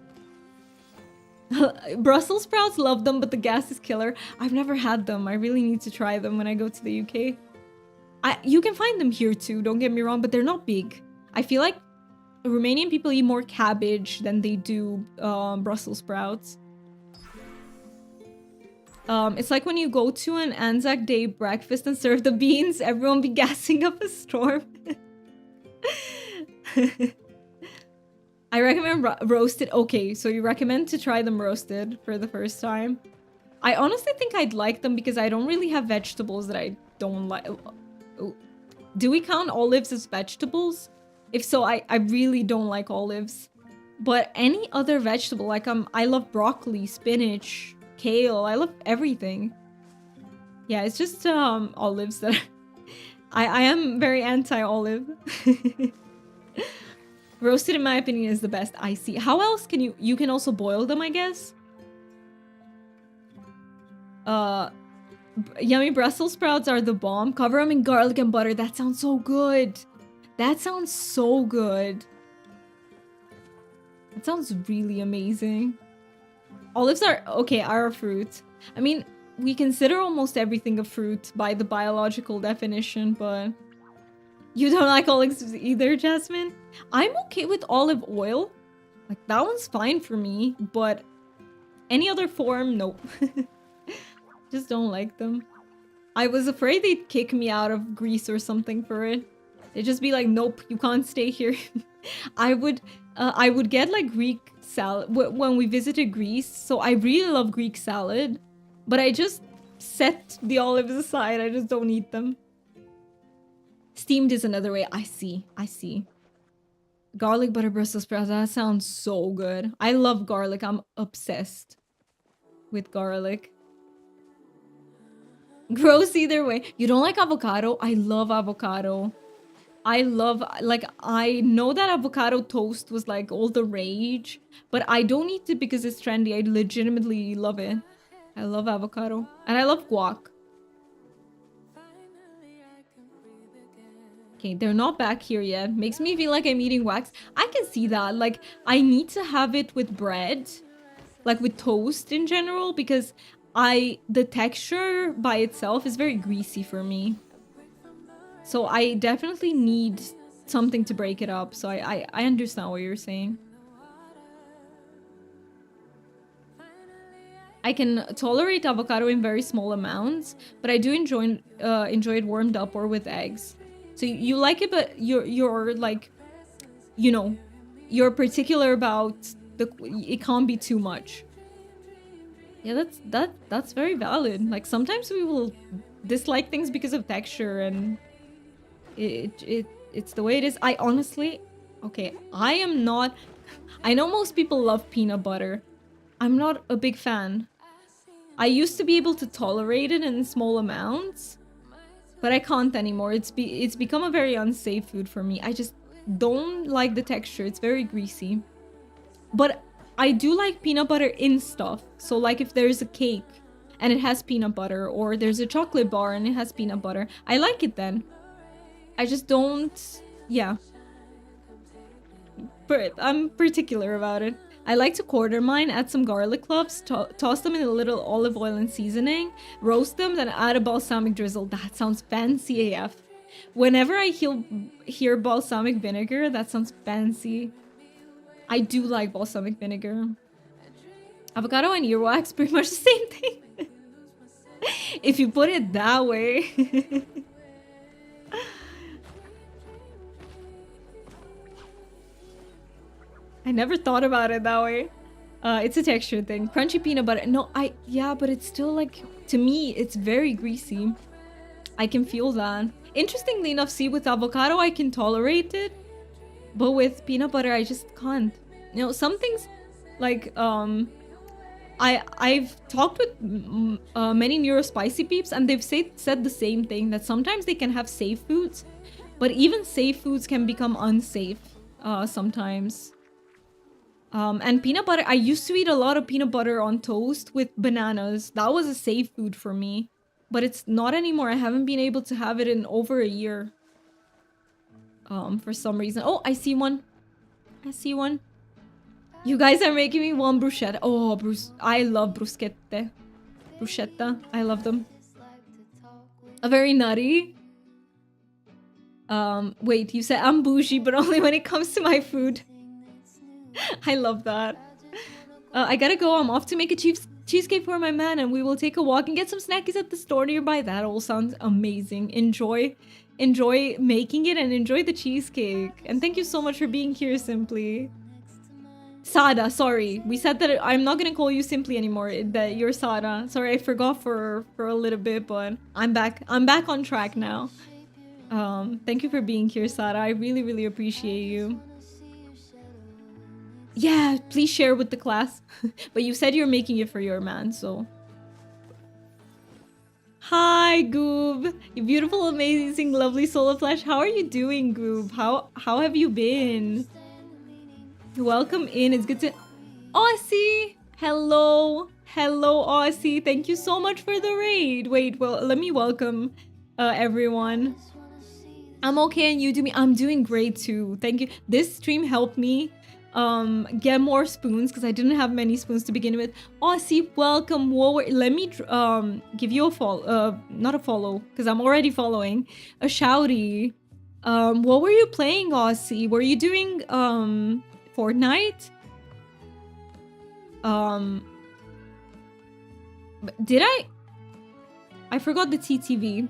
Brussels sprouts, love them, but the gas is killer. I've never had them. I really need to try them when I go to the UK. You can find them here too, don't get me wrong, but they're not big. I feel like Romanian people eat more cabbage than they do Brussels sprouts. It's like when you go to an Anzac Day breakfast and serve the beans, everyone be gassing up a storm. I recommend roasted. Okay, so you recommend to try them roasted for the first time. I honestly think I'd like them because I don't really have vegetables that I don't like. Do we count olives as vegetables? If so, I really don't like olives. But any other vegetable, like I love broccoli, spinach, kale. I love everything. Yeah, it's just olives that I am very anti-olive. Roasted, in my opinion, is the best. I see. How else can you can also boil them, I guess? Yummy Brussels sprouts are the bomb. Cover them in garlic and butter. That sounds so good. That sounds so good. That sounds really amazing. Olives are a fruit. I mean, we consider almost everything a fruit by the biological definition, but you don't like olives either, Jasmine? I'm okay with olive oil. Like, that one's fine for me, but any other form, nope. Just don't like them. I was afraid they'd kick me out of Greece or something for it. They'd just be like, nope, you can't stay here. I would get like Greek salad when we visited Greece. So I really love Greek salad, but I just set the olives aside. I just don't eat them. Steamed is another way. I see. Garlic butter Brussels sprouts. That sounds so good. I love garlic. I'm obsessed with garlic. Gross either way. You don't like avocado? I love avocado. I know that avocado toast was like all the rage, but I don't eat it because it's trendy. I legitimately love it. I love avocado. And I love guac. Okay, they're not back here yet. Makes me feel like I'm eating wax. I can see that. Like, I need to have it with bread. Like, with toast in general. Because the texture by itself is very greasy for me. So I definitely need something to break it up. So I understand what you're saying. I can tolerate avocado in very small amounts. But I do enjoy it warmed up or with eggs. So you like it, but you're like, you know, you're particular about it can't be too much. Yeah, that's very valid. Like, sometimes we will dislike things because of texture, and it's the way it is. I honestly, okay, I am not. I know most people love peanut butter. I'm not a big fan. I used to be able to tolerate it in small amounts, but I can't anymore. It's become a very unsafe food for me. I just don't like the texture. It's very greasy. But I do like peanut butter in stuff. So like if there's a cake and it has peanut butter, or there's a chocolate bar and it has peanut butter, I like it then. I just don't, yeah. But I'm particular about it. I like to quarter mine, add some garlic cloves, toss them in a little olive oil and seasoning, roast them, then add a balsamic drizzle. That sounds fancy AF. Whenever I hear balsamic vinegar, that sounds fancy. I do like balsamic vinegar. Avocado and earwax, pretty much the same thing. If you put it that way. I never thought about it that way. It's a texture thing. Crunchy peanut butter. No, yeah, but it's still like, to me, it's very greasy. I can feel that. Interestingly enough, see, with avocado, I can tolerate it. But with peanut butter, I just can't. You know, some things, like, I've talked with many neurospicy peeps, and they've said the same thing, that sometimes they can have safe foods, but even safe foods can become unsafe sometimes. And peanut butter, I used to eat a lot of peanut butter on toast with bananas. That was a safe food for me, but it's not anymore. I haven't been able to have it in over a year. For some reason. Oh, I see one. I see one. You guys are making me want bruschetta. Oh, I love bruschetta. Bruschetta. I love them. A very nutty. Wait, you said I'm bougie, but only when it comes to my food. I love that. I gotta go. I'm off to make a cheesecake for my man, and we will take a walk and get some snackies at the store nearby. That all sounds amazing. Enjoy making it and enjoy the cheesecake. And thank you so much for being here, Simply. Sada, sorry. We said that I'm not gonna call you Simply anymore. That you're Sada. Sorry, I forgot for a little bit, but I'm back. I'm back on track now. Thank you for being here, Sada. I really appreciate you. Yeah, please share with the class. But you said you're making it for your man, so. Hi, Goob. You beautiful, amazing, lovely soul of flesh. How are you doing, Goob? How have you been? Welcome in. It's good to... Aussie! Hello! Hello, Aussie. Thank you so much for the raid. Wait, well, let me welcome everyone. I'm okay, and you do me? I'm doing great, too. Thank you. This stream helped me get more spoons, because I didn't have many spoons to begin with. Aussie, welcome. Whoa, let me give you a follow, not a follow, because I'm already following. A shouty. What were you playing, Aussie? Were you doing Fortnite? Did I forgot the TTV.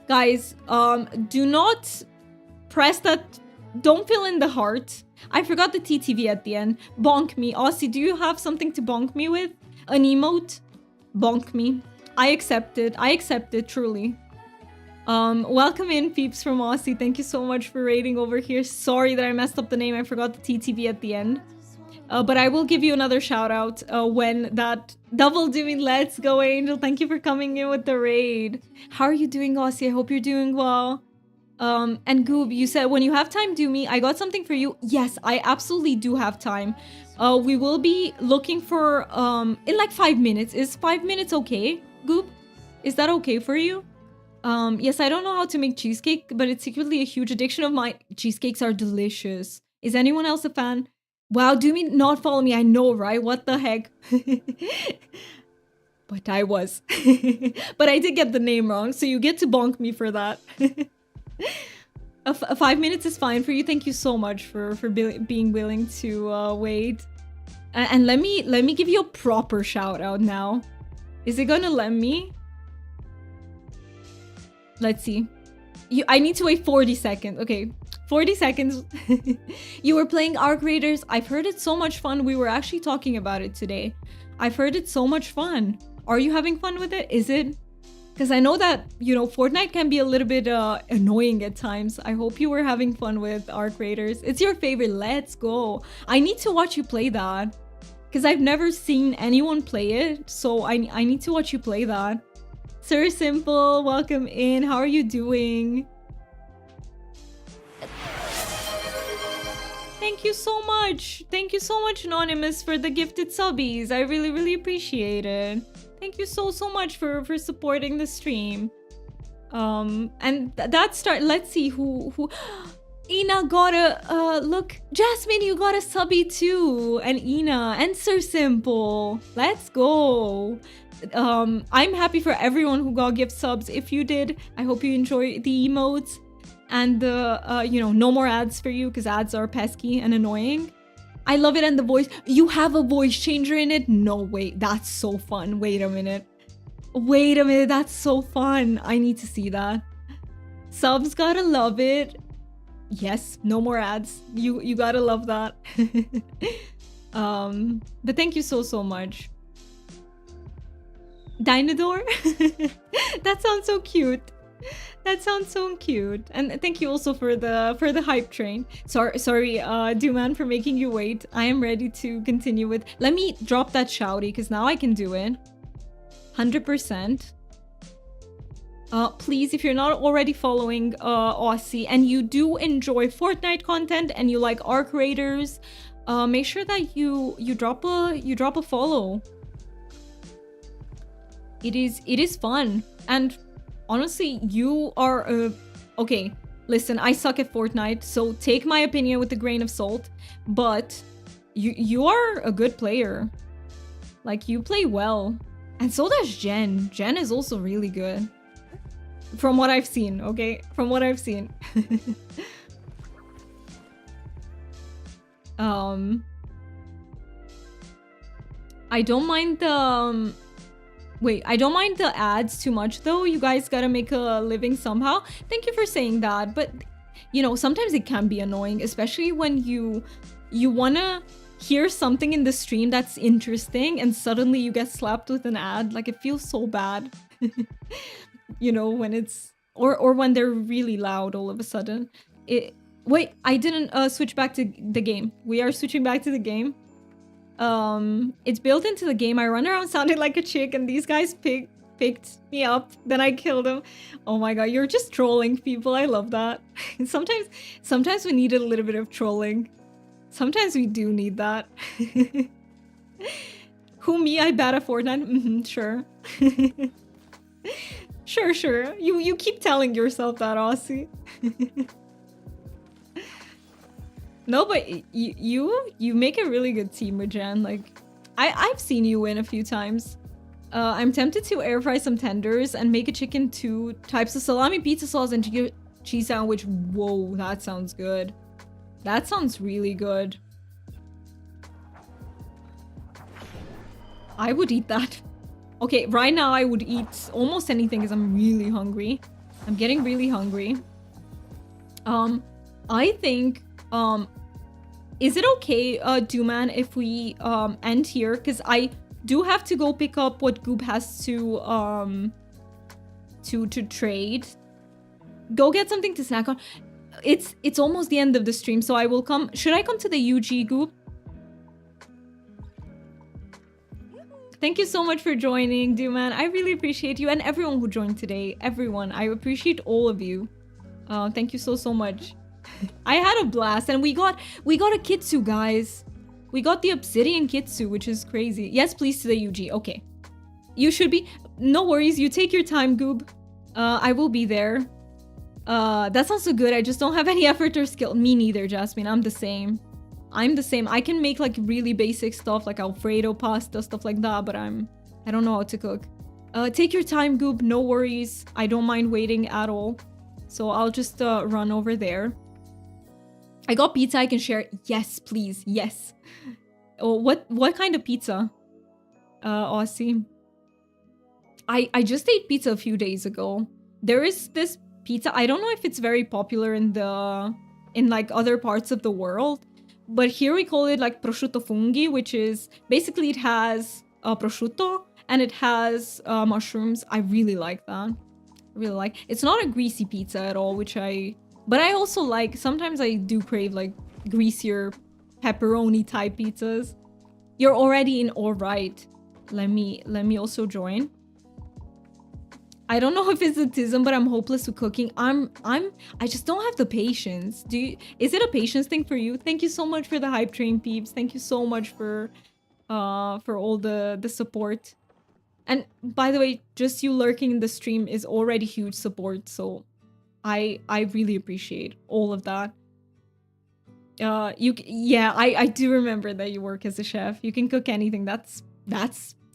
Guys, do not press that. Don't fill in the heart. I forgot the TTV at the end. Bonk me. Aussie, do you have something to bonk me with? An emote? Bonk me. I accept it. I accept it, truly. Welcome in, peeps from Aussie. Thank you so much for raiding over here. Sorry that I messed up the name. I forgot the TTV at the end. But I will give you another shout out when that double doing. Let's go, Angel. Thank you for coming in with the raid. How are you doing, Aussie? I hope you're doing well. And Goob, you said when you have time, do me. I got something for you. Yes, I absolutely do have time. We will be looking for in like 5 minutes. Is 5 minutes okay, Goob? Is that okay for you? Yes, I don't know how to make cheesecake, but it's secretly a huge addiction of mine. Cheesecakes are delicious. Is anyone else a fan? Wow, do me not follow me. I know, right? What the heck? But I was. But I did get the name wrong, so you get to bonk me for that. 5 minutes is fine for you. Thank you so much for being willing to wait. And let me give you a proper shout out now. Is it gonna let me? Let's see. I need to wait 40 seconds. Okay, 40 seconds. You were playing Arc Raiders. I've heard it's so much fun. We were actually talking about it today. I've heard it's so much fun. Are you having fun with it? Is it? Because I know that, you know, Fortnite can be a little bit annoying at times. I hope you were having fun with Arc Raiders. It's your favorite. Let's go. I need to watch you play that. Because I've never seen anyone play it. So I need to watch you play that. Sir Simple, welcome in. How are you doing? Thank you so much. Thank you so much, Anonymous, for the gifted subbies. I really appreciate it. Thank you so much for supporting the stream. And that start. Let's see who. Ina got a look. Jasmine, you got a subby too, and Ina and Sir Simple. Let's go. I'm happy for everyone who got gift subs. If you did, I hope you enjoy the emotes and the you know, no more ads for you because ads are pesky and annoying. I love it. And the voice. You have a voice changer in it? No, wait, that's so fun. Wait a minute. Wait a minute, that's so fun. I need to see that. Subs gotta love it. Yes, no more ads. You gotta love that. But thank you so much. Dynador? That sounds so cute. That sounds so cute. And thank you also for the hype train. Sorry, Dooman, for making you wait. I am ready to continue with. Let me drop that shouty because now I can do it. 100%. Please, if you're not already following Aussie and you do enjoy Fortnite content and you like our creators, make sure that you drop a follow. It is fun, and honestly, you are okay. Listen, I suck at Fortnite, so take my opinion with a grain of salt. But you are a good player. Like, you play well, and so does Jen. Jen is also really good. From what I've seen, okay? From what I've seen. I don't mind the... Wait, I don't mind the ads too much though. You guys gotta make a living somehow. Thank you for saying that. But, you know, sometimes it can be annoying, especially when you wanna hear something in the stream that's interesting and suddenly you get slapped with an ad. Like, it feels so bad. You know, when it's or when they're really loud all of a sudden. Wait, I didn't switch back to the game. We are switching back to the game. It's built into the game. I run around sounding like a chick and these guys picked me up. Then I killed them. Oh my god, you're just trolling people. I love that. Sometimes we need a little bit of trolling. Sometimes we do need that. Who, me? I bat at Fortnite? Sure. Sure. You keep telling yourself that, Aussie. No, but you make a really good team with Jen. Like, I've seen you win a few times. I'm tempted to air fry some tenders and make a chicken 2 types of salami, pizza sauce, and cheese sandwich. Whoa, that sounds good. That sounds really good. I would eat that. Okay, right now I would eat almost anything because I'm really hungry. I'm getting really hungry. I think, is it okay, Dooman, if we end here? Because I do have to go pick up what Goop has to trade. Go get something to snack on. It's almost the end of the stream, so I will come. Should I come to the UG, Goop? Thank you so much for joining, Dooman. I really appreciate you and everyone who joined today. Everyone, I appreciate all of you. Thank you so much. I had a blast, and we got a Kitsu, guys. We got the Obsidian Kitsu, which is crazy. Yes, please, to the UG. Okay. You should be. No worries. You take your time, Goob. I will be there. That sounds so good. I just don't have any effort or skill. Me neither, Jasmine. I'm the same. I can make like really basic stuff like Alfredo pasta, stuff like that, but I don't know how to cook. Take your time, Goob. No worries. I don't mind waiting at all. So I'll just run over there. I got pizza I can share. Yes, please. Yes. Oh, what kind of pizza? Aussie. I just ate pizza a few days ago. There is this pizza. I don't know if it's very popular in like other parts of the world. But here we call it like prosciutto funghi, which is basically it has prosciutto and it has mushrooms. I really like that. I really like. It's not a greasy pizza at all, but I also like, sometimes I do crave like greasier pepperoni type pizzas. You're already in all right. Let me also join. I don't know if it's autism, but I'm hopeless with cooking. I just don't have the patience. Is it a patience thing for you? Thank you so much for the hype train, peeps. Thank you so much for all the support. And by the way, just you lurking in the stream is already huge support, so I really appreciate all of that. I do remember that you work as a chef. You can cook anything. That's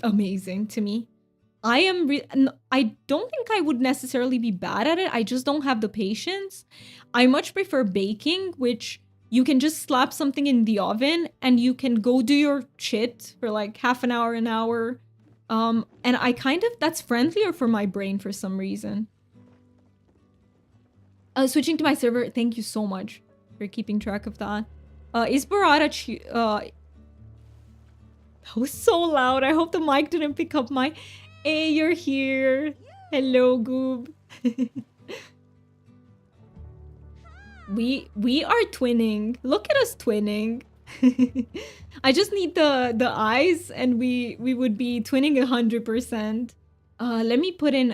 amazing to me. I don't think I would necessarily be bad at it. I just don't have the patience. I much prefer baking, which you can just slap something in the oven and you can go do your shit for like half an hour, an hour. And I kind of, that's friendlier for my brain for some reason. Switching to my server, thank you so much for keeping track of that. Is burrata that was so loud. I hope the mic didn't pick up my... Hey, you're here. Hello, Goob. We are twinning. Look at us twinning. I just need the eyes and we would be twinning 100%. Let me put in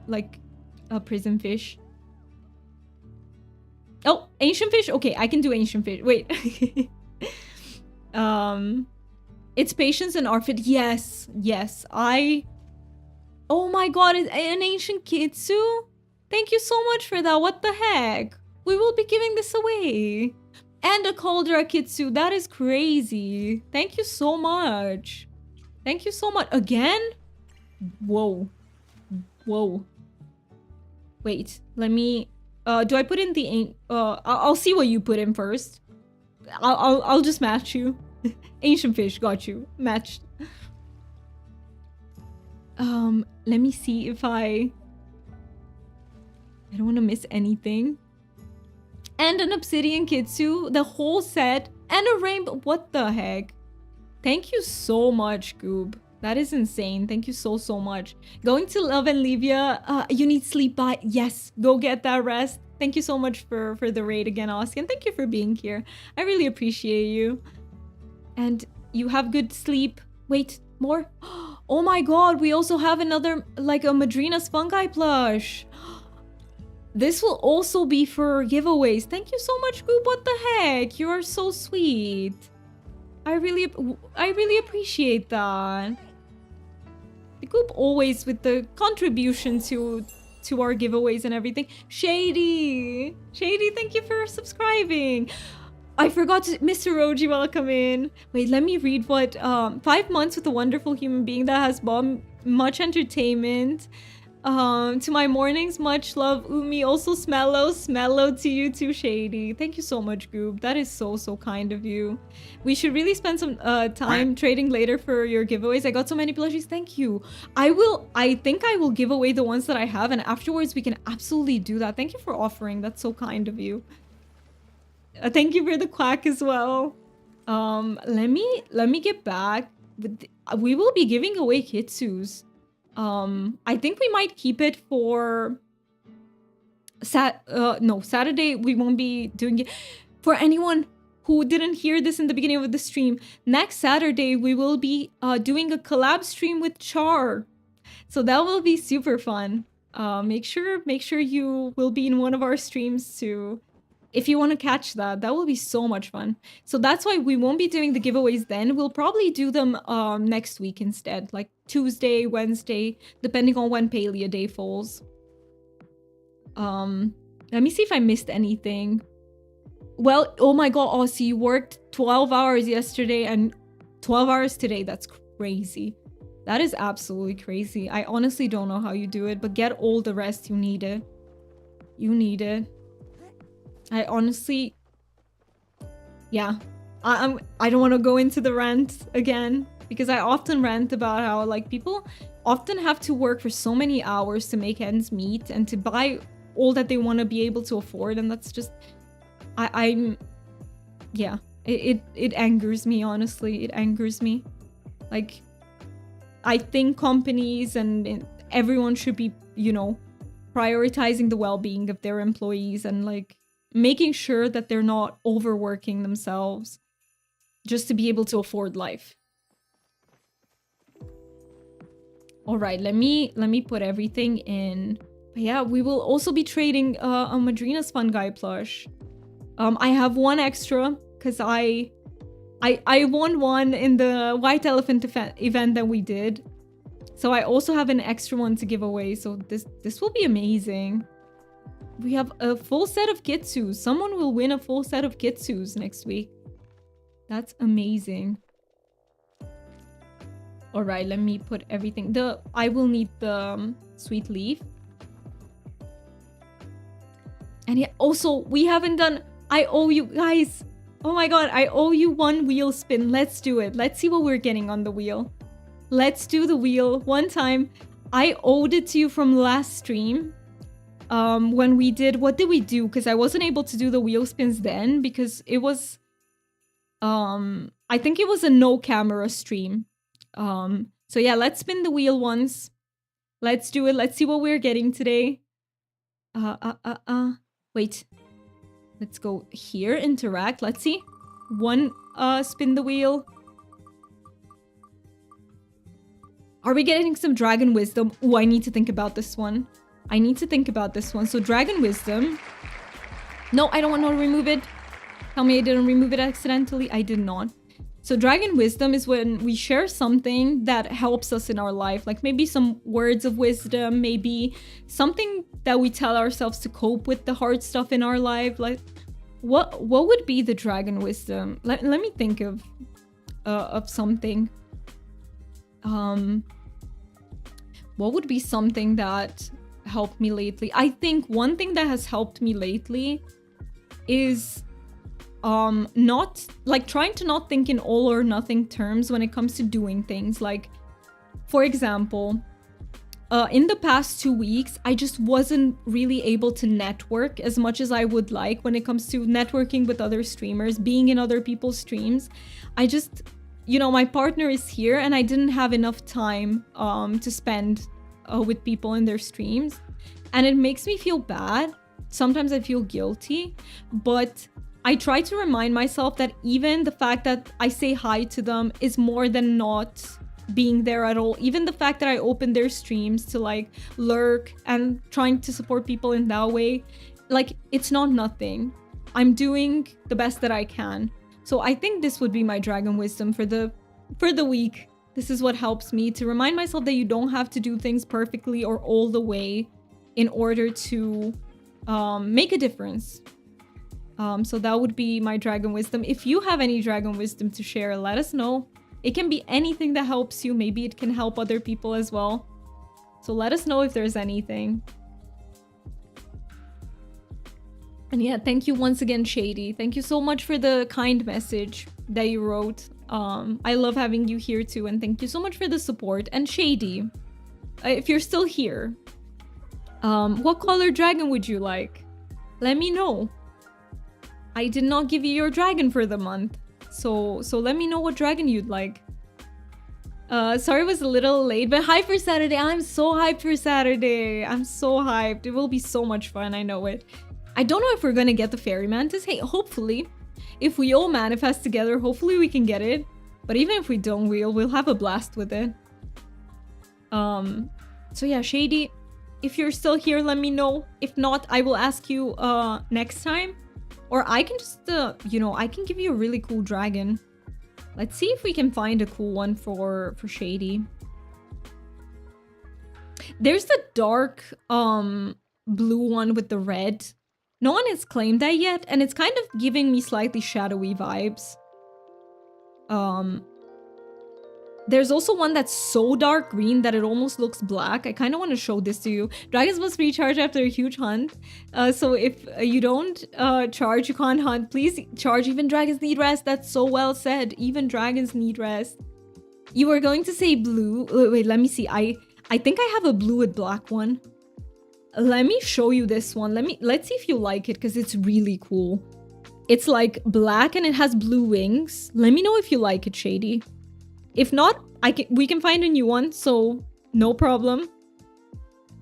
like a prison fish. Oh, ancient fish? Okay, I can do ancient fish. Wait. It's patience and Arfid. Yes. Oh my god, it's an ancient kitsu? Thank you so much for that. What the heck? We will be giving this away. And a cauldron kitsu. That is crazy. Thank you so much. Thank you so much. Again? Whoa. Wait, let me... do I put in the... I'll see what you put in first. I'll just match you. Ancient fish, got you. Matched. Let me see if I don't want to miss anything. And an obsidian kitsu, the whole set, and a rainbow. What the heck? Thank you so much, Goob. That is insane. Thank you so much. Going to love and leave ya. You need sleep by. Yes, go get that rest. Thank you so much for the raid again, Oscar. And thank you for being here. I really appreciate you. And you have good sleep. Wait, more? Oh my god, we also have another, like a Madrina's fungi plush. This will also be for giveaways. Thank you so much, Goop. What the heck? You are so sweet. I really appreciate that. The Goop always with the contribution to our giveaways and everything. Shady, thank you for subscribing. I forgot to... Mr. Roji, welcome in. Wait, let me read what... 5 months with a wonderful human being that has brought much entertainment. To my mornings, much love, Umi. Also, Smello to you too, Shady. Thank you so much, Goob. That is so kind of you. We should really spend some time trading later for your giveaways. I got so many plushies. Thank you. I think I will give away the ones that I have, and afterwards we can absolutely do that. Thank you for offering. That's so kind of you. Thank you for the quack as well. Let me get back. We will be giving away kitsus. I think we might keep it for Saturday. We won't be doing it. For anyone who didn't hear this in the beginning of the stream, next Saturday we will be doing a collab stream with Char. So that will be super fun. Make sure you will be in one of our streams too. If you want to catch that will be so much fun. So that's why we won't be doing the giveaways then. We'll probably do them next week instead, like Tuesday, Wednesday, depending on when Palia Day falls. Let me see if I missed anything. Well, oh my god, Aussie, you worked 12 hours yesterday and 12 hours today. That's crazy. That is absolutely crazy. I honestly don't know how you do it, but get all the rest. You need it. You need it. I honestly, yeah, I don't want to go into the rant again because I often rant about how like people often have to work for so many hours to make ends meet and to buy all that they want to be able to afford, and that's just, yeah, it angers me, honestly. It angers me. Like, I think companies and everyone should be, you know, prioritizing the well-being of their employees and like making sure that they're not overworking themselves just to be able to afford life. All right, let me put everything in. But yeah, we will also be trading a Madrina's fungi plush. I have one extra because I won one in the white elephant event that we did. So I also have an extra one to give away. So this will be amazing. We have a full set of kitsus. Someone will win a full set of kitsus next week. That's amazing. All right, let me put everything. I will need the sweet leaf. And yeah, also we haven't done, I owe you guys. Oh my god, I owe you one wheel spin. Let's do it. Let's see what we're getting on the wheel. Let's do the wheel one time. I owed it to you from last stream. When we did, what did we do? Because I wasn't able to do the wheel spins then because it was, I think it was a no camera stream. So yeah, let's spin the wheel once. Let's do it. Let's see what we're getting today. Wait. Let's go here, interact. Let's see. One, spin the wheel. Are we getting some dragon wisdom? Oh, I need to think about this one. I need to think about this one. So dragon wisdom. No, I don't want to remove it. Tell me I didn't remove it accidentally. I did not. So dragon wisdom is when we share something that helps us in our life. Like maybe some words of wisdom, maybe something that we tell ourselves to cope with the hard stuff in our life. Like what would be the dragon wisdom? Let me think of something. What would be something that helped me lately? I think one thing that has helped me lately is not like trying to not think in all or nothing terms when it comes to doing things. Like for example, in the past 2 weeks I just wasn't really able to network as much as I would like when it comes to networking with other streamers, being in other people's streams. I just, you know, my partner is here and I didn't have enough time to spend with people in their streams, and it makes me feel bad. Sometimes I feel guilty, but I try to remind myself that even the fact that I say hi to them is more than not being there at all. Even the fact that I open their streams to like lurk and trying to support people in that way, like it's not nothing. I'm doing the best that I can. So I think this would be my dragon wisdom for the week. This is what helps me to remind myself that you don't have to do things perfectly or all the way in order to make a difference. So that would be my dragon wisdom. If you have any dragon wisdom to share, let us know. It can be anything that helps you. Maybe it can help other people as well. So let us know if there's anything. And yeah, thank you once again, Shady. Thank you so much for the kind message that you wrote. I love having you here too. And thank you so much for the support. And Shady, if you're still here, what color dragon would you like? Let me know. I did not give you your dragon for the month. So let me know what dragon you'd like. Sorry it was a little late, but hi for Saturday. I'm so hyped for Saturday. I'm so hyped. It will be so much fun. I know it. I don't know if we're gonna get the Fairy Mantis. Hey, hopefully. If we all manifest together, hopefully we can get it. But even if we don't, we'll have a blast with it. So yeah, Shady, if you're still here, let me know. If not, I will ask you next time. Or I can just, you know, I can give you a really cool dragon. Let's see if we can find a cool one for Shady. There's the dark blue one with the red. No one has claimed that yet, and it's kind of giving me slightly shadowy vibes. There's also one that's so dark green that it almost looks black. I kind of want to show this to you. Dragons must recharge after a huge hunt. So if you don't charge, you can't hunt. Please charge. Even dragons need rest. That's so well said. Even dragons need rest. You were going to say blue. Wait, let me see. I think I have a blue with black one. Let me show you this one. Let's see if you like it, because it's really cool. It's like black and it has blue wings. Let me know if you like it, Shady. If not, we can find a new one, so no problem.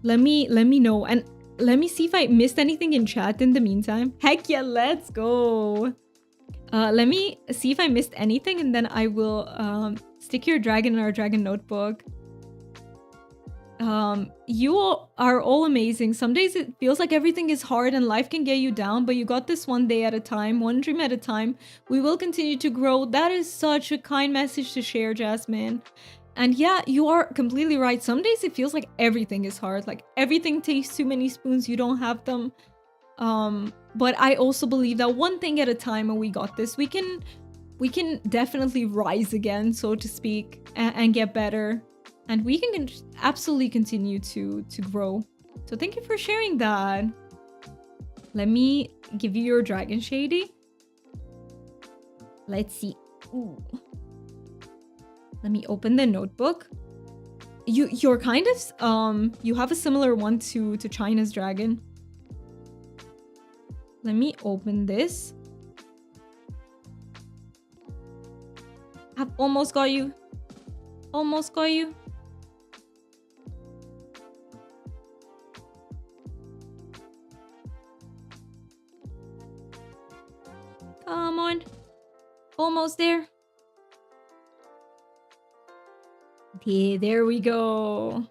Let me know, and let me see if I missed anything in chat in the meantime. Heck yeah, let's go. Let me see if I missed anything, and then I will stick your dragon in our dragon notebook. You all are all amazing. Some days it feels like everything is hard and life can get you down, but you got this one day at a time, one dream at a time. We will continue to grow. That is such a kind message to share, Jasmine. And yeah, you are completely right. Some days it feels like everything is hard. Like everything takes too many spoons. You don't have them. But I also believe that one thing at a time, and we got this. We can definitely rise again, so to speak, and get better. And we can absolutely continue to grow. So thank you for sharing that. Let me give you your dragon shady. Let's see. Ooh. Let me open the notebook. You're kind of you have a similar one to China's dragon. Let me open this. I've almost got you. Almost got you. Come on. Almost there. Yeah, there we go.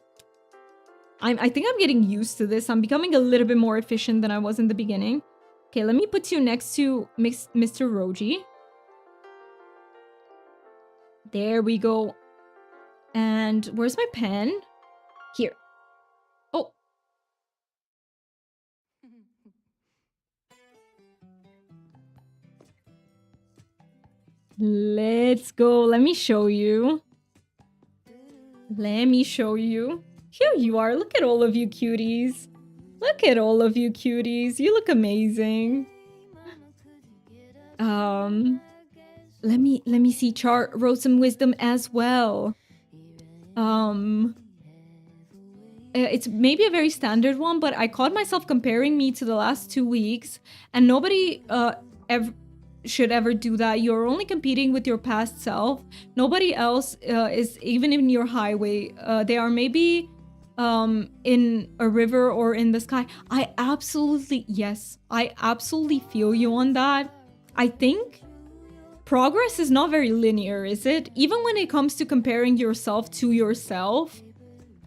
I think I'm getting used to this. I'm becoming a little bit more efficient than I was in the beginning. Okay, let me put you next to Mr. Roji. There we go. And where's my pen? Here. Oh. Let's go. Let me show you. Let me show you. Here you are. Look at all of you cuties. Look at all of you cuties. You look amazing. Let me see. Char wrote some wisdom as well. It's maybe a very standard one, but I caught myself comparing me to the last 2 weeks, and nobody should ever do that. You're only competing with your past self. Nobody else is even in your highway. They are maybe in a river or in the sky. I absolutely feel you on that. I think progress is not very linear, is it? Even when it comes to comparing yourself to yourself,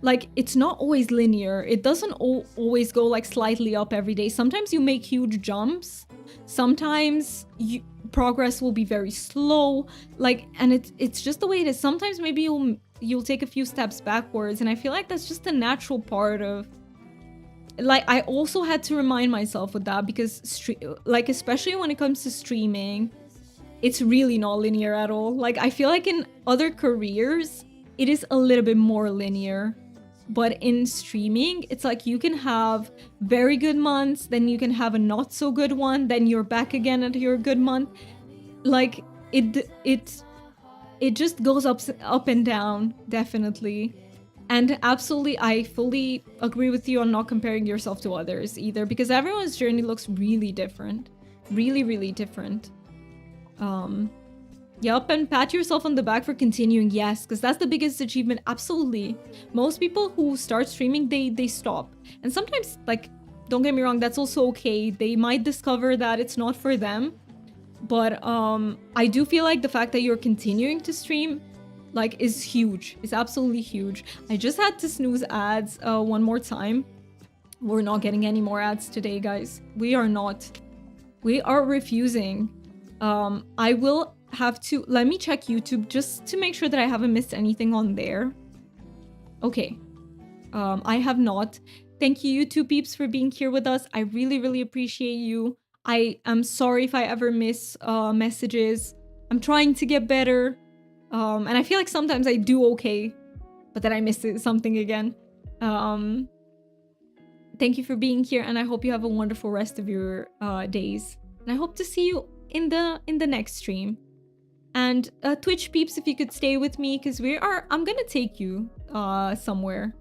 like, it's not always linear. It doesn't always go like slightly up every day. Sometimes you make huge jumps. Sometimes progress will be very slow. Like, and it's just the way it is. Sometimes maybe you'll take a few steps backwards, and I feel like that's just a natural part of. Like, I also had to remind myself of that because like, especially when it comes to streaming, it's really not linear at all. Like, I feel like in other careers, it is a little bit more linear. But in streaming, it's like you can have very good months, then you can have a not so good one, then you're back again at your good month. Like, it just goes up and down, definitely. And absolutely, I fully agree with you on not comparing yourself to others either, because everyone's journey looks really different. Really, really different. Yup, and pat yourself on the back for continuing, yes, because that's the biggest achievement, absolutely. Most people who start streaming, they stop. And sometimes, like, don't get me wrong, that's also okay. They might discover that it's not for them. But I do feel like the fact that you're continuing to stream, like, is huge. It's absolutely huge. I just had to snooze ads one more time. We're not getting any more ads today, guys. We are not. We are refusing. I will have to, let me check YouTube just to make sure that I haven't missed anything on there. Okay. I have not. Thank you, YouTube peeps, for being here with us. I really, really appreciate you. I am sorry if I ever miss messages. I'm trying to get better. And I feel like sometimes I do okay, but then I miss something again. Thank you for being here, and I hope you have a wonderful rest of your days. And I hope to see you in the next stream. And Twitch peeps, if you could stay with me, because I'm gonna take you somewhere.